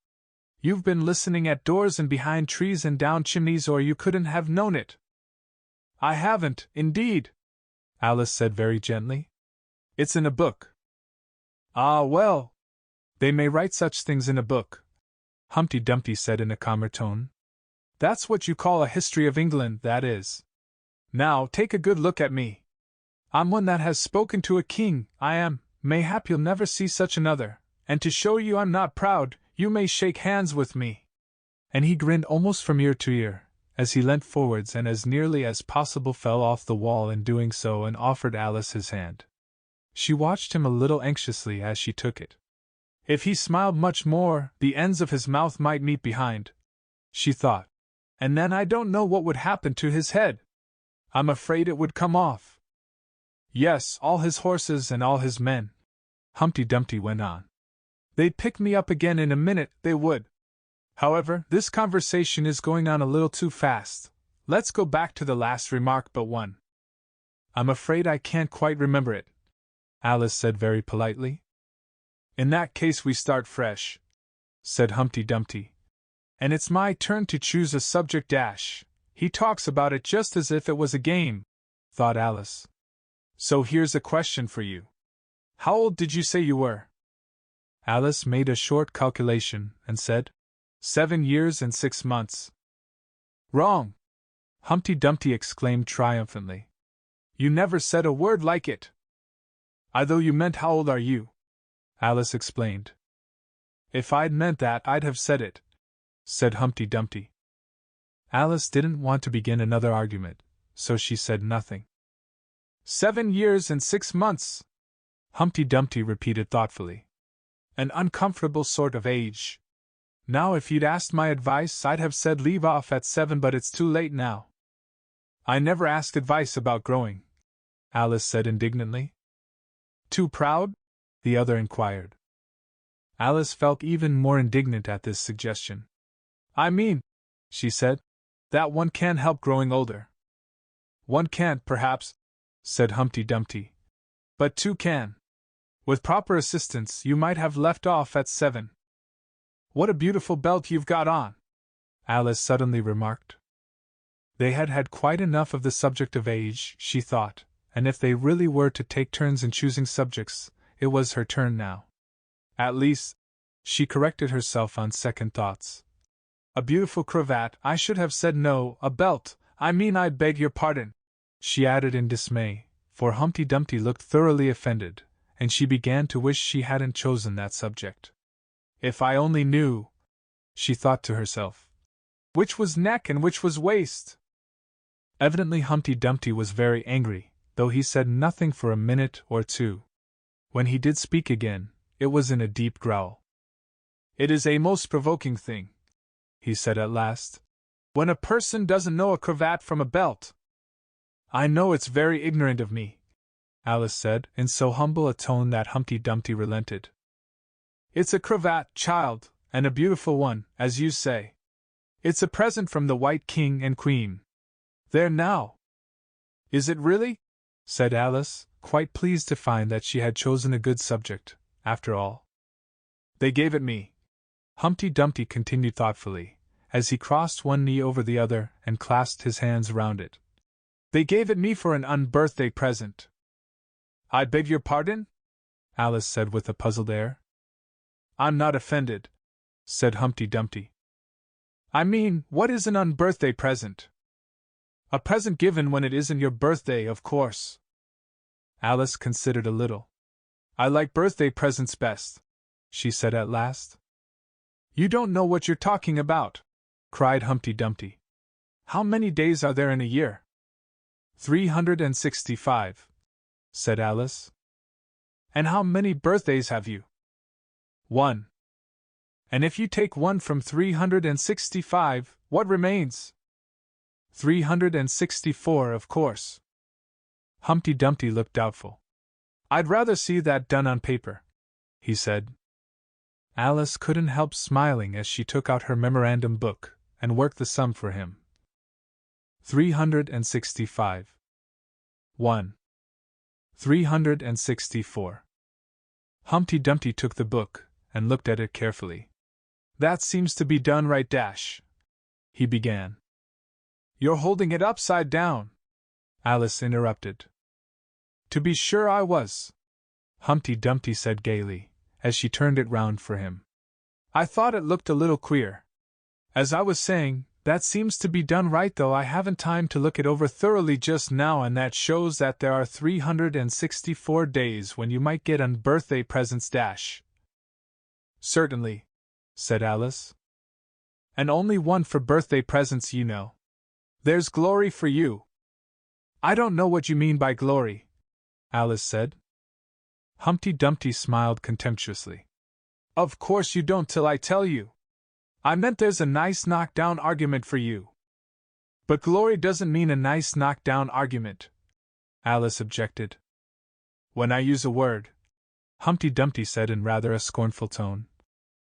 You've been listening at doors and behind trees and down chimneys, or you couldn't have known it. I haven't, indeed, Alice said very gently. It's in a book. Ah, well, they may write such things in a book, Humpty Dumpty said in a calmer tone. That's what you call a history of England, that is. Now take a good look at me. I'm one that has spoken to a king, I am. Mayhap you'll never see such another, and to show you I'm not proud, you may shake hands with me. And he grinned almost from ear to ear, as he leant forwards and as nearly as possible fell off the wall in doing so, and offered Alice his hand. She watched him a little anxiously as she took it. If he smiled much more, the ends of his mouth might meet behind, she thought, and then I don't know what would happen to his head. I'm afraid it would come off. Yes, all his horses and all his men, Humpty Dumpty went on. They'd pick me up again in a minute, they would. However, this conversation is going on a little too fast. Let's go back to the last remark but one. I'm afraid I can't quite remember it, Alice said very politely. In that case we start fresh, said Humpty Dumpty. And it's my turn to choose a subject dash. He talks about it just as if it was a game, thought Alice. So here's a question for you. How old did you say you were? Alice made a short calculation and said, 7 years and 6 months. Wrong! Humpty Dumpty exclaimed triumphantly. You never said a word like it. I thought you meant how old are you? Alice explained. If I'd meant that, I'd have said it, said Humpty Dumpty. Alice didn't want to begin another argument, so she said nothing. 7 years and 6 months, Humpty Dumpty repeated thoughtfully. An uncomfortable sort of age. Now if you'd asked my advice, I'd have said leave off at 7, but it's too late now. I never asked advice about growing, Alice said indignantly. Too proud? The other inquired. Alice felt even more indignant at this suggestion. I mean, she said, that one can't help growing older. One can't, perhaps, said Humpty Dumpty. But two can. With proper assistance, you might have left off at 7. What a beautiful belt you've got on, Alice suddenly remarked. They had had quite enough of the subject of age, she thought, and if they really were to take turns in choosing subjects, it was her turn now. At least, she corrected herself on second thoughts. A beautiful cravat, I should have said no, a belt, I beg your pardon, she added in dismay, for Humpty Dumpty looked thoroughly offended, and she began to wish she hadn't chosen that subject. If I only knew, she thought to herself, which was neck and which was waist. Evidently Humpty Dumpty was very angry, though he said nothing for a minute or two. When he did speak again, it was in a deep growl. It is a most provoking thing, he said at last, when a person doesn't know a cravat from a belt. I know it's very ignorant of me, Alice said, in so humble a tone that Humpty Dumpty relented. It's a cravat, child, and a beautiful one, as you say. It's a present from the White King and Queen. There now! Is it really? Said Alice, quite pleased to find that she had chosen a good subject, after all. They gave it me, Humpty Dumpty continued thoughtfully, as he crossed one knee over the other and clasped his hands round it. They gave it me for an unbirthday present. I beg your pardon? Alice said with a puzzled air. I'm not offended, said Humpty Dumpty. I mean, what is an unbirthday present? A present given when it isn't your birthday, of course. Alice considered a little. I like birthday presents best, she said at last. You don't know what you're talking about, cried Humpty Dumpty. How many days are there in a year? 365, said Alice. And how many birthdays have you? 1. And if you take 1 from 365, what remains? 364, of course. Humpty Dumpty looked doubtful. I'd rather see that done on paper, he said. Alice couldn't help smiling as she took out her memorandum book and worked the sum for him. 365. 1. 364. Humpty Dumpty took the book and looked at it carefully. That seems to be done right, he began. You're holding it upside down, Alice interrupted. To be sure I was, Humpty Dumpty said gaily, as she turned it round for him. I thought it looked a little queer. As I was saying, that seems to be done right, though I haven't time to look it over thoroughly just now, and that shows that there are 364 days when you might get unbirthday presents. Certainly, said Alice. And only 1 for birthday presents, you know. There's glory for you. I don't know what you mean by glory, Alice said. Humpty Dumpty smiled contemptuously. Of course you don't till I tell you. I meant there's a nice knock-down argument for you. But glory doesn't mean a nice knock-down argument, Alice objected. When I use a word, Humpty Dumpty said in rather a scornful tone,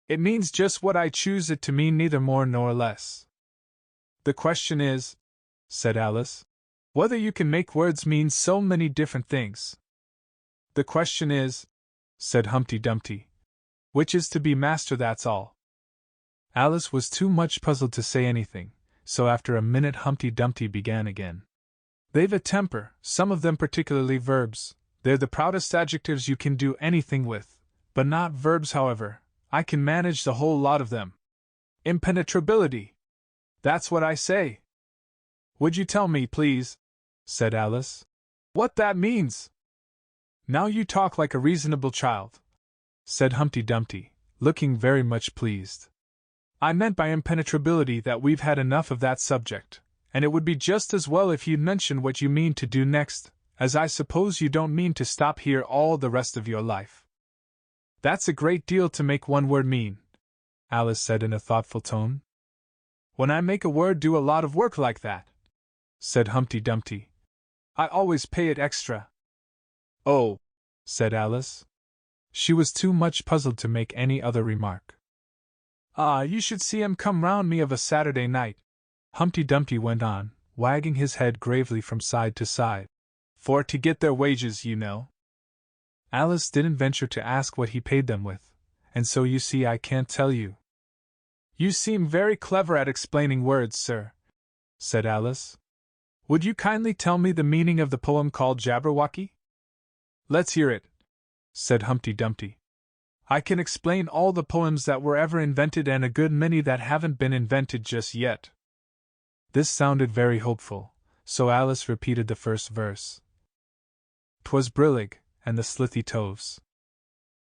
it means just what I choose it to mean, neither more nor less. The question is, said Alice, whether you can make words mean so many different things. The question is, said Humpty Dumpty, which is to be master, that's all. Alice was too much puzzled to say anything, so after a minute Humpty Dumpty began again. They've a temper, some of them, particularly verbs. They're the proudest adjectives you can do anything with, but not verbs, however. I can manage the whole lot of them. Impenetrability. That's what I say. Would you tell me, please, said Alice, what that means? Now you talk like a reasonable child, said Humpty Dumpty, looking very much pleased. I meant by impenetrability that we've had enough of that subject, and it would be just as well if you'd mention what you mean to do next, as I suppose you don't mean to stop here all the rest of your life. That's a great deal to make one word mean, Alice said in a thoughtful tone. When I make a word do a lot of work like that, said Humpty Dumpty, I always pay it extra. Oh, said Alice. She was too much puzzled to make any other remark. Ah, you should see 'em come round me of a Saturday night, Humpty Dumpty went on, wagging his head gravely from side to side. For to get their wages, you know. Alice didn't venture to ask what he paid them with, and so you see I can't tell you. You seem very clever at explaining words, sir, said Alice. Would you kindly tell me the meaning of the poem called Jabberwocky? Let's hear it, said Humpty Dumpty. I can explain all the poems that were ever invented and a good many that haven't been invented just yet. This sounded very hopeful, so Alice repeated the first verse. 'Twas brillig, and the slithy toves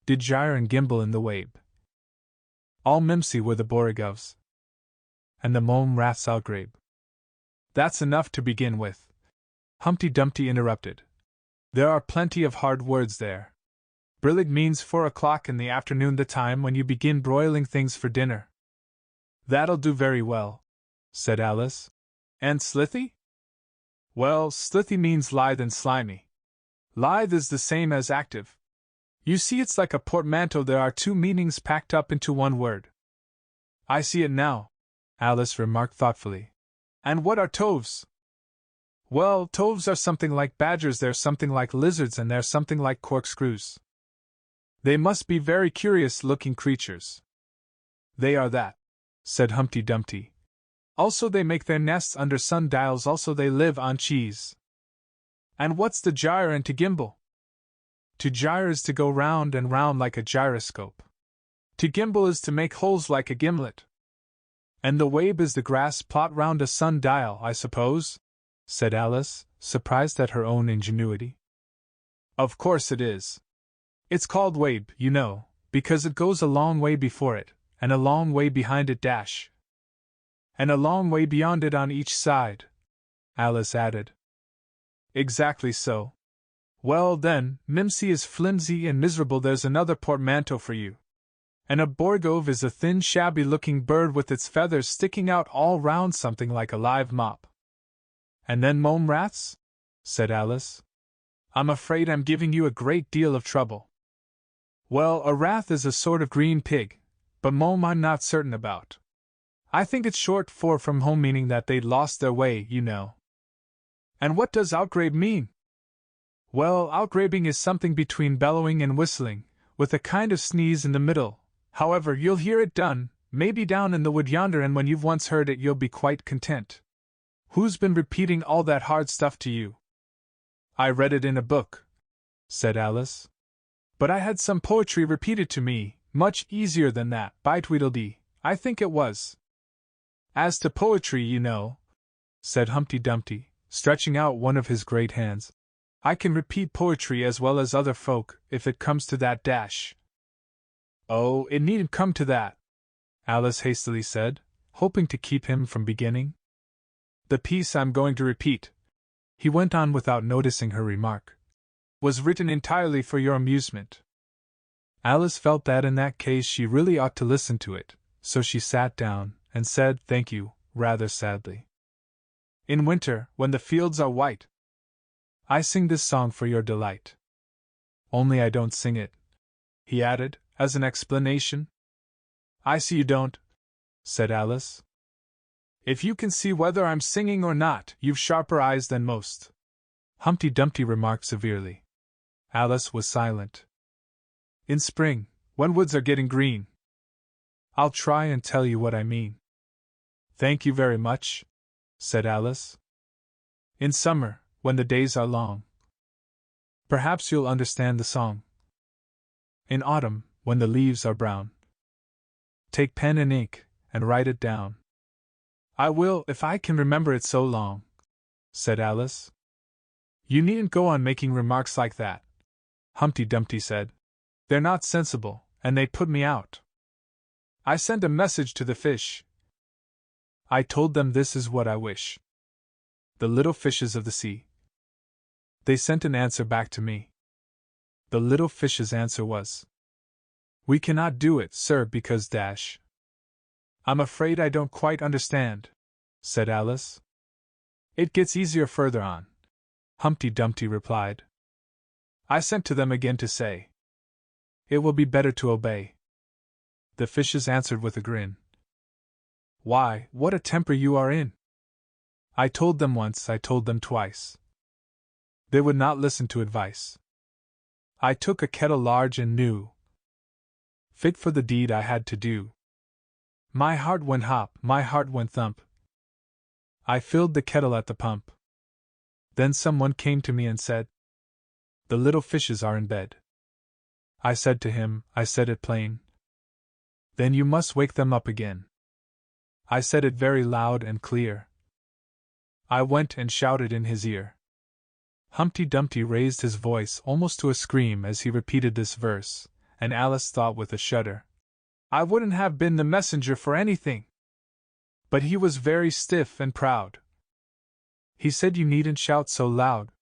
did gyre and gimble in the wabe. All mimsy were the borigoves, and the mome raths outgrabe. That's enough to begin with, Humpty Dumpty interrupted. There are plenty of hard words there. Brillig means 4 o'clock in the afternoon, the time when you begin broiling things for dinner. That'll do very well, said Alice. And slithy? Well, slithy means lithe and slimy. Lithe is the same as active. You see, it's like a portmanteau, there are 2 meanings packed up into one word. I see it now, Alice remarked thoughtfully. And what are toves? Well, toves are something like badgers, they're something like lizards, and they're something like corkscrews. They must be very curious-looking creatures. They are that, said Humpty Dumpty. Also they make their nests under sundials, also they live on cheese. And what's to gyre and to gimble? To gyre is to go round and round like a gyroscope. To gimble is to make holes like a gimlet. And the wabe is the grass plot round a sundial, I suppose, said Alice, surprised at her own ingenuity. Of course it is. It's called wabe, you know, because it goes a long way before it, and a long way behind it dash. And a long way beyond it on each side, Alice added. Exactly so. Well then, mimsy is flimsy and miserable, there's another portmanteau for you. And a borgove is a thin, shabby-looking bird with its feathers sticking out all round, something like a live mop. And then mome raths? Said Alice. I'm afraid I'm giving you a great deal of trouble. Well, a rath is a sort of green pig, but mome I'm not certain about. I think it's short for from home, meaning that they'd lost their way, you know. And what does outgrabe mean? Well, outgrabing is something between bellowing and whistling, with a kind of sneeze in the middle. However, you'll hear it done, maybe down in the wood yonder, and when you've once heard it you'll be quite content. Who's been repeating all that hard stuff to you? I read it in a book, said Alice. But I had some poetry repeated to me, much easier than that, by Tweedledee, I think it was. As to poetry, you know, said Humpty Dumpty, stretching out one of his great hands, I can repeat poetry as well as other folk, if it comes to that dash. Oh, it needn't come to that, Alice hastily said, hoping to keep him from beginning. The piece I'm going to repeat, he went on without noticing her remark, was written entirely for your amusement. Alice felt that in that case she really ought to listen to it, so she sat down and said thank you, rather sadly. In winter, when the fields are white, I sing this song for your delight. Only I don't sing it, he added, as an explanation. I see you don't, said Alice. If you can see whether I'm singing or not, you've sharper eyes than most, Humpty Dumpty remarked severely. Alice was silent. In spring, when woods are getting green, I'll try and tell you what I mean. Thank you very much, said Alice. In summer, when the days are long, perhaps you'll understand the song. In autumn, when the leaves are brown, take pen and ink, and write it down. I will, if I can remember it so long, said Alice. You needn't go on making remarks like that, Humpty Dumpty said. They're not sensible, and they'd put me out. I sent a message to the fish. I told them this is what I wish. The little fishes of the sea. They sent an answer back to me. The little fish's answer was, we cannot do it, sir, because dash. I'm afraid I don't quite understand, said Alice. It gets easier further on, Humpty Dumpty replied. I sent to them again to say, it will be better to obey. The fishes answered with a grin. Why, what a temper you are in! I told them once, I told them twice. They would not listen to advice. I took a kettle large and new, fit for the deed I had to do. My heart went hop, my heart went thump. I filled the kettle at the pump. Then someone came to me and said, "The little fishes are in bed." I said to him, I said it plain, "Then you must wake them up again." I said it very loud and clear. I went and shouted in his ear. Humpty Dumpty raised his voice almost to a scream as he repeated this verse, and Alice thought with a shudder, "I wouldn't have been the messenger for anything." But he was very stiff and proud. He said you needn't shout so loud.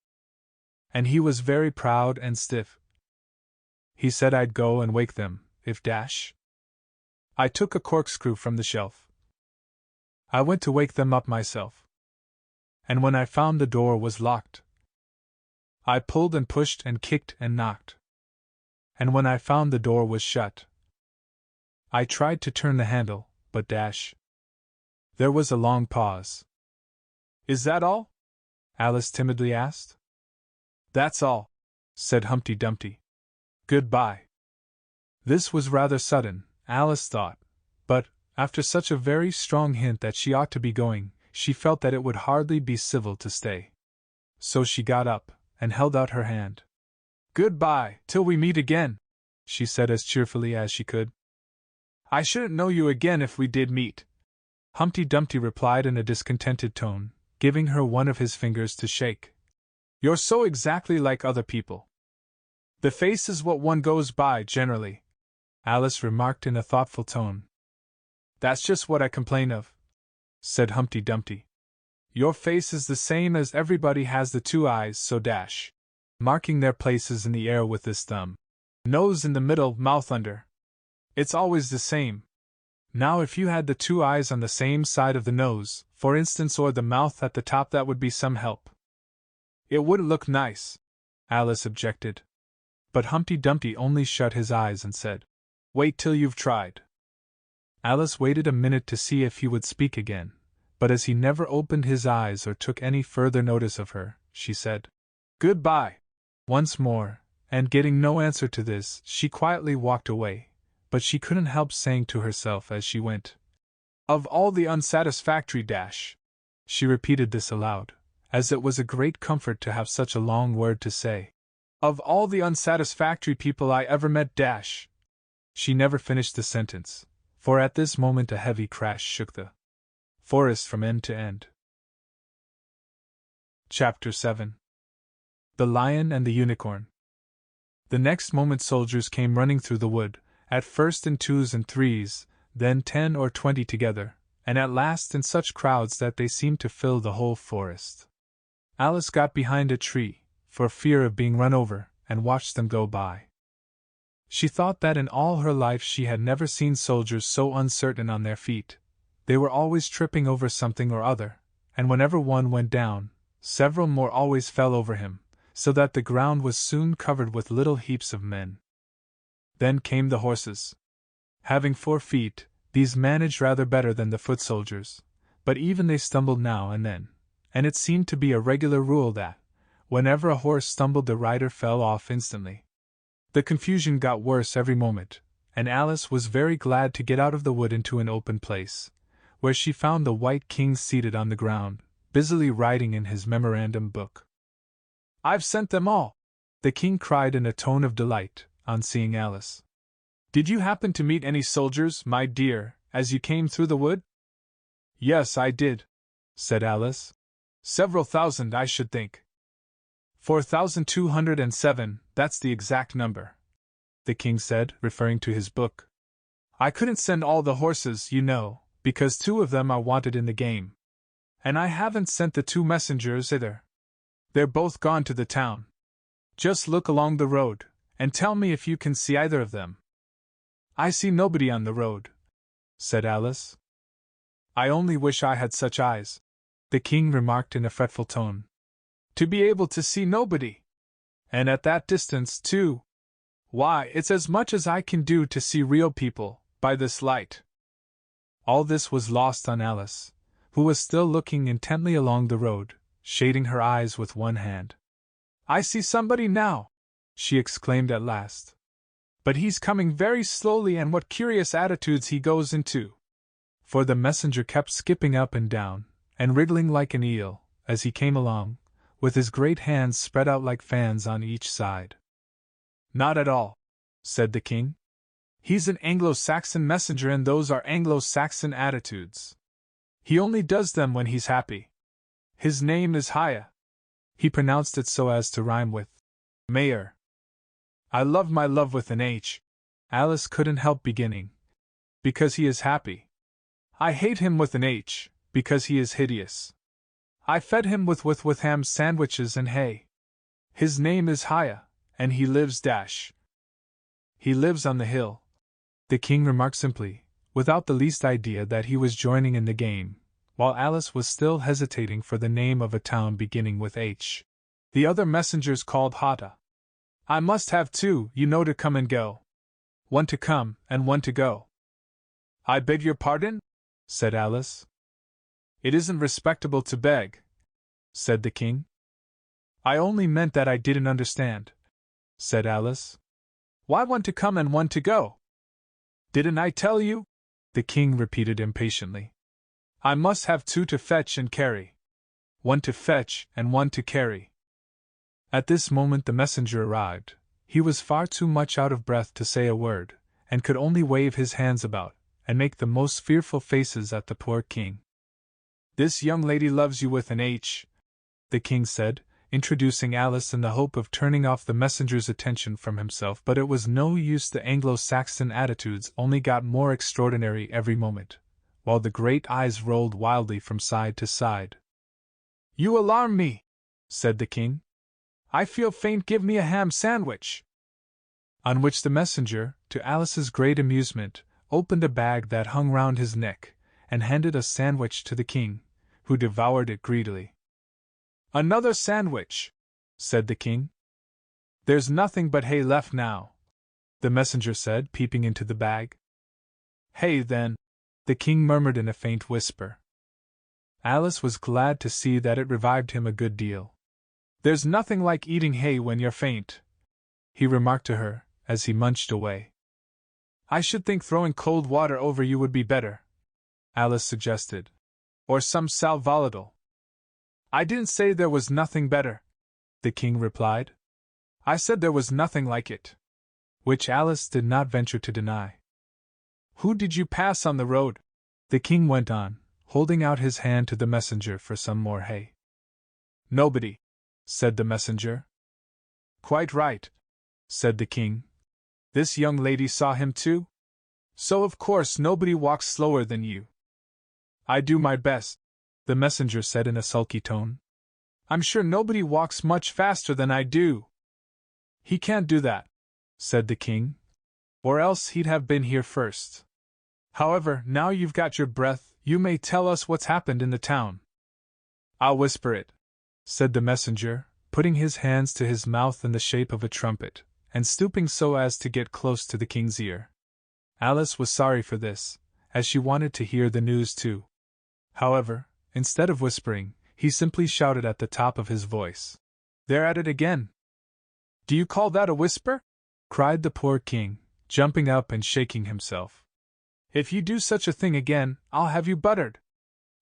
And he was very proud and stiff. He said I'd go and wake them, if dash. I took a corkscrew from the shelf. I went to wake them up myself. And when I found the door was locked, I pulled and pushed and kicked and knocked. And when I found the door was shut, I tried to turn the handle, but dash. There was a long pause. "Is that all?" Alice timidly asked. "That's all," said Humpty Dumpty. "Goodbye." This was rather sudden, Alice thought, but, after such a very strong hint that she ought to be going, she felt that it would hardly be civil to stay. So she got up, and held out her hand. "Goodbye, till we meet again," she said as cheerfully as she could. "I shouldn't know you again if we did meet," Humpty Dumpty replied in a discontented tone, giving her one of his fingers to shake. "You're so exactly like other people. The face is what one goes by, generally," Alice remarked in a thoughtful tone. "That's just what I complain of," said Humpty Dumpty. "Your face is the same as everybody has the two eyes, so dash, marking their places in the air with this thumb. Nose in the middle, mouth under. It's always the same. Now if you had the two eyes on the same side of the nose, for instance, or the mouth at the top, that would be some help." "It wouldn't look nice," Alice objected. But Humpty Dumpty only shut his eyes and said, "Wait till you've tried." Alice waited a minute to see if he would speak again, but as he never opened his eyes or took any further notice of her, she said, "Goodbye," once more, and getting no answer to this, she quietly walked away, but she couldn't help saying to herself as she went, "Of all the unsatisfactory dash." She repeated this aloud, as it was a great comfort to have such a long word to say. "Of all the unsatisfactory people I ever met dash." She never finished the sentence, for at this moment a heavy crash shook the forest from end to end. Chapter 7. The Lion and the Unicorn. The next moment soldiers came running through the wood, at first in 2s and 3s, then 10 or 20 together, and at last in such crowds that they seemed to fill the whole forest. Alice got behind a tree, for fear of being run over, and watched them go by. She thought that in all her life she had never seen soldiers so uncertain on their feet. They were always tripping over something or other, and whenever one went down, several more always fell over him, so that the ground was soon covered with little heaps of men. Then came the horses. Having 4 feet, these managed rather better than the foot soldiers, but even they stumbled now and then, and it seemed to be a regular rule that, whenever a horse stumbled, the rider fell off instantly. The confusion got worse every moment, and Alice was very glad to get out of the wood into an open place, where she found the White King seated on the ground, busily writing in his memorandum book. "I've sent them all," the king cried in a tone of delight, on seeing Alice. "Did you happen to meet any soldiers, my dear, as you came through the wood?" "Yes, I did," said Alice. "Several thousand, I should think." 4,207, that's the exact number," the king said, referring to his book. "I couldn't send all the horses, you know, because 2 of them are wanted in the game. And I haven't sent the 2 messengers either. They're both gone to the town. Just look along the road, and tell me if you can see either of them." "I see nobody on the road," said Alice. "I only wish I had such eyes," the king remarked in a fretful tone. "To be able to see nobody! And at that distance, too! Why, it's as much as I can do to see real people, by this light." All this was lost on Alice, who was still looking intently along the road, shading her eyes with one hand. "I see somebody now!" she exclaimed at last. "But he's coming very slowly, and what curious attitudes he goes into! for the messenger kept skipping up and down, and wriggling like an eel, as he came along, with his great hands spread out like fans on each side. Not at all, said the king. He's an Anglo-Saxon messenger, and those are Anglo-Saxon attitudes. He only does them when he's happy. His name is Haya. He pronounced it so as to rhyme with mayor. I love my love with an H. Alice couldn't help beginning. Because he is happy. I hate him with an H, because he is hideous. I fed him with ham sandwiches and hay. His name is Haya, and he lives dash. He lives on the hill, the king remarked simply, without the least idea that he was joining in the game, while Alice was still hesitating for the name of a town beginning with H. The other messengers called Hata. I must have two, you know, to come and go. One to come, and one to go. I beg your pardon? Said Alice. It isn't respectable to beg, said the king. I only meant that I didn't understand, said Alice. Why one to come and one to go? Didn't I tell you? The king repeated impatiently. I must have two to fetch and carry. One to fetch and one to carry. At this moment the messenger arrived. He was far too much out of breath to say a word, and could only wave his hands about, and make the most fearful faces at the poor king. This young lady loves you with an H, the king said, introducing Alice in the hope of turning off the messenger's attention from himself, but it was no use. The Anglo-Saxon attitudes only got more extraordinary every moment, while the great eyes rolled wildly from side to side. You alarm me, said the king. I feel faint, give me a ham sandwich. On which the messenger, to Alice's great amusement, opened a bag that hung round his neck, and handed a sandwich to the king, who devoured it greedily. Another sandwich, said the king. There's nothing but hay left now, the messenger said, peeping into the bag. Hay, then, the king murmured in a faint whisper. Alice was glad to see that it revived him a good deal. There's nothing like eating hay when you're faint, he remarked to her, as he munched away. I should think throwing cold water over you would be better, Alice suggested. Or some sal volatile. I didn't say there was nothing better, the king replied. I said there was nothing like it. Which Alice did not venture to deny. Who did you pass on the road? The king went on, holding out his hand to the messenger for some more hay. Nobody, said the messenger. Quite right, said the king. This young lady saw him too? So of course nobody walks slower than you. I do my best, the messenger said in a sulky tone. I'm sure nobody walks much faster than I do. He can't do that, said the king, or else he'd have been here first. However, now you've got your breath, you may tell us what's happened in the town. I'll whisper it, said the messenger, putting his hands to his mouth in the shape of a trumpet, and stooping so as to get close to the king's ear. Alice was sorry for this, as she wanted to hear the news too. However, instead of whispering, he simply shouted at the top of his voice. They're at it again! Do you call that a whisper? Cried the poor king, jumping up and shaking himself. If you do such a thing again, I'll have you buttered.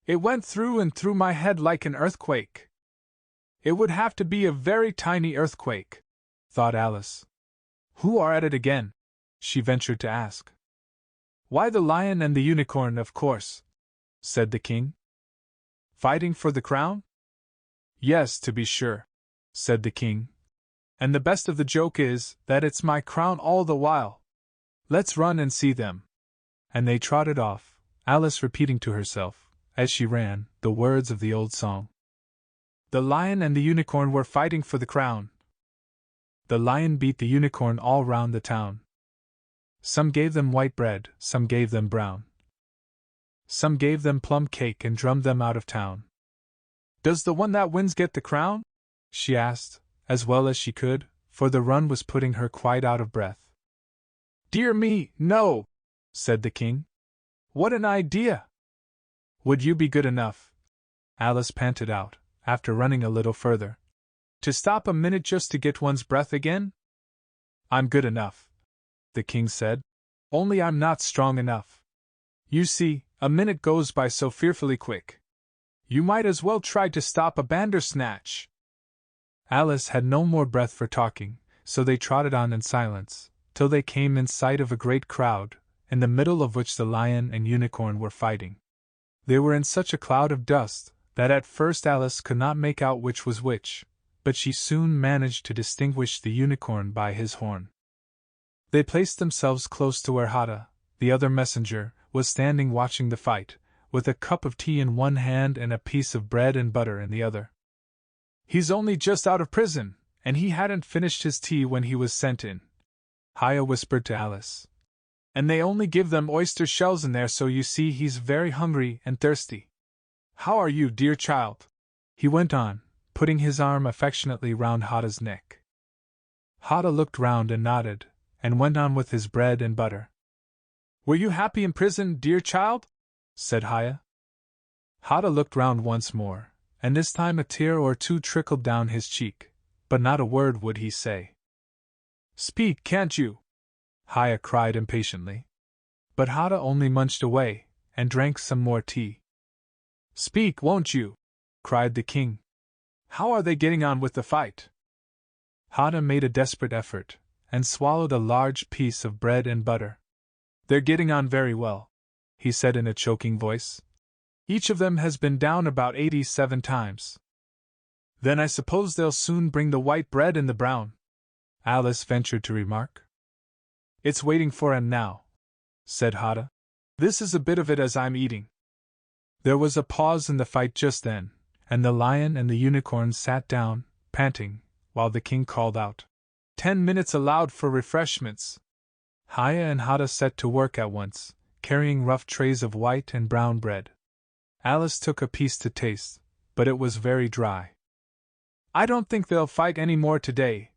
It went through and through my head like an earthquake. It would have to be a very tiny earthquake, thought Alice. Who are at it again? She ventured to ask. Why, the lion and the unicorn, of course, said the king. Fighting for the crown? Yes, to be sure, said the king. And the best of the joke is that it's my crown all the while. Let's run and see them. And they trotted off, Alice repeating to herself, as she ran, the words of the old song. The lion and the unicorn were fighting for the crown. The lion beat the unicorn all round the town. Some gave them white bread, some gave them brown. Some gave them plum cake and drummed them out of town. Does the one that wins get the crown? She asked, as well as she could, for the run was putting her quite out of breath. Dear me, no, said the king. What an idea! Would you be good enough, Alice panted out, after running a little further, to stop a minute just to get one's breath again? I'm good enough, the king said, only I'm not strong enough. You see, A minute goes by so fearfully quick. You might as well try to stop a bandersnatch. Alice had no more breath for talking, so they trotted on in silence, till they came in sight of a great crowd, in the middle of which the lion and unicorn were fighting. They were in such a cloud of dust, that at first Alice could not make out which was which, but she soon managed to distinguish the unicorn by his horn. They placed themselves close to where Hata, the other messenger, was standing watching the fight, with a cup of tea in one hand and a piece of bread and butter in the other. He's only just out of prison, and he hadn't finished his tea when he was sent in, Haya whispered to Alice. And they only give them oyster shells in there, so you see he's very hungry and thirsty. How are you, dear child? He went on, putting his arm affectionately round Hata's neck. Hata looked round and nodded, and went on with his bread and butter. Were you happy in prison, dear child? Said Haya. Hata looked round once more, and this time a tear or two trickled down his cheek, but not a word would he say. Speak, can't you? Haya cried impatiently. But Hata only munched away, and drank some more tea. Speak, won't you? Cried the king. How are they getting on with the fight? Hata made a desperate effort, and swallowed a large piece of bread and butter. They're getting on very well, he said in a choking voice. Each of them has been down about 87 times. Then I suppose they'll soon bring the white bread and the brown, Alice ventured to remark. It's waiting for 'em now, said Hata. This is a bit of it as I'm eating. There was a pause in the fight just then, and the lion and the unicorn sat down, panting, while the king called out, 10 minutes allowed for refreshments. Haya and Hata set to work at once, carrying rough trays of white and brown bread. Alice took a piece to taste, but it was very dry. I don't think they'll fight any more today,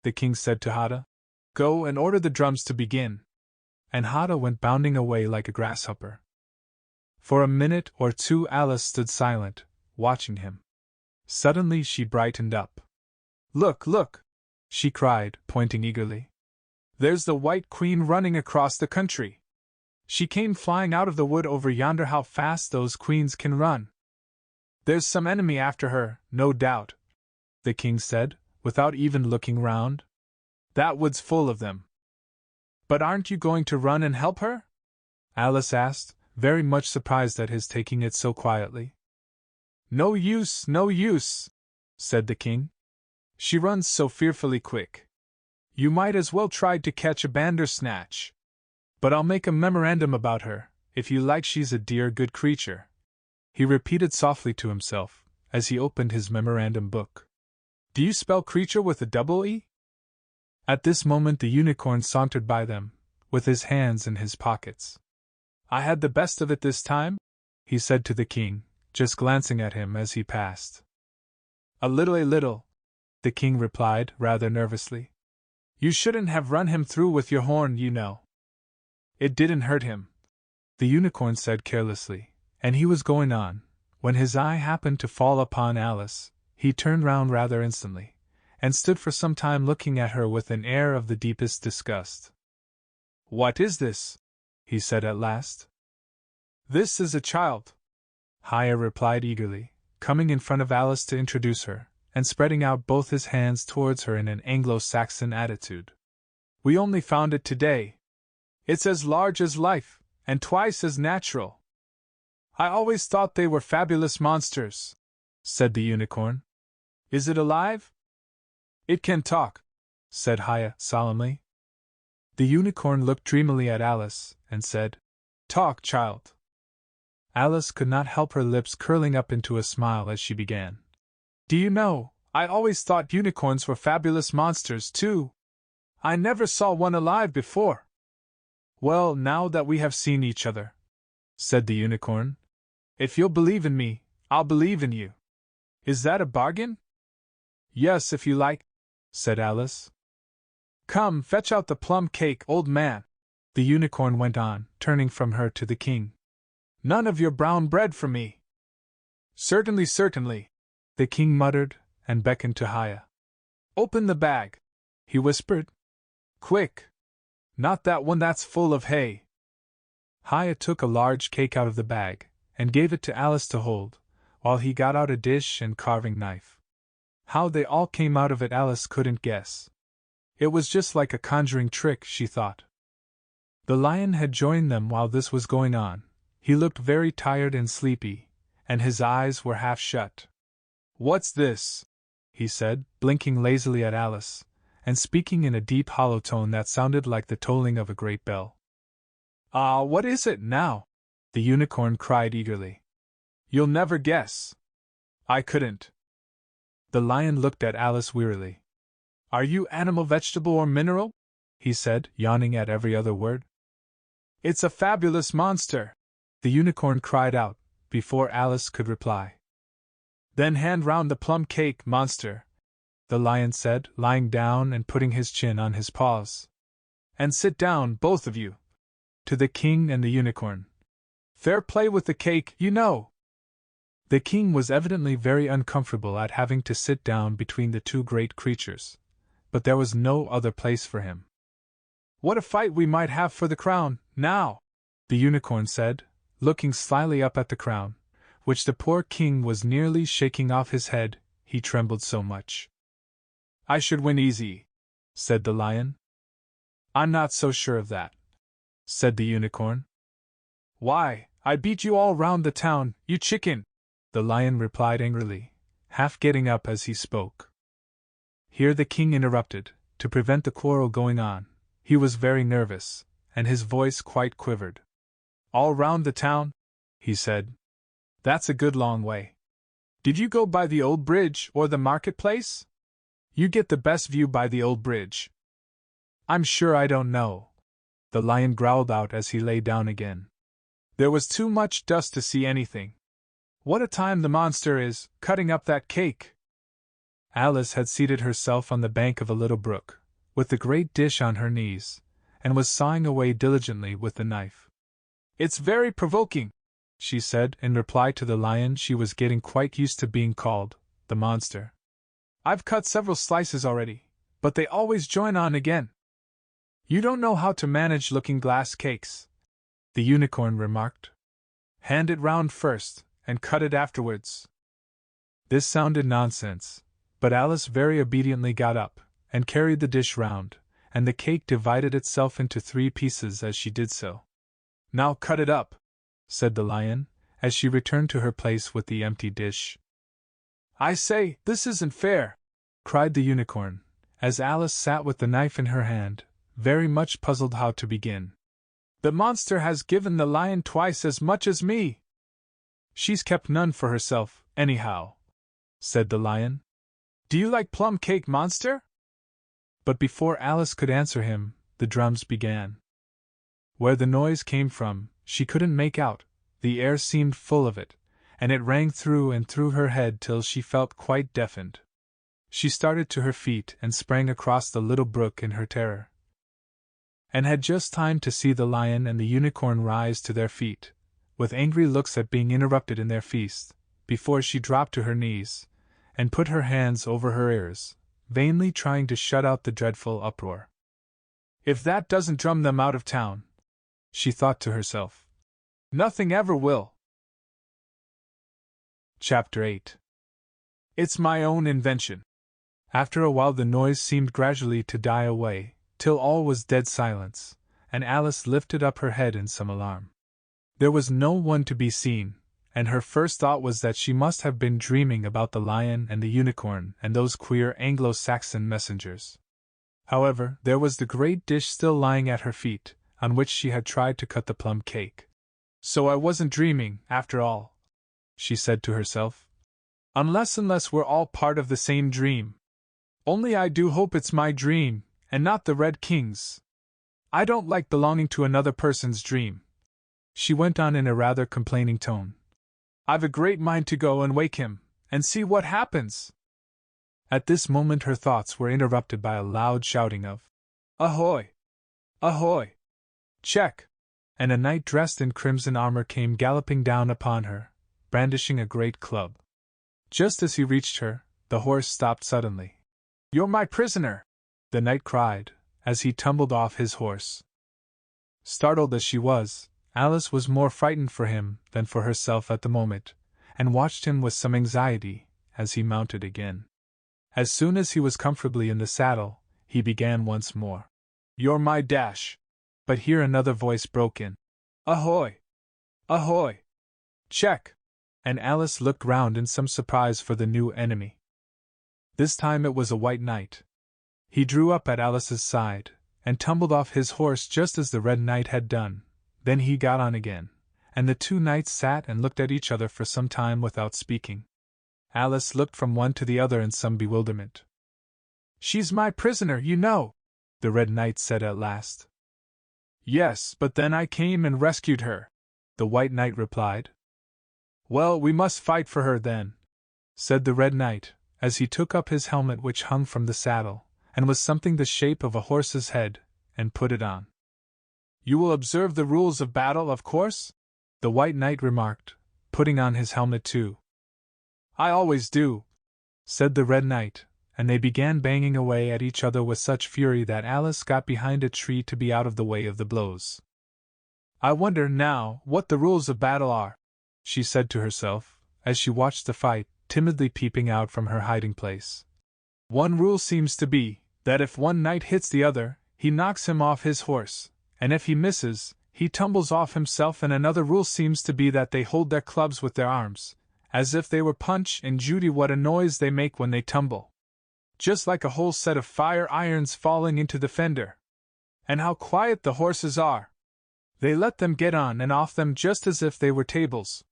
the king said to Hata. Go and order the drums to begin. And Hata went bounding away like a grasshopper. For a minute or two Alice stood silent, watching him. Suddenly she brightened up. Look, look! She cried, pointing eagerly. There's the White Queen running across the country. She came flying out of the wood over yonder. How fast those queens can run! There's some enemy after her, no doubt, the king said, without even looking round. That wood's full of them. But aren't you going to run and help her? Alice asked, very much surprised at his taking it so quietly. No use, no use, said the king. She runs so fearfully quick. You might as well try to catch a bandersnatch. But I'll make a memorandum about her, if you like. She's a dear good creature, he repeated softly to himself, as he opened his memorandum book. Do you spell creature with a double E? At this moment the unicorn sauntered by them, with his hands in his pockets. I had the best of it this time, he said to the king, just glancing at him as he passed. A little, the king replied, rather nervously. You shouldn't have run him through with your horn, you know. It didn't hurt him, the unicorn said carelessly, and he was going on, when his eye happened to fall upon Alice. He turned round rather instantly, and stood for some time looking at her with an air of the deepest disgust. What is this? He said at last. This is a child, Haya replied eagerly, coming in front of Alice to introduce her, and spreading out both his hands towards her in an Anglo-Saxon attitude. We only found it today. It's as large as life, and twice as natural. I always thought they were fabulous monsters, said the unicorn. Is it alive? It can talk, said Haya solemnly. The unicorn looked dreamily at Alice, and said, Talk, child. Alice could not help her lips curling up into a smile as she began. Do you know, I always thought unicorns were fabulous monsters, too. I never saw one alive before. Well, now that we have seen each other, said the unicorn, if you'll believe in me, I'll believe in you. Is that a bargain? Yes, if you like, said Alice. Come, fetch out the plum cake, old man, the unicorn went on, turning from her to the king. None of your brown bread for me. Certainly, certainly, the king muttered, and beckoned to Haya. Open the bag, he whispered. Quick! Not that one, that's full of hay. Hiya took a large cake out of the bag, and gave it to Alice to hold, while he got out a dish and carving knife. How they all came out of it Alice couldn't guess. It was just like a conjuring trick, she thought. The lion had joined them while this was going on. He looked very tired and sleepy, and his eyes were half shut. "What's this?" he said, blinking lazily at Alice, and speaking in a deep hollow tone that sounded like the tolling of a great bell. "Ah, what is it now?" the unicorn cried eagerly. "You'll never guess." "I couldn't." The lion looked at Alice wearily. "Are you animal, vegetable, or mineral?" he said, yawning at every other word. "It's a fabulous monster!" the unicorn cried out, before Alice could reply. "Then hand round the plum cake, monster," the lion said, lying down and putting his chin on his paws. "And sit down, both of you." To the king and the unicorn. "Fair play with the cake, you know." The king was evidently very uncomfortable at having to sit down between the two great creatures, but there was no other place for him. "What a fight we might have for the crown, now!" the unicorn said, looking slyly up at the crown, which the poor king was nearly shaking off his head, he trembled so much. "I should win easy," said the lion. "I'm not so sure of that," said the unicorn. "Why, I'd beat you all round the town, you chicken!" the lion replied angrily, half getting up as he spoke. Here the king interrupted, to prevent the quarrel going on. He was very nervous, and his voice quite quivered. "All round the town?" he said. "That's a good long way. Did you go by the old bridge or the marketplace? You get the best view by the old bridge." "I'm sure I don't know," the lion growled out as he lay down again. "There was too much dust to see anything. What a time the monster is, cutting up that cake!" Alice had seated herself on the bank of a little brook, with the great dish on her knees, and was sawing away diligently with the knife. "It's very provoking," she said in reply to the lion. She was getting quite used to being called the monster. "I've cut several slices already, but they always join on again." "You don't know how to manage looking-glass cakes," the unicorn remarked. "Hand it round first, and cut it afterwards." This sounded nonsense, but Alice very obediently got up, and carried the dish round, and the cake divided itself into 3 pieces as she did so. "Now cut it up," said the lion, as she returned to her place with the empty dish. "I say, this isn't fair!" cried the unicorn, as Alice sat with the knife in her hand, very much puzzled how to begin. "The monster has given the lion twice as much as me." "She's kept none for herself, anyhow," said the lion. "Do you like plum cake, monster?" But before Alice could answer him, the drums began. Where the noise came from, she couldn't make out. The air seemed full of it, and it rang through and through her head till she felt quite deafened. She started to her feet and sprang across the little brook in her terror, and had just time to see the lion and the unicorn rise to their feet, with angry looks at being interrupted in their feast, before she dropped to her knees, and put her hands over her ears, vainly trying to shut out the dreadful uproar. "If that doesn't drum them out of town," she thought to herself, "nothing ever will." Chapter 8. It's my own invention. After a while the noise seemed gradually to die away, till all was dead silence, and Alice lifted up her head in some alarm. There was no one to be seen, and her first thought was that she must have been dreaming about the lion and the unicorn and those queer Anglo-Saxon messengers. However, there was the great dish still lying at her feet, on which she had tried to cut the plum cake. "So I wasn't dreaming, after all," she said to herself. Unless we're all part of the same dream. Only I do hope it's my dream, and not the Red King's. I don't like belonging to another person's dream," she went on in a rather complaining tone. "I've a great mind to go and wake him, and see what happens." At this moment her thoughts were interrupted by a loud shouting of, "Ahoy! Ahoy! Check!" and a knight dressed in crimson armor came galloping down upon her, brandishing a great club. Just as he reached her, the horse stopped suddenly. "You're my prisoner!" the knight cried, as he tumbled off his horse. Startled as she was, Alice was more frightened for him than for herself at the moment, and watched him with some anxiety as he mounted again. As soon as he was comfortably in the saddle, he began once more. "You're my dash!" But here another voice broke in. "Ahoy! Ahoy! Check!" And Alice looked round in some surprise for the new enemy. This time it was a white knight. He drew up at Alice's side, and tumbled off his horse just as the red knight had done. Then he got on again, and the two knights sat and looked at each other for some time without speaking. Alice looked from one to the other in some bewilderment. "She's my prisoner, you know," the red knight said at last. "Yes, but then I came and rescued her," the white knight replied. "Well, we must fight for her then," said the red knight, as he took up his helmet which hung from the saddle, and was something the shape of a horse's head, and put it on. "You will observe the rules of battle, of course?" the white knight remarked, putting on his helmet too. "I always do," said the red knight, and they began banging away at each other with such fury that Alice got behind a tree to be out of the way of the blows. "I wonder, now, what the rules of battle are," she said to herself, as she watched the fight, timidly peeping out from her hiding place. "One rule seems to be, that if one knight hits the other, he knocks him off his horse, and if he misses, he tumbles off himself, and another rule seems to be that they hold their clubs with their arms, as if they were Punch and Judy. What a noise they make when they tumble! Just like a whole set of fire irons falling into the fender. And how quiet the horses are! They let them get on and off them just as if they were tables."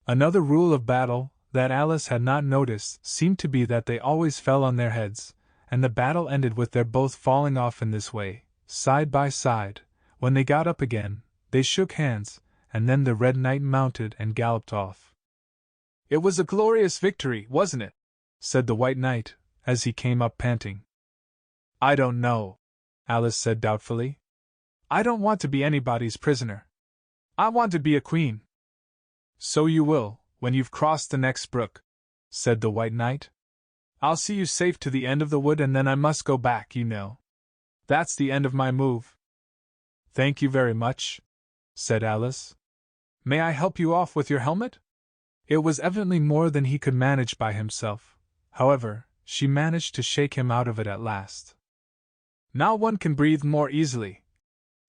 Another rule of battle, that Alice had not noticed, seemed to be that they always fell on their heads, and the battle ended with their both falling off in this way, side by side. When they got up again, they shook hands, and then the red knight mounted and galloped off. "It was a glorious victory, wasn't it?" said the white knight, as he came up panting. "I don't know," Alice said doubtfully. "I don't want to be anybody's prisoner. I want to be a queen." "So you will, when you've crossed the next brook," said the white knight. "I'll see you safe to the end of the wood, and then I must go back, you know. That's the end of my move." "Thank you very much," said Alice. "May I help you off with your helmet?" It was evidently more than he could manage by himself. However, she managed to shake him out of it at last. "Now one can breathe more easily,"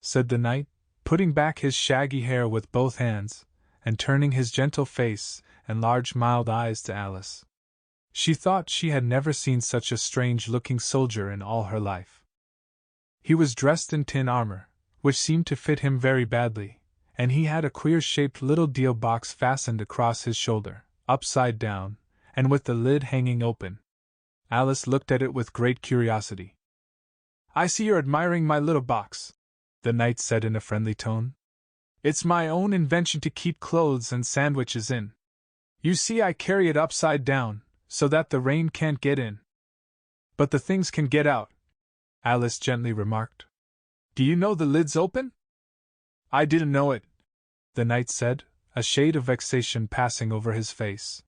said the knight, putting back his shaggy hair with both hands, and turning his gentle face and large mild eyes to Alice. She thought she had never seen such a strange-looking soldier in all her life. He was dressed in tin armor, which seemed to fit him very badly, and he had a queer-shaped little deal box fastened across his shoulder, upside down, and with the lid hanging open. Alice looked at it with great curiosity. "I see you're admiring my little box," the knight said in a friendly tone. "It's my own invention to keep clothes and sandwiches in. You see, I carry it upside down, so that the rain can't get in. But the things can get out," Alice gently remarked. "Do you know the lid's open?" "I didn't know it," the knight said, a shade of vexation passing over his face.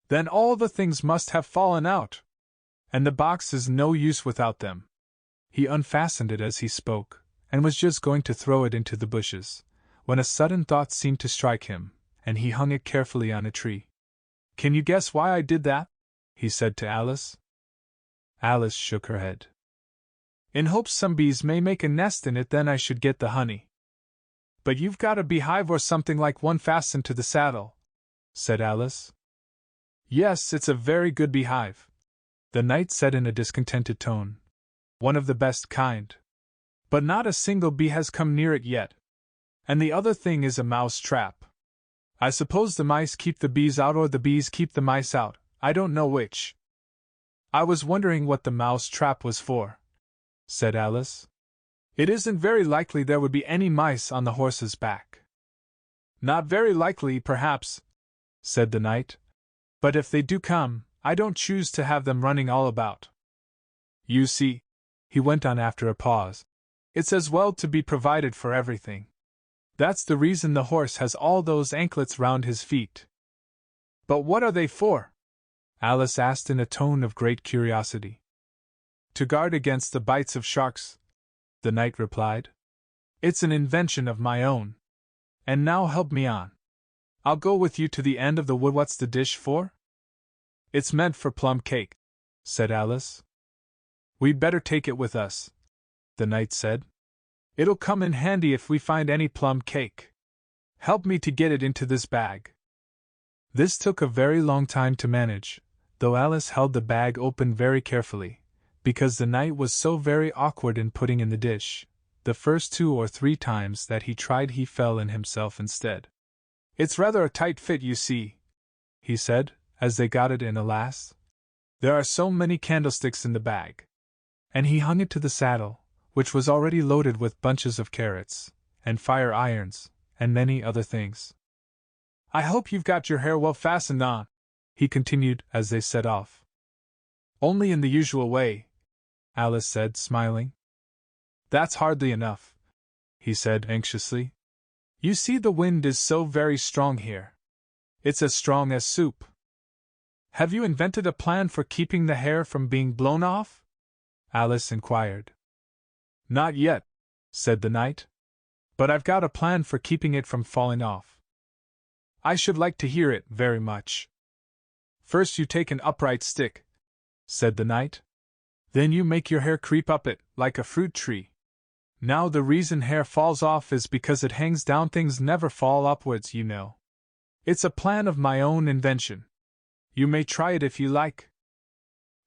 "Then all the things must have fallen out. And the box is no use without them." He unfastened it as he spoke, and was just going to throw it into the bushes, when a sudden thought seemed to strike him, and he hung it carefully on a tree. "Can you guess why I did that?" he said to Alice. Alice shook her head. "In hopes some bees may make a nest in it, then I should get the honey." "But you've got a beehive or something like one fastened to the saddle," said Alice. "Yes, it's a very good beehive," the knight said in a discontented tone. "One of the best kind. But not a single bee has come near it yet. And the other thing is a mouse trap. I suppose the mice keep the bees out or the bees keep the mice out, I don't know which." "I was wondering what the mouse trap was for," said Alice. "It isn't very likely there would be any mice on the horse's back." "Not very likely, perhaps," said the knight. "But if they do come, I don't choose to have them running all about. You see," he went on after a pause, "it's as well to be provided for everything. That's the reason the horse has all those anklets round his feet." "But what are they for?" Alice asked in a tone of great curiosity. "To guard against the bites of sharks," the knight replied. "It's an invention of my own. And now help me on. I'll go with you to the end of the wood. What's the dish for? It's meant for plum cake, said Alice. We'd better take it with us, the knight said. It'll come in handy if we find any plum cake. Help me to get it into this bag. This took a very long time to manage, though Alice held the bag open very carefully, because the knight was so very awkward in putting in the dish. The first 2 or 3 times that he tried he fell in himself instead. It's rather a tight fit, you see, he said, as they got it in at last. There are so many candlesticks in the bag. And he hung it to the saddle, which was already loaded with bunches of carrots, and fire irons, and many other things. I hope you've got your hair well fastened on, he continued as they set off. Only in the usual way, Alice said, smiling. That's hardly enough, he said anxiously. You see, the wind is so very strong here. It's as strong as soup. Have you invented a plan for keeping the hair from being blown off? Alice inquired. Not yet, said the knight. But I've got a plan for keeping it from falling off. I should like to hear it very much. First you take an upright stick, said the knight. Then you make your hair creep up it, like a fruit tree. Now the reason hair falls off is because it hangs down. Things never fall upwards, you know. It's a plan of my own invention. You may try it if you like.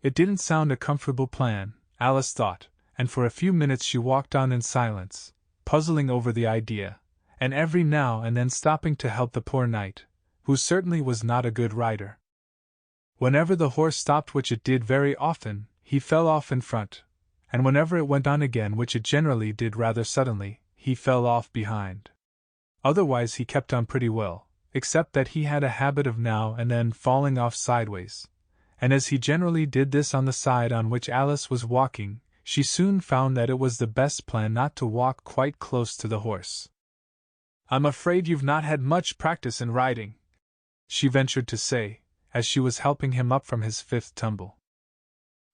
It didn't sound a comfortable plan, Alice thought, and for a few minutes she walked on in silence, puzzling over the idea, and every now and then stopping to help the poor knight, who certainly was not a good rider. Whenever the horse stopped, which it did very often, he fell off in front, and whenever it went on again, which it generally did rather suddenly, he fell off behind. Otherwise he kept on pretty well, except that he had a habit of now and then falling off sideways, and as he generally did this on the side on which Alice was walking, she soon found that it was the best plan not to walk quite close to the horse. I'm afraid you've not had much practice in riding, she ventured to say, as she was helping him up from his 5th tumble.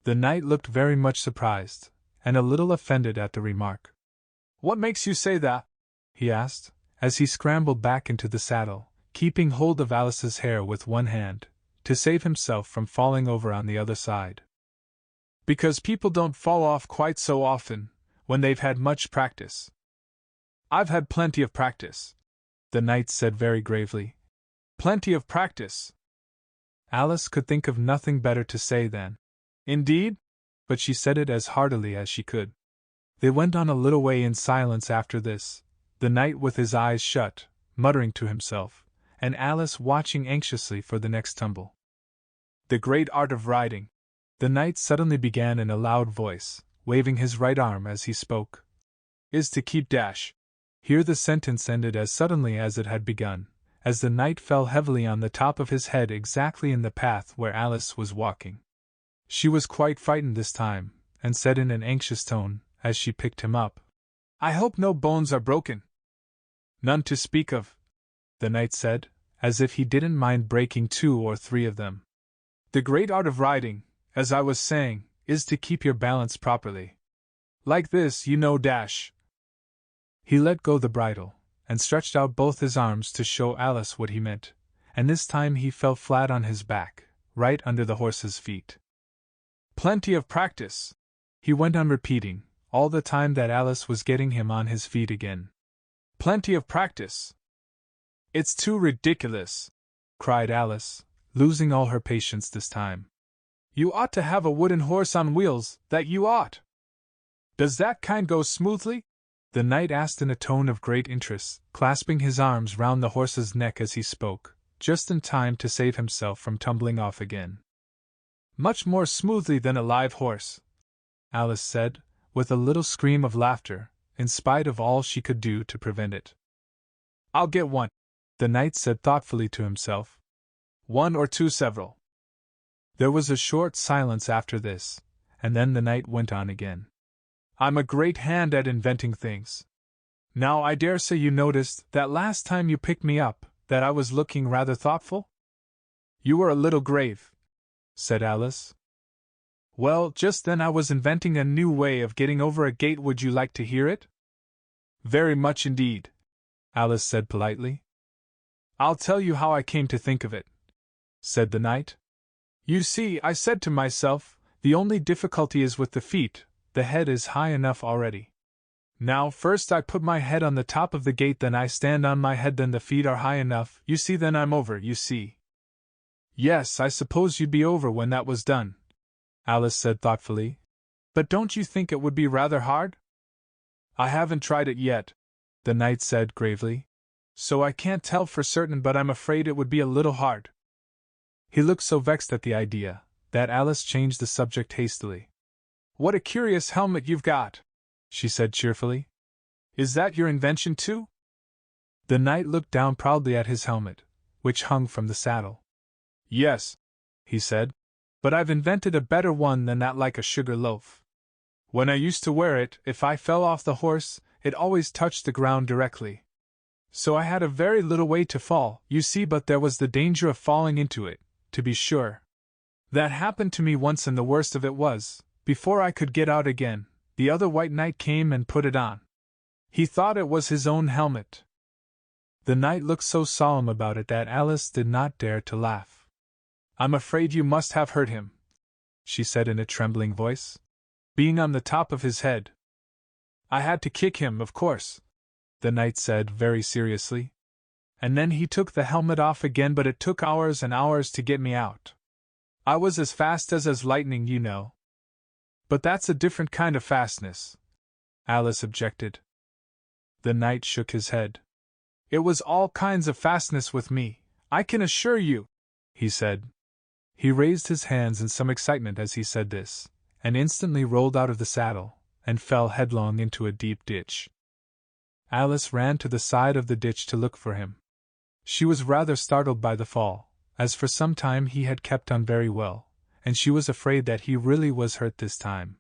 The knight looked very much surprised, and a little offended at the remark. What makes you say that? He asked, as he scrambled back into the saddle, keeping hold of Alice's hair with one hand, to save himself from falling over on the other side. Because people don't fall off quite so often, when they've had much practice. I've had plenty of practice, the knight said very gravely. Plenty of practice. Alice could think of nothing better to say then. Indeed? But she said it as heartily as she could. They went on a little way in silence after this, the knight with his eyes shut, muttering to himself, and Alice watching anxiously for the next tumble. The great art of riding, the knight suddenly began in a loud voice, waving his right arm as he spoke, is to keep dash. Here the sentence ended as suddenly as it had begun, as the knight fell heavily on the top of his head exactly in the path where Alice was walking. She was quite frightened this time, and said in an anxious tone, as she picked him up, I hope no bones are broken. None to speak of, the knight said, as if he didn't mind breaking 2 or 3 of them. The great art of riding, as I was saying, is to keep your balance properly. Like this, you know, dash. He let go the bridle, and stretched out both his arms to show Alice what he meant, and this time he fell flat on his back, right under the horse's feet. Plenty of practice, he went on repeating, all the time that Alice was getting him on his feet again. Plenty of practice. It's too ridiculous, cried Alice, losing all her patience this time. You ought to have a wooden horse on wheels, that you ought. Does that kind go smoothly? The knight asked in a tone of great interest, clasping his arms round the horse's neck as he spoke, just in time to save himself from tumbling off again. Much more smoothly than a live horse, Alice said, with a little scream of laughter, in spite of all she could do to prevent it. I'll get one, the knight said thoughtfully to himself. 1 or 2 several. There was a short silence after this, and then the knight went on again. I'm a great hand at inventing things. Now I dare say you noticed that last time you picked me up, that I was looking rather thoughtful? You were a little grave, said Alice. Well, just then I was inventing a new way of getting over a gate. Would you like to hear it? Very much indeed, Alice said politely. I'll tell you how I came to think of it, said the knight. You see, I said to myself, the only difficulty is with the feet, the head is high enough already. Now, first I put my head on the top of the gate, then I stand on my head, then the feet are high enough, you see, then I'm over, you see. Yes, I suppose you'd be over when that was done, Alice said thoughtfully. But don't you think it would be rather hard? I haven't tried it yet, the knight said gravely. So I can't tell for certain, but I'm afraid it would be a little hard. He looked so vexed at the idea that Alice changed the subject hastily. What a curious helmet you've got, she said cheerfully. Is that your invention too? The knight looked down proudly at his helmet, which hung from the saddle. Yes, he said, but I've invented a better one than that, like a sugar loaf. When I used to wear it, if I fell off the horse, it always touched the ground directly. So I had a very little way to fall, you see, but there was the danger of falling into it, to be sure. That happened to me once, and the worst of it was, before I could get out again, the other white knight came and put it on. He thought it was his own helmet. The knight looked so solemn about it that Alice did not dare to laugh. I'm afraid you must have hurt him, she said in a trembling voice. Being on the top of his head. I had to kick him, of course, the knight said very seriously. And then he took the helmet off again, but it took hours and hours to get me out. I was as fast as lightning, you know. But that's a different kind of fastness, Alice objected. The knight shook his head. It was all kinds of fastness with me, I can assure you, he said. He raised his hands in some excitement as he said this, and instantly rolled out of the saddle, and fell headlong into a deep ditch. Alice ran to the side of the ditch to look for him. She was rather startled by the fall, as for some time he had kept on very well, and she was afraid that he really was hurt this time.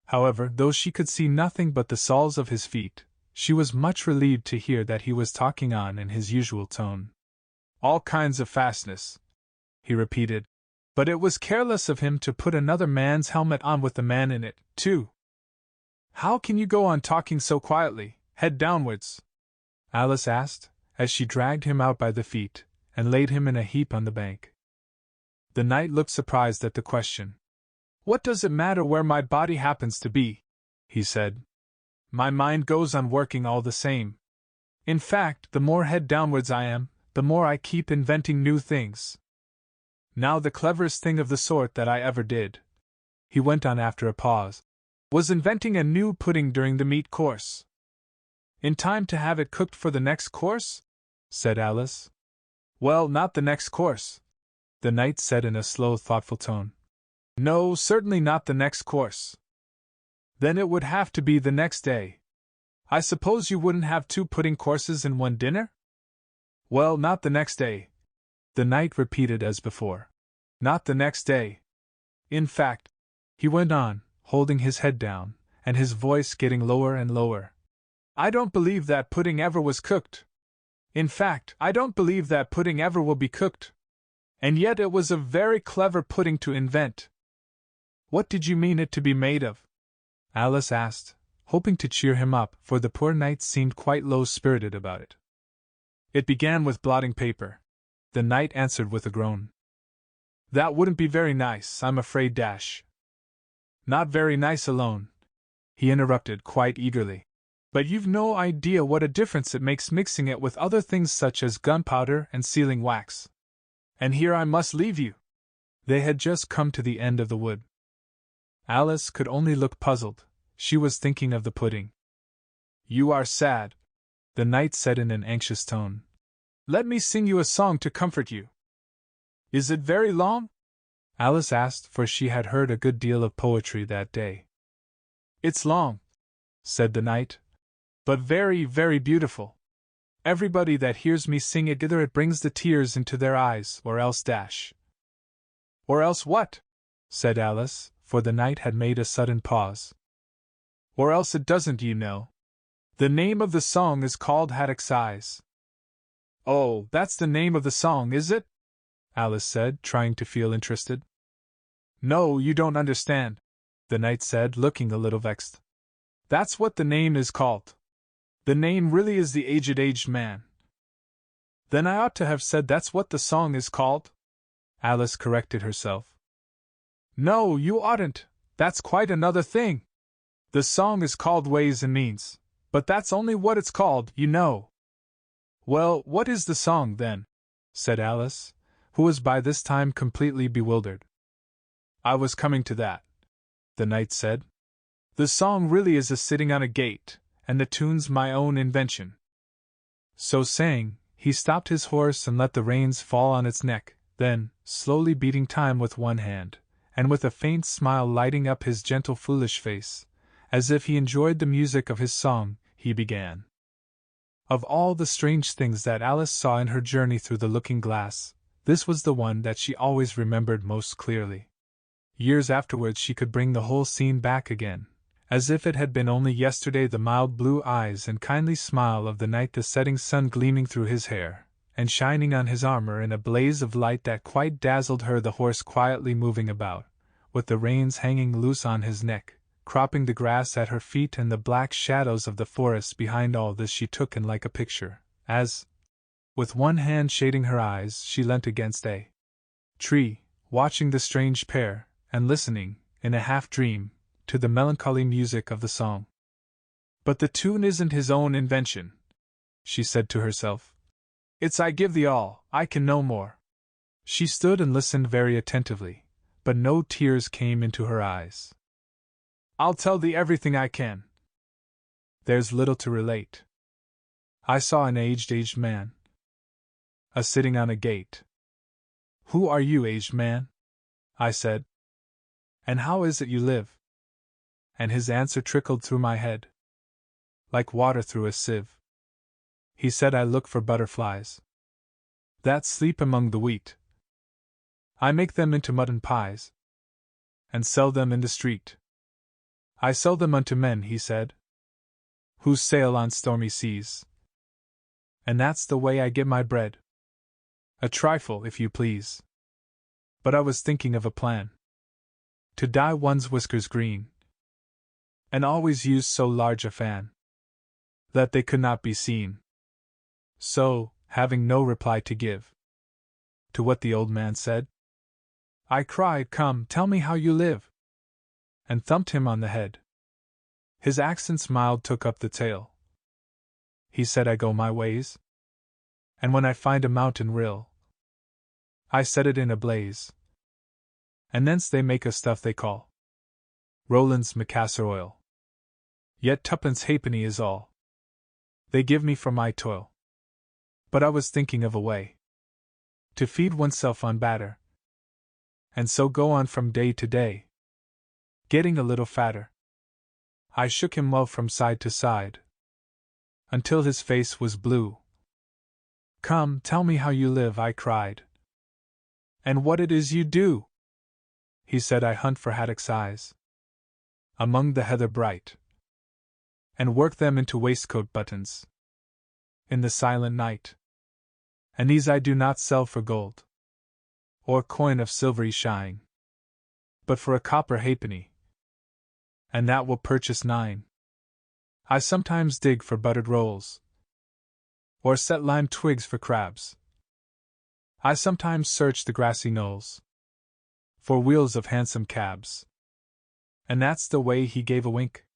However, though she could see nothing but the soles of his feet, she was much relieved to hear that he was talking on in his usual tone. All kinds of fastness, he repeated. But it was careless of him to put another man's helmet on with the man in it, too. How can you go on talking so quietly, head downwards? Alice asked, as she dragged him out by the feet, and laid him in a heap on the bank. The knight looked surprised at the question. What does it matter where my body happens to be? He said. My mind goes on working all the same. In fact, the more head downwards I am, the more I keep inventing new things. Now the cleverest thing of the sort that I ever did, he went on after a pause, was inventing a new pudding during the meat course. In time to have it cooked for the next course? Said Alice. Well, not the next course, the knight said in a slow, thoughtful tone. No, certainly not the next course. Then it would have to be the next day. I suppose you wouldn't have 2 pudding courses in one dinner? Well, not the next day, the knight repeated as before. Not the next day. In fact, he went on, holding his head down, and his voice getting lower and lower, I don't believe that pudding ever was cooked. In fact, I don't believe that pudding ever will be cooked. And yet it was a very clever pudding to invent. What did you mean it to be made of? Alice asked, hoping to cheer him up, for the poor knight seemed quite low-spirited about it. It began with blotting paper, the knight answered with a groan. That wouldn't be very nice, I'm afraid. Not very nice alone, he interrupted quite eagerly. But you've no idea what a difference it makes mixing it with other things such as gunpowder and sealing wax. And here I must leave you. They had just come to the end of the wood. Alice could only look puzzled. She was thinking of the pudding. You are sad, the knight said in an anxious tone. Let me sing you a song to comfort you. Is it very long? Alice asked, for she had heard a good deal of poetry that day. It's long, said the knight, but very, very beautiful. Everybody that hears me sing it, either it brings the tears into their eyes, or else Or else what? Said Alice, for the knight had made a sudden pause. Or else it doesn't, you know. The name of the song is called Haddock's Eyes. Oh, that's the name of the song, is it? Alice said, trying to feel interested. No, you don't understand, the knight said, looking a little vexed. That's what the name is called. The name really is the aged man. Then I ought to have said that's what the song is called? Alice corrected herself. No, you oughtn't. That's quite another thing. The song is called Ways and Means, but that's only what it's called, you know. Well, what is the song, then? Said Alice, who was by this time completely bewildered. I was coming to that, the knight said. The song really is a sitting on a gate, and the tune's my own invention. So saying, he stopped his horse and let the reins fall on its neck, then, slowly beating time with one hand, and with a faint smile lighting up his gentle foolish face, as if he enjoyed the music of his song, he began. Of all the strange things that Alice saw in her journey through the looking-glass, this was the one that she always remembered most clearly. Years afterwards she could bring the whole scene back again, as if it had been only yesterday, the mild blue eyes and kindly smile of the knight, the setting sun gleaming through his hair, and shining on his armor in a blaze of light that quite dazzled her, the horse quietly moving about, with the reins hanging loose on his neck, cropping the grass at her feet, and the black shadows of the forest behind. All this she took in like a picture, as, with one hand shading her eyes, she leant against a tree, watching the strange pair, and listening, in a half-dream, to the melancholy music of the song. But the tune isn't his own invention, she said to herself. It's I give thee all, I can no more. She stood and listened very attentively, but no tears came into her eyes. I'll tell thee everything I can. There's little to relate. I saw an aged man, a-sitting on a gate. Who are you, aged man? I said. And how is it you live? And his answer trickled through my head, like water through a sieve. He said, I look for butterflies that sleep among the wheat. I make them into mutton pies, and sell them in the street. I sell them unto men, he said, who sail on stormy seas. And that's the way I get my bread. A trifle, if you please. But I was thinking of a plan. To dye one's whiskers green, and always use so large a fan that they could not be seen. So, having no reply to give to what the old man said, I cried, Come, tell me how you live, and thumped him on the head. His accents mild took up the tale. He said, I go my ways, and when I find a mountain rill, I set it in a blaze, and thence they make a stuff they call Rowland's Macassar oil. Yet tuppence halfpenny is all they give me for my toil. But I was thinking of a way to feed oneself on batter, and so go on from day to day, getting a little fatter. I shook him well from side to side, until his face was blue. Come, tell me how you live, I cried, and what it is you do. He said, I hunt for haddocks' eyes among the heather bright, and work them into waistcoat buttons in the silent night. And these I do not sell for gold, or coin of silvery shine, but for a copper halfpenny, and that will purchase 9. I sometimes dig for buttered rolls, or set lime twigs for crabs. I sometimes search the grassy knolls for wheels of handsome cabs. And that's the way, he gave a wink,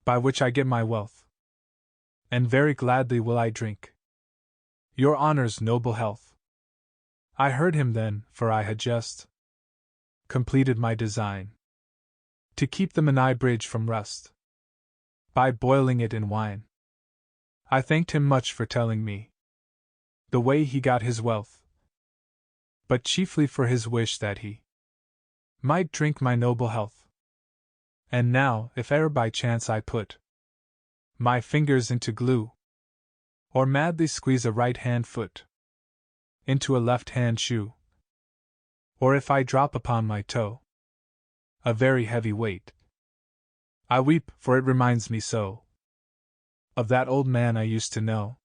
by which I get my wealth. And very gladly will I drink your honor's noble health. I heard him then, for I had just completed my design to keep the Menai Bridge from rust by boiling it in wine. I thanked him much for telling me the way he got his wealth, but chiefly for his wish that he might drink my noble health. And now, if e'er by chance I put my fingers into glue, or madly squeeze a right-hand foot into a left-hand shoe, or if I drop upon my toe a very heavy weight, I weep, for it reminds me so of that old man I used to know,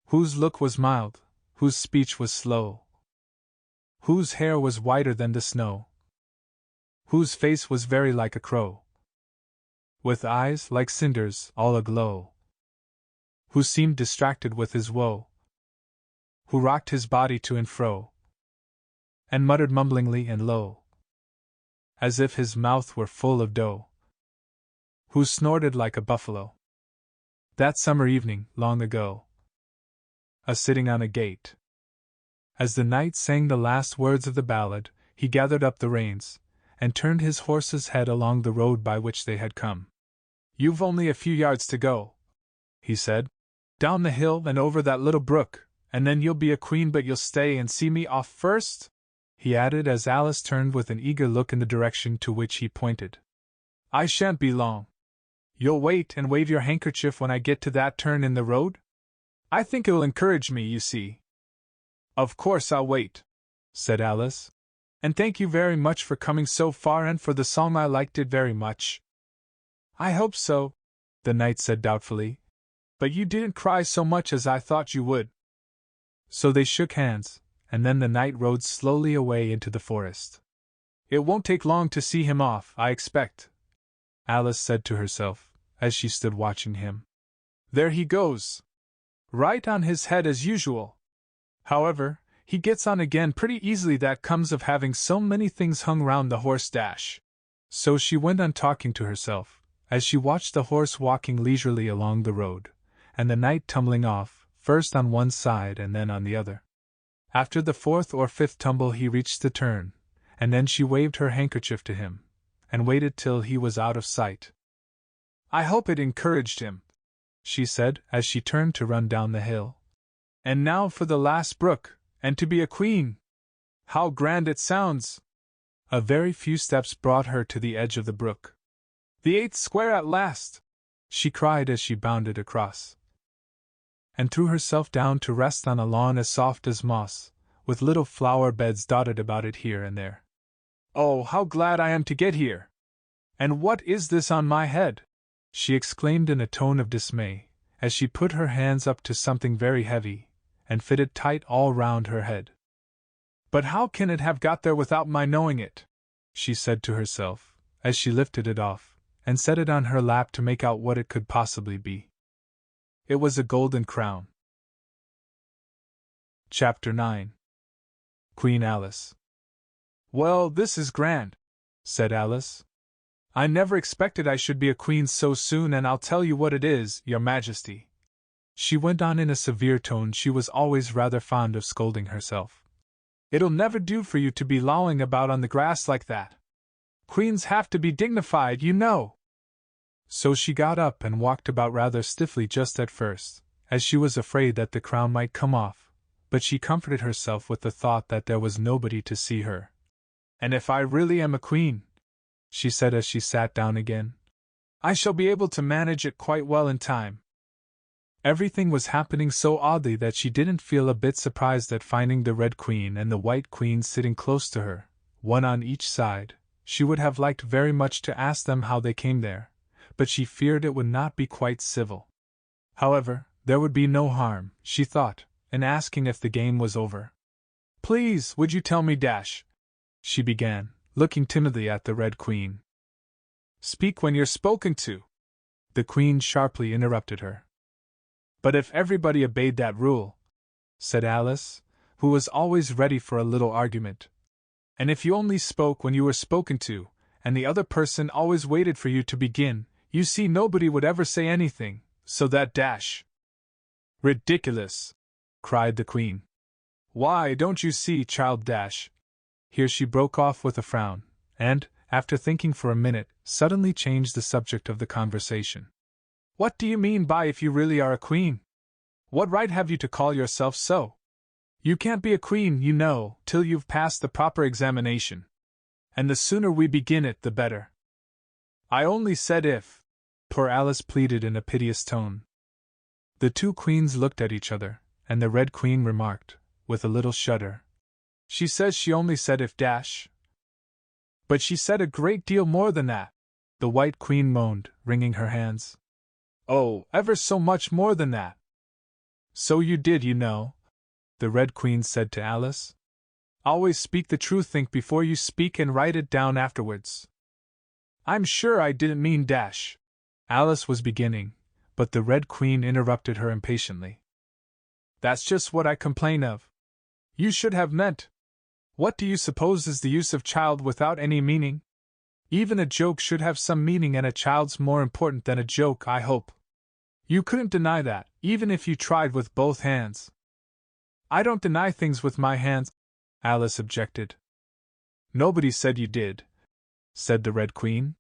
whose look was mild, whose speech was slow, whose hair was whiter than the snow, whose face was very like a crow, with eyes like cinders all aglow. who seemed distracted with his woe, who rocked his body to and fro, and muttered mumblingly and low, as if his mouth were full of dough, who snorted like a buffalo. That summer evening, long ago, a-sitting on a gate. As the knight sang the last words of the ballad, he gathered up the reins, and turned his horse's head along the road by which they had come. "You've only a few yards to go," he said, "down the hill and over that little brook, and then you'll be a queen, but you'll stay and see me off first?" he added as Alice turned with an eager look in the direction to which he pointed. "I shan't be long. You'll wait and wave your handkerchief when I get to that turn in the road? I think it will encourage me, you see." "Of course I'll wait," said Alice. "And thank you very much for coming so far and for the song. I liked it very much." "I hope so," the knight said doubtfully. "But you didn't cry so much as I thought you would." So they shook hands, and then the knight rode slowly away into the forest. "It won't take long to see him off, I expect," Alice said to herself, as she stood watching him. "There he goes! Right on his head as usual. However, he gets on again pretty easily. That comes of having so many things hung round the horse dash." So she went on talking to herself, as she watched the horse walking leisurely along the road, and the knight tumbling off, first on one side and then on the other. After the fourth or fifth tumble he reached the turn, and then she waved her handkerchief to him, and waited till he was out of sight. "I hope it encouraged him," she said, as she turned to run down the hill. "And now for the last brook, and to be a queen! How grand it sounds!" A very few steps brought her to the edge of the brook. "The 8th square at last!" she cried as she bounded across, and threw herself down to rest on a lawn as soft as moss, with little flower beds dotted about it here and there. "Oh, how glad I am to get here! And what is this on my head?" she exclaimed in a tone of dismay, as she put her hands up to something very heavy, and fitted tight all round her head. "But how can it have got there without my knowing it?" she said to herself, as she lifted it off, and set it on her lap to make out what it could possibly be. It was a golden crown. Chapter 9. Queen Alice. "Well, this is grand," said Alice. "I never expected I should be a queen so soon, and I'll tell you what it is, your majesty," she went on in a severe tone. She was always rather fond of scolding herself. "It'll never do for you to be lolling about on the grass like that. Queens have to be dignified, you know." So she got up and walked about rather stiffly just at first, as she was afraid that the crown might come off, but she comforted herself with the thought that there was nobody to see her. "And if I really am a queen," she said as she sat down again, "I shall be able to manage it quite well in time." Everything was happening so oddly that she didn't feel a bit surprised at finding the Red Queen and the White Queen sitting close to her, one on each side. She would have liked very much to ask them how they came there, but she feared it would not be quite civil. However, there would be no harm, she thought, in asking if the game was over. "Please, would you tell me, she began, looking timidly at the Red Queen. "Speak when you're spoken to," the Queen sharply interrupted her. "But if everybody obeyed that rule," said Alice, who was always ready for a little argument, "and if you only spoke when you were spoken to, and the other person always waited for you to begin, you see nobody would ever say anything, so that "Ridiculous!" cried the Queen. "Why, don't you see, child Here she broke off with a frown, and, after thinking for a minute, suddenly changed the subject of the conversation. "What do you mean by if you really are a queen? What right have you to call yourself so? You can't be a queen, you know, till you've passed the proper examination. And the sooner we begin it, the better." "I only said if," poor Alice pleaded in a piteous tone. The two queens looked at each other, and the Red Queen remarked, with a little shudder, "She says she only said if But she said a great deal more than that," the White Queen moaned, wringing her hands. "Oh, ever so much more than that." "So you did, you know," the Red Queen said to Alice. "Always speak the truth, think before you speak, and write it down afterwards." "I'm sure I didn't mean Alice was beginning, but the Red Queen interrupted her impatiently. That's just what I complain of. You should have meant. What do you suppose is the use of child without any meaning? Even a joke should have some meaning, and a child's more important than a joke, I hope. You couldn't deny that, even if you tried with both hands. I don't deny things with my hands, Alice objected. Nobody said you did, said the Red Queen.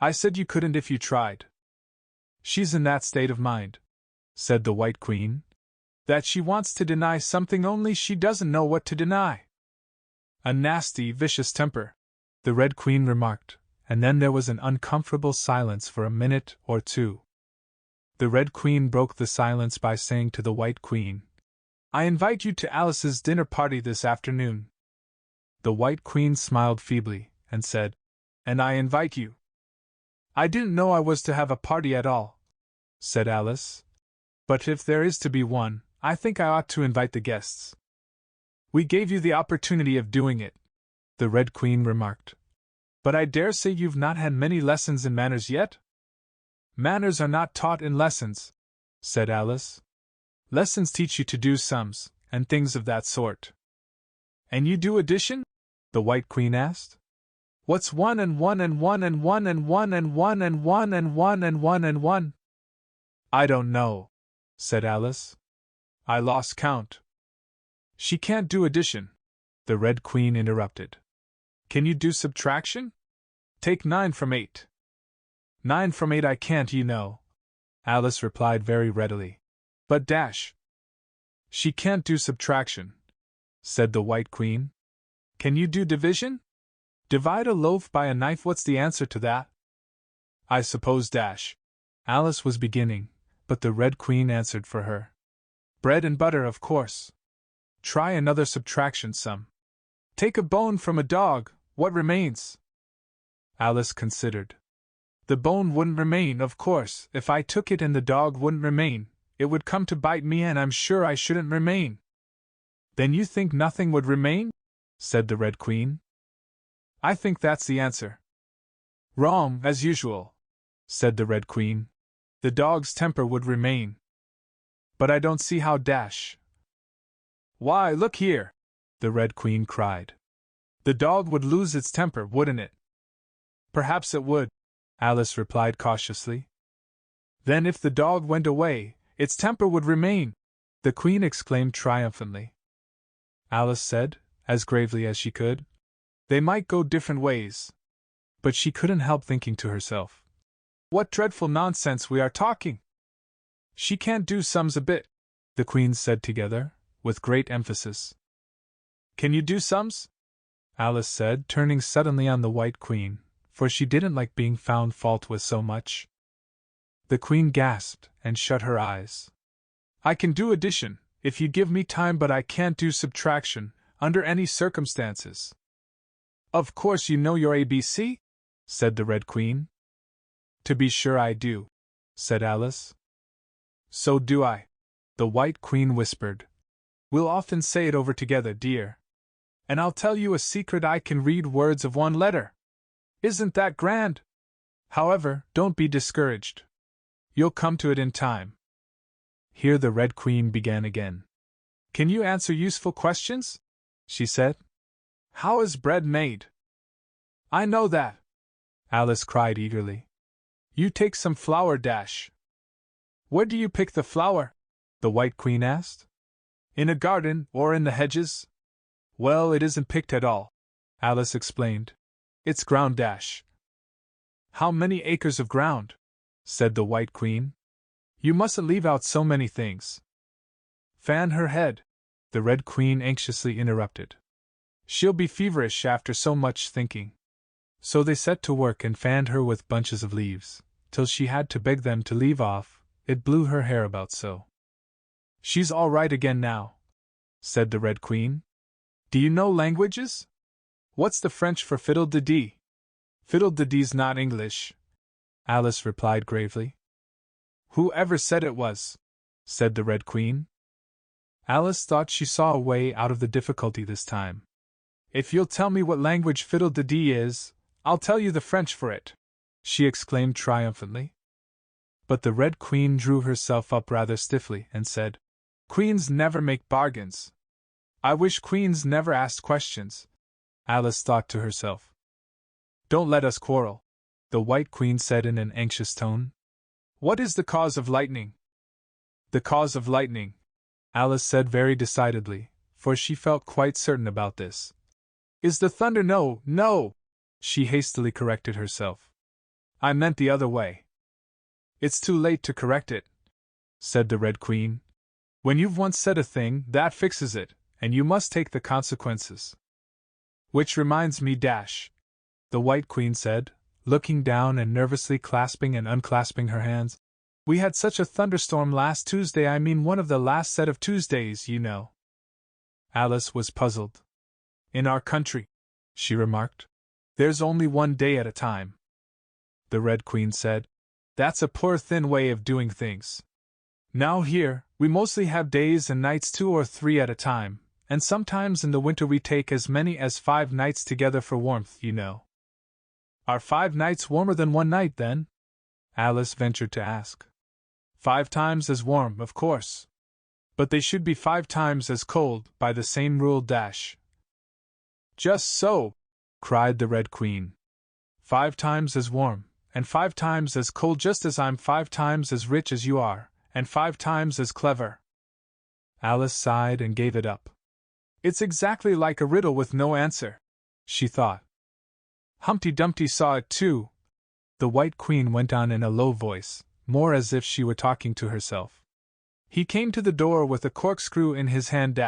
I said you couldn't if you tried. She's in that state of mind, said the White Queen, that she wants to deny something only she doesn't know what to deny. A nasty, vicious temper, the Red Queen remarked, and then there was an uncomfortable silence for a minute or two. The Red Queen broke the silence by saying to the White Queen, I invite you to Alice's dinner party this afternoon. The White Queen smiled feebly, and said, And I invite you. I didn't know I was to have a party at all, said Alice. But if there is to be one, I think I ought to invite the guests. We gave you the opportunity of doing it, the Red Queen remarked. But I dare say you've not had many lessons in manners yet? Manners are not taught in lessons, said Alice. Lessons teach you to do sums, and things of that sort. And you do addition? The White Queen asked. What's 1 and 1 and 1 and 1 and 1 and 1 and 1 and 1 and 1 and 1? I don't know, said Alice. I lost count. She can't do addition, the Red Queen interrupted. Can you do subtraction? Take 9 from 8. 9 from 8 I can't, you know, Alice replied very readily. But dash. She can't do subtraction, said the White Queen. Can you do division? Divide a loaf by a knife, what's the answer to that? I suppose dash. Alice was beginning, but the Red Queen answered for her. Bread and butter, of course. Try another subtraction sum. Take a bone from a dog, what remains? Alice considered. The bone wouldn't remain, of course, if I took it, and the dog wouldn't remain. It would come to bite me, and I'm sure I shouldn't remain. Then you think nothing would remain? Said the Red Queen. I think that's the answer. Wrong, as usual, said the Red Queen. The dog's temper would remain. But I don't see how dash. Why, look here, the Red Queen cried. The dog would lose its temper, wouldn't it? Perhaps it would, Alice replied cautiously. Then if the dog went away, its temper would remain, the Queen exclaimed triumphantly. Alice said, as gravely as she could, they might go different ways. But she couldn't help thinking to herself, what dreadful nonsense we are talking! She can't do sums a bit, the Queens said together, with great emphasis. Can you do sums? Alice said, turning suddenly on the White Queen, for she didn't like being found fault with so much. The Queen gasped and shut her eyes. I can do addition, if you give me time, but I can't do subtraction, under any circumstances. Of course you know your ABC? Said the Red Queen. To be sure I do, said Alice. So do I, the White Queen whispered. We'll often say it over together, dear. And I'll tell you a secret, I can read words of one letter. Isn't that grand? However, don't be discouraged. You'll come to it in time. Here the Red Queen began again. Can you answer useful questions? She said. How is bread made? I know that, Alice cried eagerly. You take some flour dash. Where do you pick the flour? The White Queen asked. In a garden, or in the hedges? Well, it isn't picked at all, Alice explained. It's ground dash. How many acres of ground? Said the White Queen. You mustn't leave out so many things. Fan her head, the Red Queen anxiously interrupted. She'll be feverish after so much thinking. So they set to work and fanned her with bunches of leaves, till she had to beg them to leave off, it blew her hair about so. She's all right again now, said the Red Queen. Do you know languages? What's the French for fiddle-de-dee? Fiddle-de-dee's not English, Alice replied gravely. Who ever said it was? Said the Red Queen. Alice thought she saw a way out of the difficulty this time. If you'll tell me what language fiddle-de-dee is, I'll tell you the French for it, she exclaimed triumphantly. But the Red Queen drew herself up rather stiffly and said, "Queens never make bargains. I wish queens never asked questions." Alice thought to herself. "Don't let us quarrel," the White Queen said in an anxious tone. "What is the cause of lightning?" "The cause of lightning," Alice said very decidedly, for she felt quite certain about this, "is the thunder." "No, no!" she hastily corrected herself. "I meant the other way." "It's too late to correct it," said the Red Queen. "When you've once said a thing, that fixes it, and you must take the consequences." "Which reminds me, the White Queen said, looking down and nervously clasping and unclasping her hands. "We had such a thunderstorm last Tuesday, I mean one of the last set of Tuesdays, you know." Alice was puzzled. "In our country," she remarked, "there's only one day at a time." The Red Queen said, "That's a poor thin way of doing things. Now here, we mostly have days and nights 2 or 3 at a time, and sometimes in the winter we take as many as 5 nights together for warmth, you know." "Are 5 nights warmer than 1 night, then?" Alice ventured to ask. "5 times as warm, of course. But they should be 5 times as cold, by the same rule, "Just so!" cried the Red Queen. "5 times as warm, and 5 times as cold, just as I'm 5 times as rich as you are, and 5 times as clever." Alice sighed and gave it up. "It's exactly like a riddle with no answer," she thought. "Humpty Dumpty saw it too," the White Queen went on in a low voice, more as if she were talking to herself. "He came to the door with a corkscrew in his hand,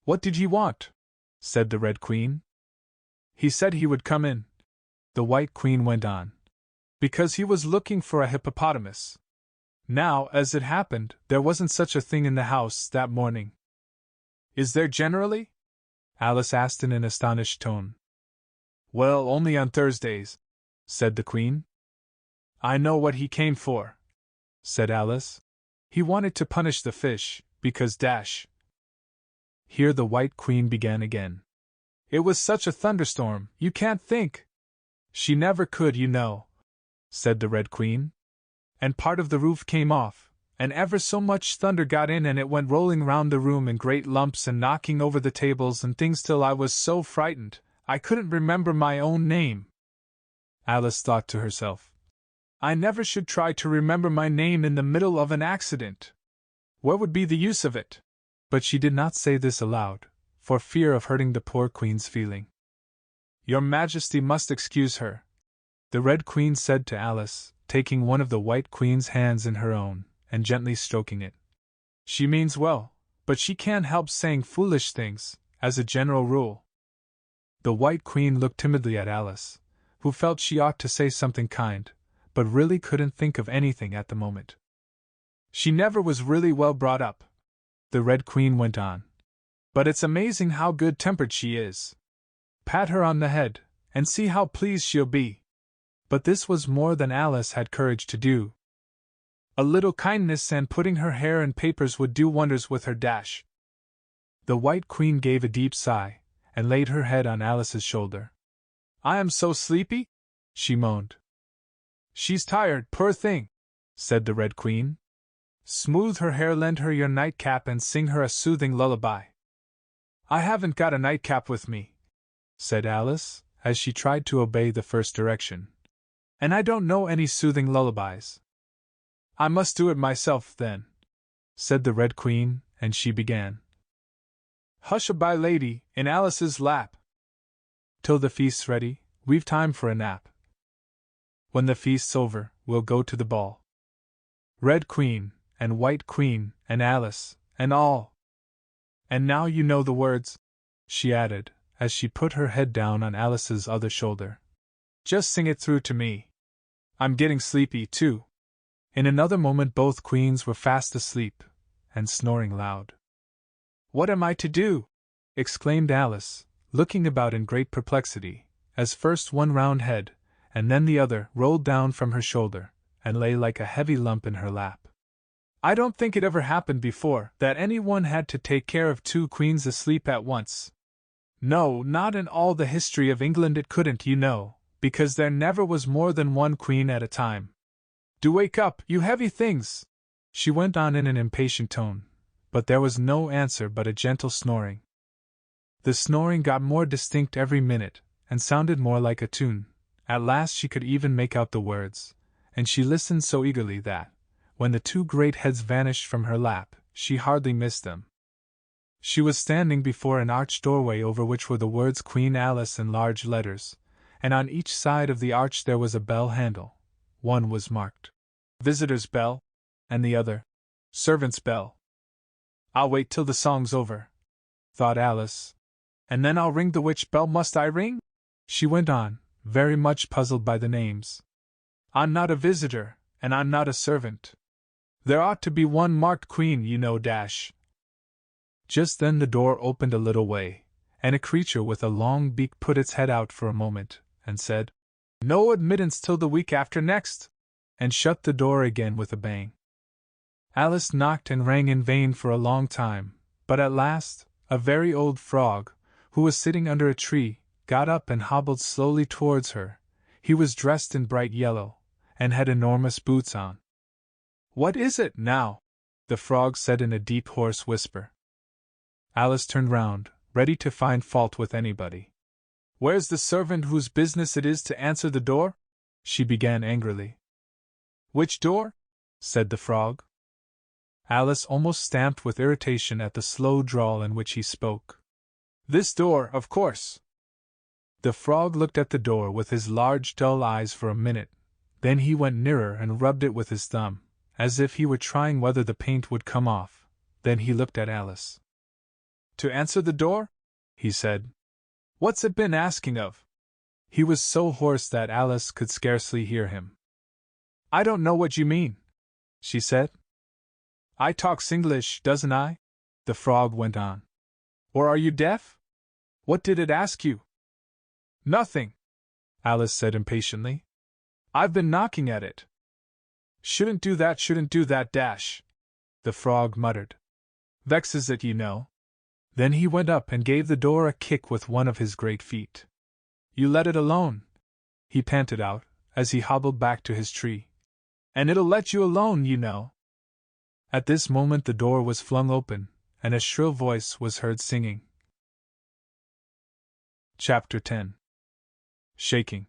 "What did he want?" said the Red Queen. "He said he would come in," the White Queen went on, "because he was looking for a hippopotamus. Now, as it happened, there wasn't such a thing in the house that morning." "Is there generally?" Alice asked in an astonished tone. "Well, only on Thursdays," said the Queen. "I know what he came for," said Alice. "He wanted to punish the fish, because Here the White Queen began again. "It was such a thunderstorm, you can't think." "She never could, you know," said the Red Queen. "And part of the roof came off, and ever so much thunder got in, and it went rolling round the room in great lumps and knocking over the tables and things till I was so frightened, I couldn't remember my own name." Alice thought to herself, "I never should try to remember my name in the middle of an accident. What would be the use of it?" But she did not say this aloud, for fear of hurting the poor Queen's feeling. "Your Majesty must excuse her," the Red Queen said to Alice, taking one of the White Queen's hands in her own, and gently stroking it. "She means well, but she can't help saying foolish things, as a general rule." The White Queen looked timidly at Alice, who felt she ought to say something kind, but really couldn't think of anything at the moment. "She never was really well brought up," the Red Queen went on. "But it's amazing how good-tempered she is. Pat her on the head, and see how pleased she'll be." But this was more than Alice had courage to do. "A little kindness and putting her hair in papers would do wonders with her The White Queen gave a deep sigh, and laid her head on Alice's shoulder. "I am so sleepy," she moaned. "She's tired, poor thing," said the Red Queen. "Smooth her hair, lend her your nightcap, and sing her a soothing lullaby." "I haven't got a nightcap with me," said Alice, as she tried to obey the first direction. "And I don't know any soothing lullabies." "I must do it myself, then," said the Red Queen, and she began. "Hush-a-bye, lady, in Alice's lap. Till the feast's ready, we've time for a nap. When the feast's over, we'll go to the ball. Red Queen, and White Queen, and Alice, and all. And now you know the words," she added, as she put her head down on Alice's other shoulder. "Just sing it through to me. I'm getting sleepy, too." In another moment both queens were fast asleep, and snoring loud. "What am I to do?" exclaimed Alice, looking about in great perplexity, as first one round head, and then the other, rolled down from her shoulder, and lay like a heavy lump in her lap. "I don't think it ever happened before, that any one had to take care of 2 queens asleep at once. No, not in all the history of England it couldn't, you know, because there never was more than 1 queen at a time. Do wake up, you heavy things! She went on in an impatient tone, but there was no answer but a gentle snoring. The snoring got more distinct every minute, and sounded more like a tune. At last she could even make out the words, and she listened so eagerly that, when the two great heads vanished from her lap, she hardly missed them. She was standing before an arched doorway over which were the words Queen Alice in large letters, and on each side of the arch there was a bell handle. One was marked Visitor's Bell, and the other Servant's Bell. I'll wait till the song's over, thought Alice, and then I'll ring the which bell must I ring? She went on, very much puzzled by the names. I'm not a visitor, and I'm not a servant. There ought to be one marked Queen, you know. Just then the door opened a little way, and a creature with a long beak put its head out for a moment, and said, No admittance till the week after next, and shut the door again with a bang. Alice knocked and rang in vain for a long time, but at last, a very old frog, who was sitting under a tree, got up and hobbled slowly towards her. He was dressed in bright yellow, and had enormous boots on. What is it, now? The frog said in a deep hoarse whisper. Alice turned round, ready to find fault with anybody. Where's the servant whose business it is to answer the door? She began angrily. Which door? Said the frog. Alice almost stamped with irritation at the slow drawl in which he spoke. This door, of course. The frog looked at the door with his large dull eyes for a minute, then he went nearer and rubbed it with his thumb, as if he were trying whether the paint would come off. Then he looked at Alice. To answer the door? He said. What's it been asking of? He was so hoarse that Alice could scarcely hear him. I don't know what you mean, she said. I talks English, doesn't I? The frog went on. Or are you deaf? What did it ask you? Nothing, Alice said impatiently. I've been knocking at it. Shouldn't do that, the frog muttered. Vexes it, you know. Then he went up and gave the door a kick with one of his great feet. You let it alone, he panted out, as he hobbled back to his tree. And it'll let you alone, you know. At this moment the door was flung open, and a shrill voice was heard singing. Chapter 10. Shaking.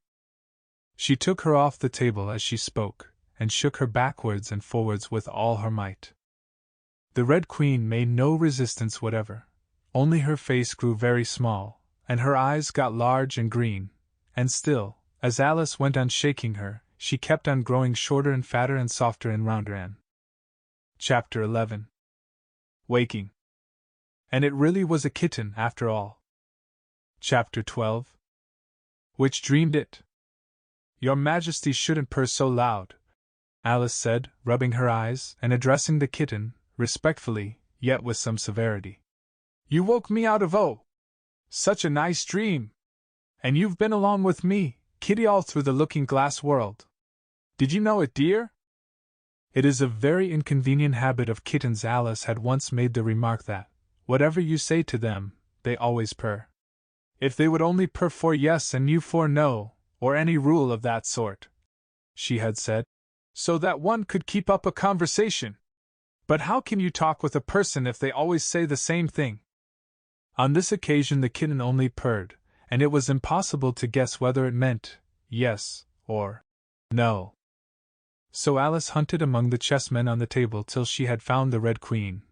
She took her off the table as she spoke, and shook her backwards and forwards with all her might. The Red Queen made no resistance whatever, only her face grew very small, and her eyes got large and green, and still, as Alice went on shaking her, she kept on growing shorter and fatter and softer and rounder. Chapter 11. Waking. And it really was a kitten, after all. Chapter 12. Which dreamed it? Your Majesty shouldn't purr so loud, Alice said, rubbing her eyes and addressing the kitten, respectfully, yet with some severity. You woke me out of such a nice dream. And you've been along with me, kitty, all through the looking-glass world. Did you know it, dear? It is a very inconvenient habit of kittens. Alice had once made the remark that, whatever you say to them, they always purr. If they would only purr for yes and you for no, or any rule of that sort, she had said, so that one could keep up a conversation. But how can you talk with a person if they always say the same thing? On this occasion the kitten only purred, and it was impossible to guess whether it meant yes or no. So Alice hunted among the chessmen on the table till she had found the Red Queen.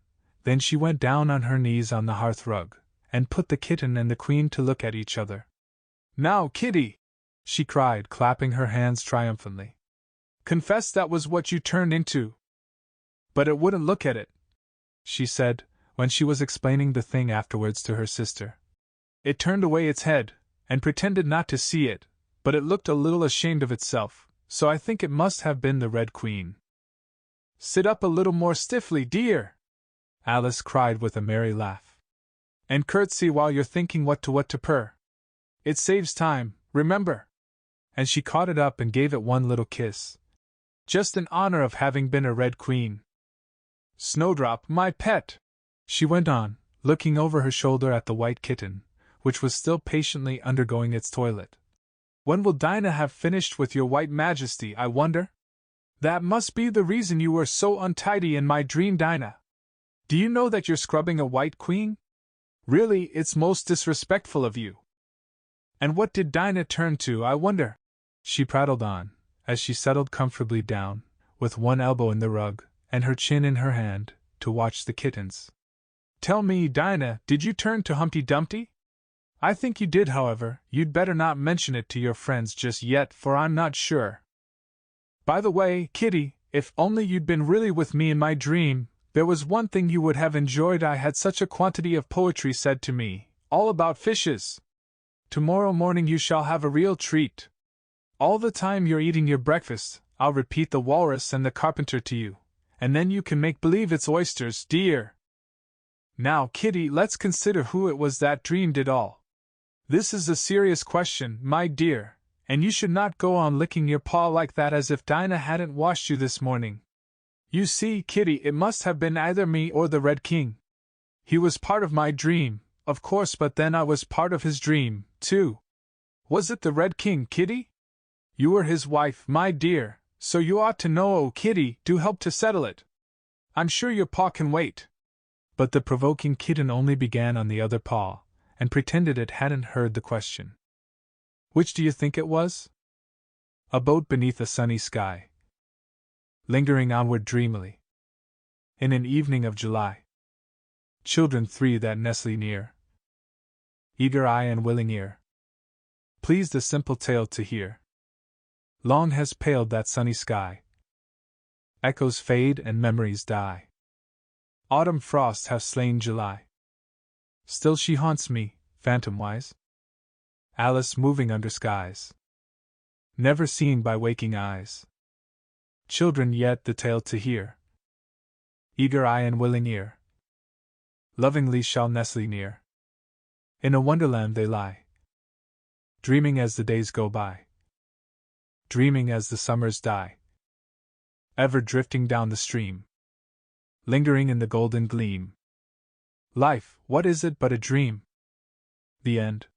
Then she went down on her knees on the hearth-rug, and put the kitten and the Queen to look at each other. Now, kitty, she cried, clapping her hands triumphantly. Confess that was what you turned into. But it wouldn't look at it, she said, when she was explaining the thing afterwards to her sister. It turned away its head, and pretended not to see it, but it looked a little ashamed of itself, so I think it must have been the Red Queen. Sit up a little more stiffly, dear, Alice cried with a merry laugh. And curtsy while you're thinking what to purr. It saves time, remember. And she caught it up and gave it one little kiss. Just in honor of having been a Red Queen. Snowdrop, my pet, she went on, looking over her shoulder at the white kitten, which was still patiently undergoing its toilet. When will Dinah have finished with your white Majesty, I wonder? That must be the reason you were so untidy in my dream, Dinah. Do you know that you're scrubbing a white queen? Really, it's most disrespectful of you. And what did Dinah turn to, I wonder? She prattled on, as she settled comfortably down, with one elbow in the rug, and her chin in her hand, to watch the kittens. Tell me, Dinah, did you turn to Humpty Dumpty? I think you did, however, you'd better not mention it to your friends just yet, for I'm not sure. By the way, Kitty, if only you'd been really with me in my dream, there was one thing you would have enjoyed. I had such a quantity of poetry said to me, all about fishes. Tomorrow morning you shall have a real treat. All the time you're eating your breakfast, I'll repeat the walrus and the carpenter to you, and then you can make believe it's oysters, dear. Now, Kitty, let's consider who it was that dreamed it all. This is a serious question, my dear, and you should not go on licking your paw like that as if Dinah hadn't washed you this morning. You see, Kitty, it must have been either me or the Red King. He was part of my dream, of course, but then I was part of his dream, too. Was it the Red King, Kitty? You were his wife, my dear, so you ought to know. Oh, Kitty, do help to settle it. I'm sure your paw can wait. But the provoking kitten only began on the other paw, and pretended it hadn't heard the question. Which do you think it was? A boat beneath a sunny sky, lingering onward dreamily, in an evening of July. Children three that nestle near, eager eye and willing ear, pleased a simple tale to hear. Long has paled that sunny sky, echoes fade and memories die. Autumn frosts have slain July. Still she haunts me, phantom-wise, Alice moving under skies, never seen by waking eyes. Children yet the tale to hear, eager eye and willing ear, lovingly shall nestle near. In a wonderland they lie, dreaming as the days go by, dreaming as the summers die, ever drifting down the stream, lingering in the golden gleam. Life, what is it but a dream? The end.